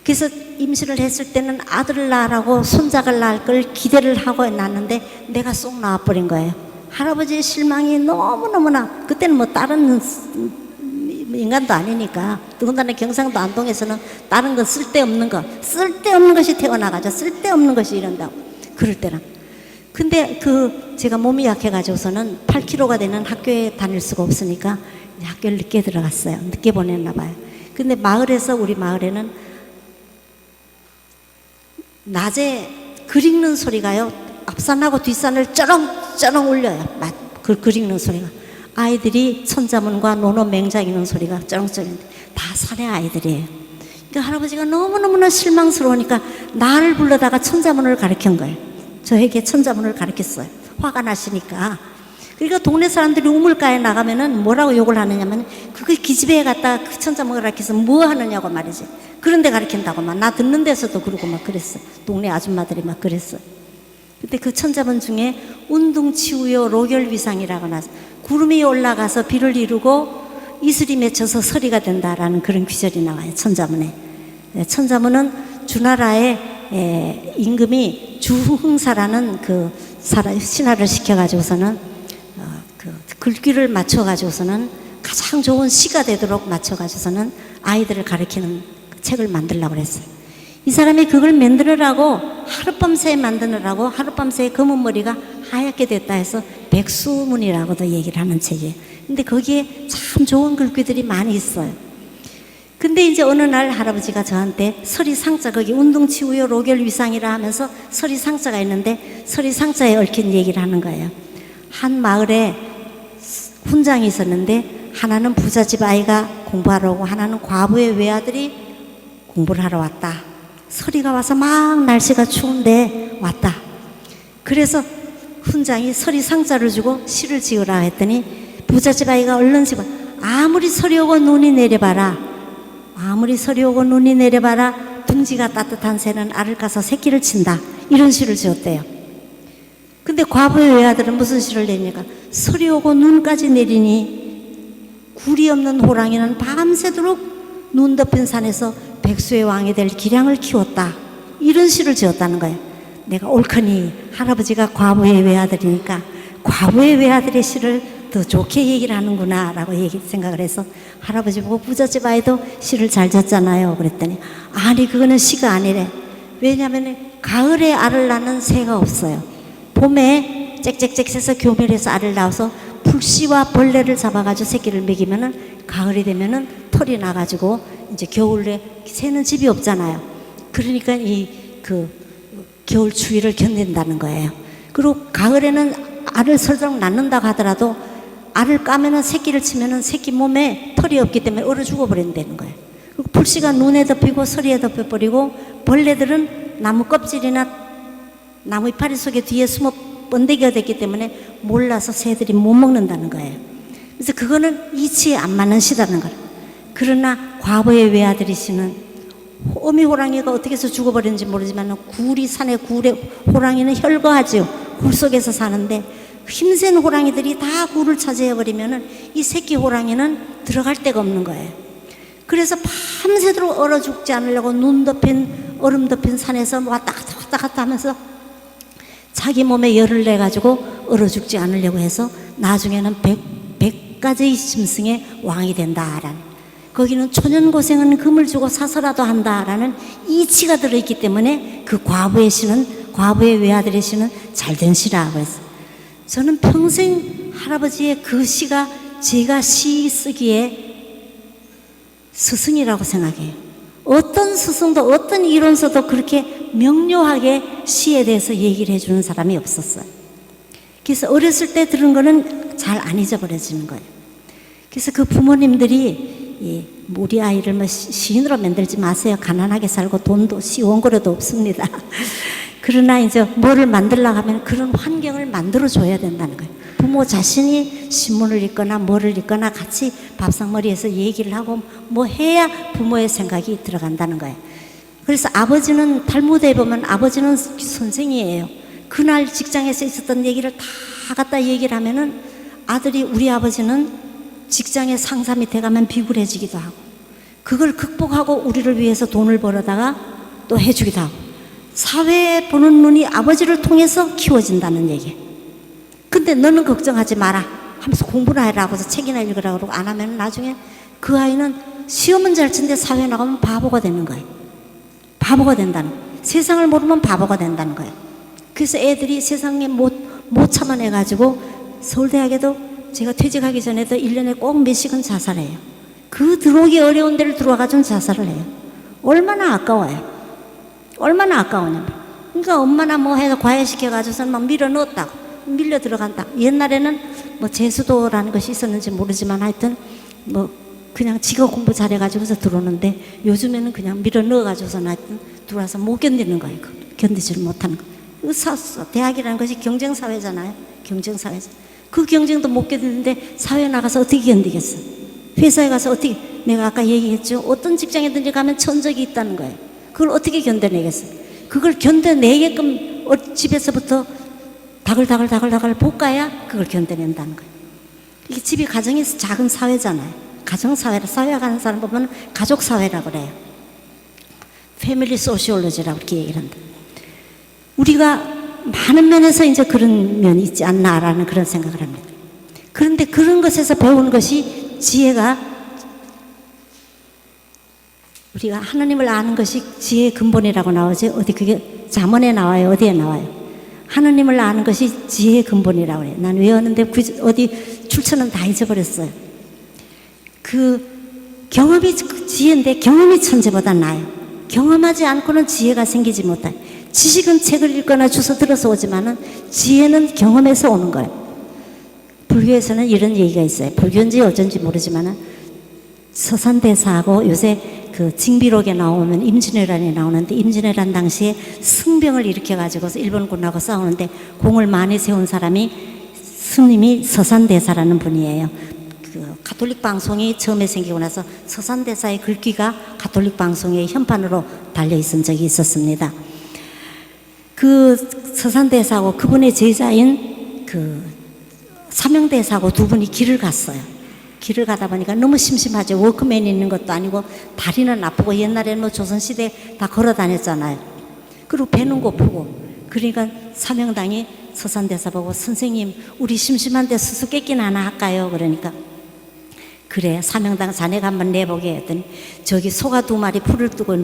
S2: 그래서 임신을 했을 때는 아들을 낳으라고 손자를 낳을 걸 기대를 하고 낳았는데 내가 쏙 나와버린 거예요. 할아버지의 실망이 너무너무나, 그때는 뭐 다른 인간도 아니니까, 더군다나 경상도 안동에서는 다른 건 쓸데없는 것이 태어나가지고 쓸데없는 것이 이런다고, 그럴 때는. 근데 제가 몸이 약해가지고서는 8kg가 되는 학교에 다닐 수가 없으니까 학교를 늦게 들어갔어요. 늦게 보냈나 봐요. 근데 우리 마을에는 낮에 글 읽는 소리가요, 앞산하고 뒷산을 쩌렁쩌렁 울려요. 글 읽는 소리가. 아이들이 천자문과 논어 맹자 읽는 소리가 쩌렁쩌렁, 다 산의 아이들이에요. 그러니까 할아버지가 너무너무나 실망스러우니까 나를 불러다가 천자문을 가르친 거예요. 저에게 천자문을 가르쳤어요. 화가 나시니까. 그러니까 동네 사람들이 우물가에 나가면은 뭐라고 욕을 하느냐면, 그걸 기집애에 갖다가 그 천자문을 가르쳐서 뭐 하느냐고 말이지. 그런데 가르친다고 막, 나 듣는 데서도 그러고 막 그랬어. 동네 아줌마들이 막 그랬어. 근데 그 천자문 중에 운둥치우요 로결위상이라고 나서, 구름이 올라가서 비를 이루고 이슬이 맺혀서 서리가 된다라는 그런 귀절이 나와요, 천자문에. 천자문은 주나라의 임금이 주흥사라는 그 신하를 시켜가지고서는 그 글귀를 맞춰가지고서는 가장 좋은 시가 되도록 맞춰가지고서는 아이들을 가르치는 책을 만들려고 그랬어요. 이 사람이 그걸 만들으라고 하룻밤새 만드느라고 하룻밤새 검은 머리가 하얗게 됐다 해서 백수문이라고도 얘기를 하는 책이에요. 근데 거기에 참 좋은 글귀들이 많이 있어요. 근데 이제 어느 날 할아버지가 저한테 서리상자, 거기 운동치우요 로결위상이라 하면서 서리상자가 있는데 서리상자에 얽힌 얘기를 하는 거예요. 한 마을에 훈장이 있었는데 하나는 부잣집 아이가 공부하러 오고 하나는 과부의 외아들이 공부를 하러 왔다. 서리가 와서 막 날씨가 추운데 왔다. 그래서 훈장이 서리상자를 주고 시를 지으라 했더니 부잣집 아이가 얼른 지고, 아무리 서리 오고 눈이 내려봐라, 아무리 서리 오고 눈이 내려봐라, 둥지가 따뜻한 새는 알을 까서 새끼를 친다, 이런 시를 지었대요. 근데 과부의 외아들은 무슨 시를 냅니까? 서리 오고 눈까지 내리니 굴이 없는 호랑이는 밤새도록 눈 덮인 산에서 백수의 왕이 될 기량을 키웠다, 이런 시를 지었다는 거예요. 내가 옳거니 할아버지가 과부의 외아들이니까 과부의 외아들의 시를 더 좋게 얘기를 하는구나 라고 생각을 해서 할아버지 보고 부잣집 아이도 시를 잘 졌잖아요 그랬더니, 아니 그거는 시가 아니래. 왜냐하면 가을에 알을 낳는 새가 없어요. 봄에 짹짹짹해서 교멸해서 알을 낳아서 풀씨와 벌레를 잡아가지고 새끼를 먹이면은 가을이 되면은 털이 나가지고 이제 겨울에 새는 집이 없잖아요. 그러니까 겨울 추위를 견딘다는 거예요. 그리고 가을에는 알을 설정 낳는다고 하더라도 알을 까면은 새끼를 치면은 새끼 몸에 털이 없기 때문에 얼어 죽어버린다는 거예요. 그리고 불씨가 눈에 덮이고 서리에 덮여버리고 벌레들은 나무 껍질이나 나무 이파리 속에 뒤에 숨어 번데기가 됐기 때문에 몰라서 새들이 못 먹는다는 거예요. 그래서 그거는 이치에 안 맞는 시다는 거예요. 그러나 과거의 외아들이시는 어미 호랑이가 어떻게 해서 죽어버렸는지 모르지만 굴이 산에 굴에 호랑이는 혈거하죠. 굴 속에서 사는데 힘센 호랑이들이 다 굴을 차지해버리면은 이 새끼 호랑이는 들어갈 데가 없는 거예요. 그래서 밤새도록 얼어 죽지 않으려고 눈 덮인 얼음 덮인 산에서 왔다 갔다 하면서 자기 몸에 열을 내가지고 얼어 죽지 않으려고 해서 나중에는 100가지의 짐승의 왕이 된다라는, 거기는 초년고생은 금을 주고 사서라도 한다라는 이치가 들어있기 때문에 그 과부의 시는, 과부의 외아들의 시는 잘된 시라고 했어요. 저는 평생 할아버지의 그 시가 제가 시 쓰기에 스승이라고 생각해요. 어떤 스승도 어떤 이론서도 그렇게 명료하게 시에 대해서 얘기를 해주는 사람이 없었어요. 그래서 어렸을 때 들은 거는 잘 안 잊어버려지는 거예요. 그래서 그 부모님들이 우리 아이를 뭐 시인으로 만들지 마세요. 가난하게 살고 돈도 원고료도 없습니다. 그러나 이제 뭐를 만들려고 하면 그런 환경을 만들어줘야 된다는 거예요. 부모 자신이 신문을 읽거나 뭐를 읽거나 같이 밥상머리에서 얘기를 하고 뭐 해야 부모의 생각이 들어간다는 거예요. 그래서 아버지는 탈무드에 보면 아버지는 선생이에요. 그날 직장에서 있었던 얘기를 다 갖다 얘기를 하면은 아들이, 우리 아버지는 직장의 상사 밑에 가면 비굴해지기도 하고 그걸 극복하고 우리를 위해서 돈을 벌어다가 또 해주기도 하고 사회에 보는 눈이 아버지를 통해서 키워진다는 얘기예요. 근데 너는 걱정하지 마라 하면서 공부나 해라 하고서 책이나 읽으라 그러고 안 하면 나중에 그 아이는 시험은 잘 치는데 사회에 나가면 바보가 되는 거예요. 바보가 된다는 거예요. 세상을 모르면 바보가 된다는 거예요. 그래서 애들이 세상에 못 참아내가지고 서울대학에도 제가 퇴직하기 전에도 1년에 꼭 몇씩은 자살해요. 그 들어오기 어려운 데를 들어와가지고 자살을 해요. 얼마나 아까워요. 얼마나 아까우냐면, 그러니까 엄마나 뭐 해서 과외시켜가지고서는 막 밀어 넣었다고, 밀려 들어간다. 옛날에는 뭐 재수도라는 것이 있었는지 모르지만 하여튼 뭐 그냥 지가 공부 잘해가지고서 들어오는데 요즘에는 그냥 밀어 넣어가지고서는 하여튼 들어와서 못 견디는 거예요. 견디지를 못하는 거예요. 대학이라는 것이 경쟁사회잖아요. 경쟁사회죠. 그 경쟁도 못 견디는데 사회에 나가서 어떻게 견디겠어? 회사에 가서 어떻게, 내가 아까 얘기했죠. 어떤 직장이든지 가면 천적이 있다는 거예요. 그걸 어떻게 견뎌내겠어? 그걸 견뎌내게끔 집에서부터 다글다글 볶아야 그걸 견뎌낸다는 거예요. 이게 집이 가정이 작은 사회잖아요. 가정사회라, 사회 가는 사람 보면 가족사회라고 그래요. 패밀리 소시올로지라고 이렇게 얘기를 한다. 우리가 많은 면에서 이제 그런 면이 있지 않나라는 그런 생각을 합니다. 그런데 그런 것에서 배우는 것이 지혜가, 우리가 하나님을 아는 것이 지혜의 근본이라고 나오죠. 어디 그게 잠언에 나와요? 어디에 나와요? 하나님을 아는 것이 지혜의 근본이라고 해요. 난 외웠는데 어디 출처는 다 잊어버렸어요. 그 경험이 지혜인데 경험이 천재보다 나아요. 경험하지 않고는 지혜가 생기지 못해요. 지식은 책을 읽거나 주워 들어서 오지만은 지혜는 경험에서 오는 거예요. 불교에서는 이런 얘기가 있어요. 불교인지 어쩐지 모르지만은 서산대사하고 요새 그 징비록에 나오면 임진왜란이 나오는데, 임진왜란 당시에 승병을 일으켜가지고서 일본군하고 싸우는데 공을 많이 세운 사람이 스님이 서산대사라는 분이에요. 그 가톨릭 방송이 처음에 생기고 나서 서산대사의 글귀가 가톨릭 방송의 현판으로 달려 있은 적이 있었습니다. 그 서산대사하고 그분의 제자인 그 사명대사하고 두 분이 길을 갔어요. 길을 가다 보니까 너무 심심하죠. 워크맨이 있는 것도 아니고 다리는 아프고, 옛날에는 뭐 조선시대 다 걸어 다녔잖아요. 그리고 배는 고프고, 그러니까 사명당이 서산대사 보고 선생님 우리 심심한데 수수께끼나 하나 할까요? 그러니까 그래 사명당 자네가 한번 내보게 했더니 저기 소가 2마리 풀을 뜨고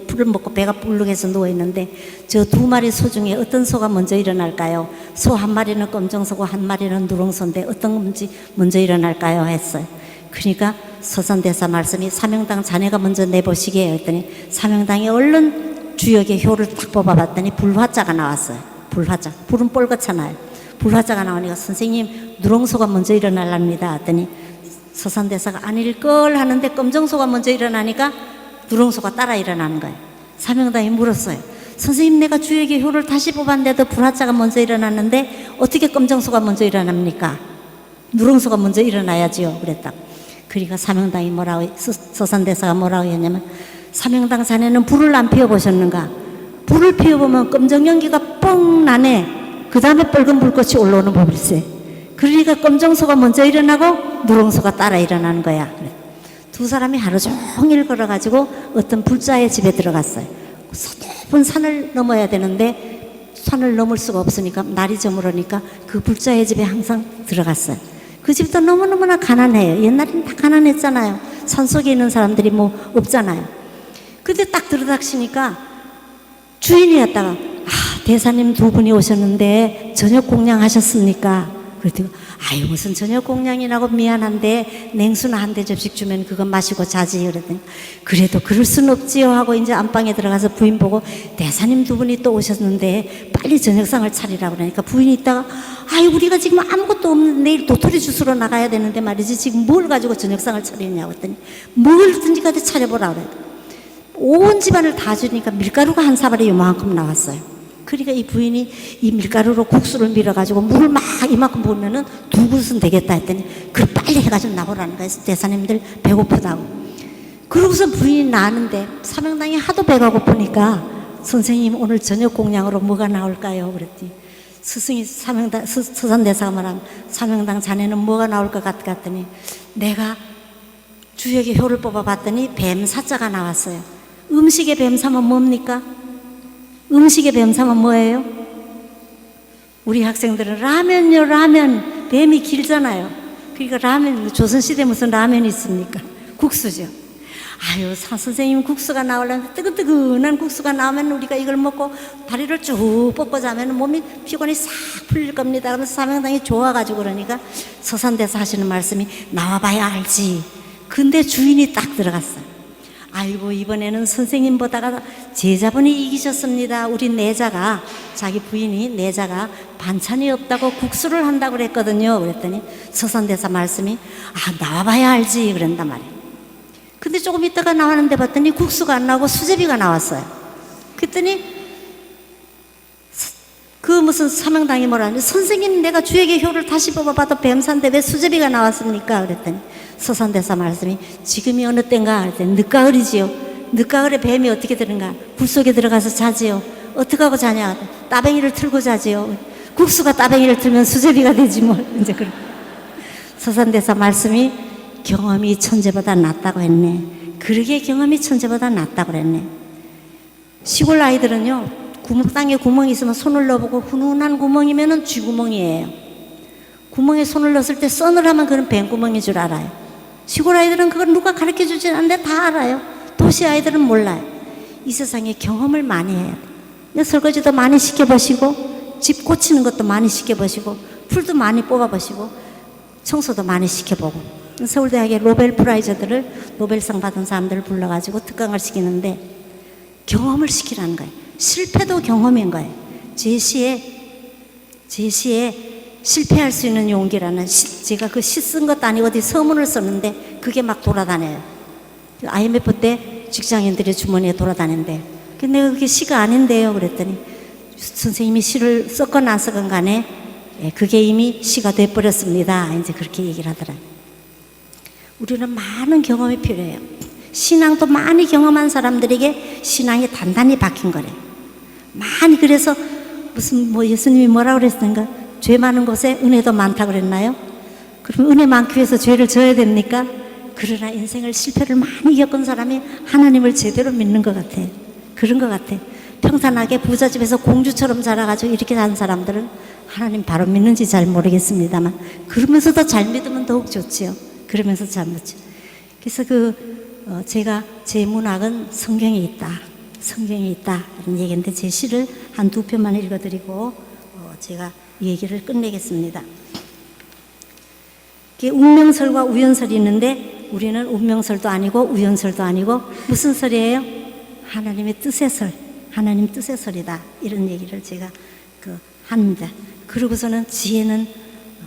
S2: 풀을 먹고 배가 불룩해서 누워있는데 저 2마리 소 중에 어떤 소가 먼저 일어날까요? 소 1마리는 검정소고 1마리는 누렁소인데 어떤 건지 먼저 일어날까요? 했어요. 그러니까 서산대사 말씀이 사명당 자네가 먼저 내보시게 했더니 사명당이 얼른 주역의 효를 딱 뽑아봤더니 불화자가 나왔어요. 불화자. 불은 뻘겋잖아요. 불화자가 나오니까 선생님 누렁소가 먼저 일어나랍니다 했더니 서산대사가 아닐 걸 하는데 검정소가 먼저 일어나니까 누렁소가 따라 일어나는 거예요. 사명당이 물었어요. 선생님 내가 주역의 효를 다시 뽑았는데도 불화자가 먼저 일어났는데 어떻게 검정소가 먼저 일어납니까? 누렁소가 먼저 일어나야지요. 그랬다. 그러니까 사명당이 뭐라고 서산대사가 뭐라고 했냐면 사명당 자네는 불을 안 피워보셨는가? 불을 피워보면 검정 연기가 뻥 나네. 그 다음에 빨간 불꽃이 올라오는 법일세. 그러니까 검정소가 먼저 일어나고 누렁소가 따라 일어나는 거야. 그래. 두 사람이 하루 종일 걸어가지고 어떤 불자의 집에 들어갔어요. 높은 산을 넘어야 되는데 산을 넘을 수가 없으니까 날이 저물으니까 그 불자의 집에 항상 들어갔어요. 그 집도 너무너무나 가난해요. 옛날엔 다 가난했잖아요. 산속에 있는 사람들이 뭐 없잖아요. 근데 딱 들어닥치니까 주인이었다가 대사님 두 분이 오셨는데 저녁 공양하셨습니까? 그랬더니 아유 무슨 저녁 공양이라고 미안한데 냉수나 한 대 접시 주면 그거 마시고 자지. 그랬더니 그래도 그럴 순 없지요 하고 이제 안방에 들어가서 부인 보고 대사님 두 분이 또 오셨는데 빨리 저녁상을 차리라고 그러니까 부인이 있다가 아유 우리가 지금 아무것도 없는데 내일 도토리 주스러 나가야 되는데 말이지 지금 뭘 가지고 저녁상을 차리냐고 했더니 뭐든지 가서 차려보라 그래. 온 집안을 다 주니까 밀가루가 한 사발이 요만큼 나왔어요. 그러니까 이 부인이 이 밀가루로 국수를 밀어가지고 물을 막 이만큼 부으면은 두 그릇은 되겠다 했더니 그걸 빨리 해가지고 나보라는 거예요. 대사님들 배고프다고. 그러고서 부인이 나는데 사명당이 하도 배가 고프니까 선생님 오늘 저녁 공양으로 뭐가 나올까요? 그랬더니 스승이 서산대사가 말하면 사명당 자네는 뭐가 나올 것 같더니 내가 주역의 효를 뽑아봤더니 뱀사자가 나왔어요. 음식의 뱀사면 뭡니까? 음식의 뱀사면 뭐예요? 우리 학생들은 라면요 라면. 뱀이 길잖아요. 그러니까 라면 조선시대에 무슨 라면이 있습니까? 국수죠. 아유 선생님 국수가 나오려면 뜨끈뜨끈한 국수가 나오면 우리가 이걸 먹고 다리를 쭉 뻗고 자면 몸이 피곤이 싹 풀릴 겁니다. 그러면서 사명당이 좋아가지고 그러니까 서산대사 하시는 말씀이 나와봐야 알지. 근데 주인이 딱 들어갔어요. 아이고 이번에는 선생님보다가 제자분이 이기셨습니다. 우리 내자가 자기 부인이 내자가 반찬이 없다고 국수를 한다고 그랬거든요. 그랬더니 서산대사 말씀이 나와봐야 알지 그런단 말이에요. 근데 조금 있다가 나왔는데 봤더니 국수가 안 나오고 수제비가 나왔어요. 그랬더니 그 무슨 사명당이 뭐라는데 선생님 내가 주역의 효를 다시 뽑아봐도 뱀산데 왜 수제비가 나왔습니까? 그랬더니 서산대사 말씀이 지금이 어느 때인가 그랬더니 늦가을이지요. 늦가을에 뱀이 어떻게 되는가? 굴 속에 들어가서 자지요. 어떻게 하고 자냐? 따뱅이를 틀고 자지요. 국수가 따뱅이를 틀면 수제비가 되지 뭐. 이제 그런 서산대사 말씀이 경험이 천재보다 낫다고 했네. 그러게 경험이 천재보다 낫다고 그랬네. 시골 아이들은요 땅에 구멍이 있으면 손을 넣어보고 훈훈한 구멍이면은 쥐구멍이에요. 구멍에 손을 넣었을 때 서늘하면 그건 뱀구멍인 줄 알아요. 시골 아이들은 그걸 누가 가르쳐주지 않는데 다 알아요. 도시 아이들은 몰라요. 이 세상에 경험을 많이 해야 돼요. 설거지도 많이 시켜보시고 집 고치는 것도 많이 시켜보시고 풀도 많이 뽑아보시고 청소도 많이 시켜보고 서울대학의 노벨 프라이저들을 노벨상 받은 사람들을 불러가지고 특강을 시키는데 경험을 시키라는 거예요. 실패도 경험인 거예요. 제시에 실패할 수 있는 용기라는 제가 그 시 쓴 것도 아니고 어디 서문을 썼는데 그게 막 돌아다녀요. IMF 때 직장인들의 주머니에 돌아다닌대. 근데 내가 그게 시가 아닌데요. 그랬더니 선생님이 시를 썼건 안 썼건 간에 그게 이미 시가 돼버렸습니다. 이제 그렇게 얘기를 하더라고요. 우리는 많은 경험이 필요해요. 신앙도 많이 경험한 사람들에게 신앙이 단단히 박힌 거래요. 많이 그래서 무슨 예수님이 뭐라고 그랬던가? 죄 많은 곳에 은혜도 많다고 그랬나요? 그럼 은혜 많기 위해서 죄를 져야 됩니까? 그러나 인생을 실패를 많이 겪은 사람이 하나님을 제대로 믿는 것 같아요. 그런 것 같아요. 평탄하게 부잣집에서 공주처럼 자라가지고 이렇게 산 사람들은 하나님 바로 믿는지 잘 모르겠습니다만 그러면서도 잘 믿으면 더욱 좋지요. 그러면서 잘 믿죠. 그래서 제가 제 문학은 성경에 있다. 성경에 있다. 이런 얘기인데 제 시를 한 두 편만 읽어드리고 제가 얘기를 끝내겠습니다. 운명설과 우연설이 있는데 우리는 운명설도 아니고 우연설도 아니고 무슨 설이에요? 하나님의 뜻의 설, 하나님 뜻의 설이다. 이런 얘기를 제가 합니다. 그러고서는 지혜는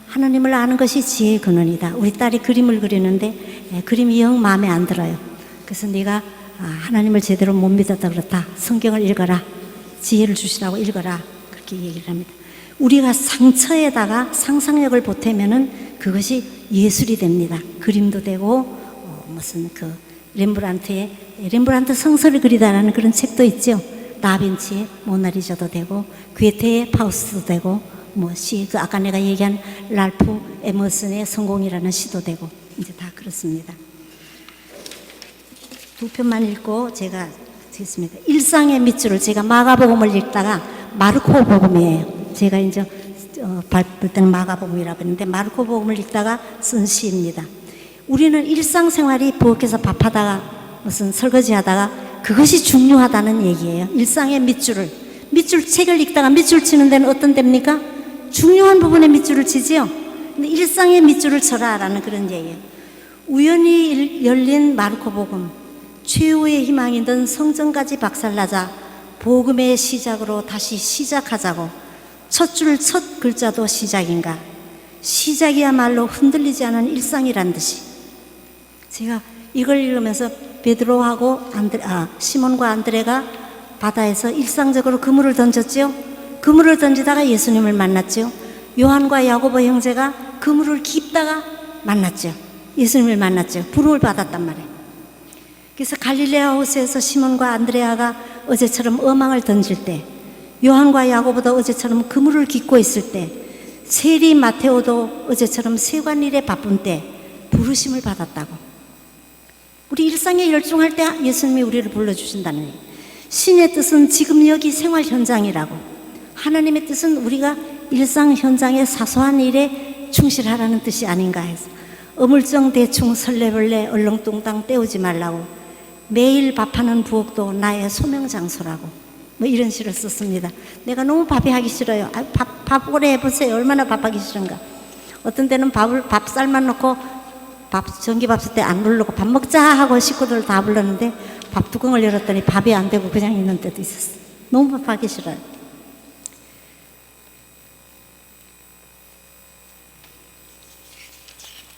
S2: 하나님을 아는 것이 지혜의 근원이다. 우리 딸이 그림을 그리는데 그림이 영 마음에 안 들어요. 그래서 네가 하나님을 제대로 못 믿었다 그렇다. 성경을 읽어라. 지혜를 주시라고 읽어라. 그렇게 얘기를 합니다. 우리가 상처에다가 상상력을 보태면은 그것이 예술이 됩니다. 그림도 되고 무슨 그 렘브란트 성서를 그리다라는 그런 책도 있죠. 다빈치의 모나리자도 되고 괴테의 파우스트도 되고 뭐 시, 그 아까 내가 얘기한 랄프 에머슨의 성공이라는 시도 되고 이제 다 그렇습니다. 두 편만 읽고 제가 됐습니다. 일상의 밑줄을 제가 마가복음을 읽다가 마르코 복음이에요. 제가 이제 밟을 때는 마가복음이라고 했는데 마르코 복음을 읽다가 쓴 시입니다. 우리는 일상생활이 부엌에서 밥하다가 무슨 설거지하다가 그것이 중요하다는 얘기예요. 일상의 밑줄 책을 읽다가 밑줄 치는 데는 어떤 데입니까? 중요한 부분에 밑줄을 치지요. 근데 일상의 밑줄을 쳐라라는 그런 얘기예요. 우연히 열린 마르코 복음, 최후의 희망이던 성전까지 박살나자 복음의 시작으로 다시 시작하자고. 첫 줄 첫 글자도 시작인가? 시작이야말로 흔들리지 않은 일상이란 듯이. 제가 이걸 읽으면서 베드로하고 시몬과 안드레가 바다에서 일상적으로 그물을 던졌죠. 그물을 던지다가 예수님을 만났죠. 요한과 야고보 형제가 그물을 깁다가 만났죠. 예수님을 만났죠. 부름을 받았단 말이에요. 그래서 갈릴레아 호수에서 시몬과 안드레아가 어제처럼 어망을 던질 때, 요한과 야고보도 어제처럼 그물을 깃고 있을 때, 세리 마테오도 어제처럼 세관일에 바쁜 때 부르심을 받았다고. 우리 일상에 열중할 때 예수님이 우리를 불러주신다는 얘기예요. 신의 뜻은 지금 여기 생활 현장이라고. 하나님의 뜻은 우리가 일상 현장의 사소한 일에 충실하라는 뜻이 아닌가 해서 어물쩡 대충 설레벌레 얼렁뚱땅 때우지 말라고. 매일 밥하는 부엌도 나의 소명장소라고. 뭐 이런 시를 썼습니다. 내가 너무 밥이 하기 싫어요. 밥 오래 해보세요. 얼마나 밥하기 싫은가. 어떤 때는 밥 쌀만 넣고 전기밥솥 때 안 누르고 밥 먹자 하고 식구들 다 불렀는데 밥 뚜껑을 열었더니 밥이 안 되고 그냥 있는 때도 있었어요. 너무 밥하기 싫어요.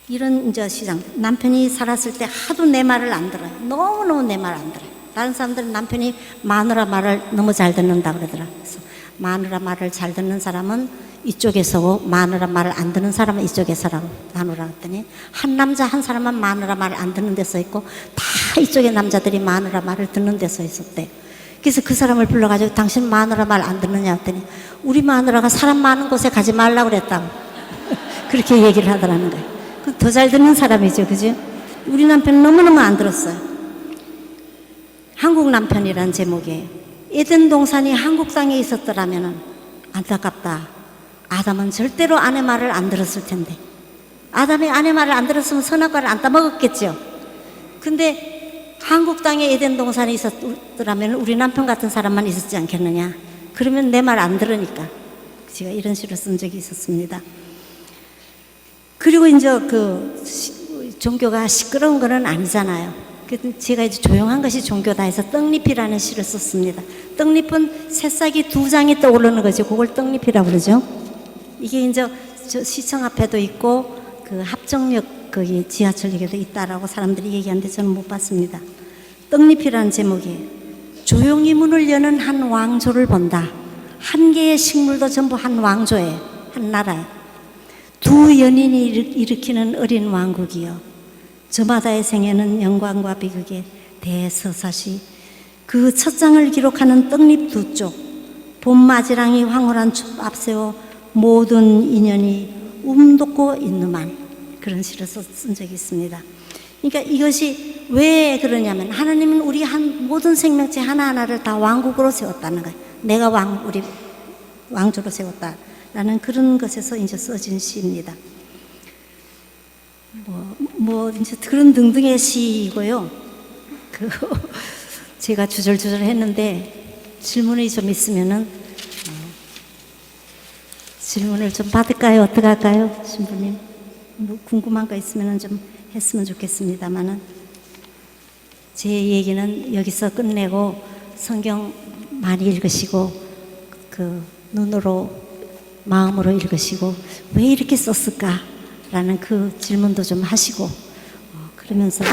S2: 이런 이제 시장. 남편이 살았을 때 하도 내 말을 안 들어요. 너무너무 내 말 안 들어요. 다른 사람들은 남편이 마누라 말을 너무 잘 듣는다 그러더라. 그래서 마누라 말을 잘 듣는 사람은 이쪽에 서고 마누라 말을 안 듣는 사람은 이쪽에 서라고 나누라 했더니 한 남자 한 사람은 마누라 말을 안 듣는 데 서 있고 다 이쪽에 남자들이 마누라 말을 듣는 데 서 있었대. 그래서 그 사람을 불러가지고 당신 마누라 말 안 듣느냐 했더니 우리 마누라가 사람 많은 곳에 가지 말라고 그랬다고 그렇게 얘기를 하더라는 거예요. 더 잘 듣는 사람이죠, 그죠? 우리 남편은 너무너무 안 들었어요. 한국 남편이란 제목이에요. 에덴 동산이 한국 땅에 있었더라면 안타깝다. 아담은 절대로 아내 말을 안 들었을 텐데. 아담이 아내 말을 안 들었으면 선악과를 안 따먹었겠죠. 근데 한국 땅에 에덴 동산이 있었더라면 우리 남편 같은 사람만 있었지 않겠느냐. 그러면 내 말 안 들으니까. 제가 이런 시를 쓴 적이 있었습니다. 그리고 이제 종교가 시끄러운 거는 아니잖아요. 그래서 제가 이제 조용한 것이 종교다 해서 떡잎이라는 시를 썼습니다. 떡잎은 새싹이 2장이 떠오르는 거죠. 그걸 떡잎이라고 그러죠. 이게 이제 시청 앞에도 있고 그 합정역 거기 지하철역에도 있다라고 사람들이 얘기하는데 저는 못 봤습니다. 떡잎이라는 제목이에요. 조용히 문을 여는 한 왕조를 본다. 한 개의 식물도 전부 한 왕조예요. 한 나라예요. 두 연인이 일으키는 어린 왕국이요. 저마다의 생애는 영광과 비극의 대서사시. 그 첫 장을 기록하는 떡잎 두 쪽. 봄마지랑이 황홀한 숲 앞세워 모든 인연이 움돋고 있누만. 그런 시를 쓴 적이 있습니다. 그러니까 이것이 왜 그러냐면 하나님은 우리 모든 생명체 하나하나를 다 왕국으로 세웠다는 거예요. 내가 우리 왕조로 세웠다. 라는 그런 것에서 이제 써진 시입니다. 이제 그런 등등의 시이고요. 제가 주절주절 했는데 질문이 좀 있으면은 질문을 좀 받을까요? 어떻게 할까요? 신부님? 궁금한 거 있으면은 좀 했으면 좋겠습니다만은 제 얘기는 여기서 끝내고 성경 많이 읽으시고 눈으로 마음으로 읽으시고 왜 이렇게 썼을까라는 그 질문도 좀 하시고 그러면서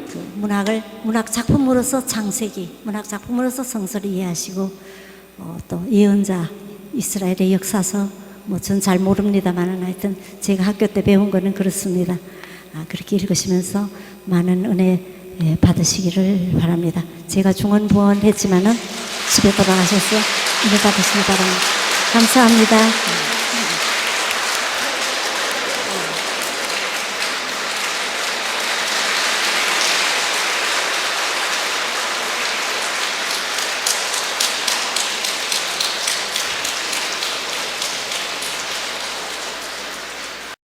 S2: 그 문학 작품으로서 창세기, 문학 작품으로서 성서를 이해하시고 또 예언자, 이스라엘의 역사서 뭐 전 잘 모릅니다만은 하여튼 제가 학교 때 배운 거는 그렇습니다. 그렇게 읽으시면서 많은 은혜 받으시기를 바랍니다. 제가 중언부언했지만은 집에 돌아가셔서 은혜 받으시기 바랍니다. 감사합니다.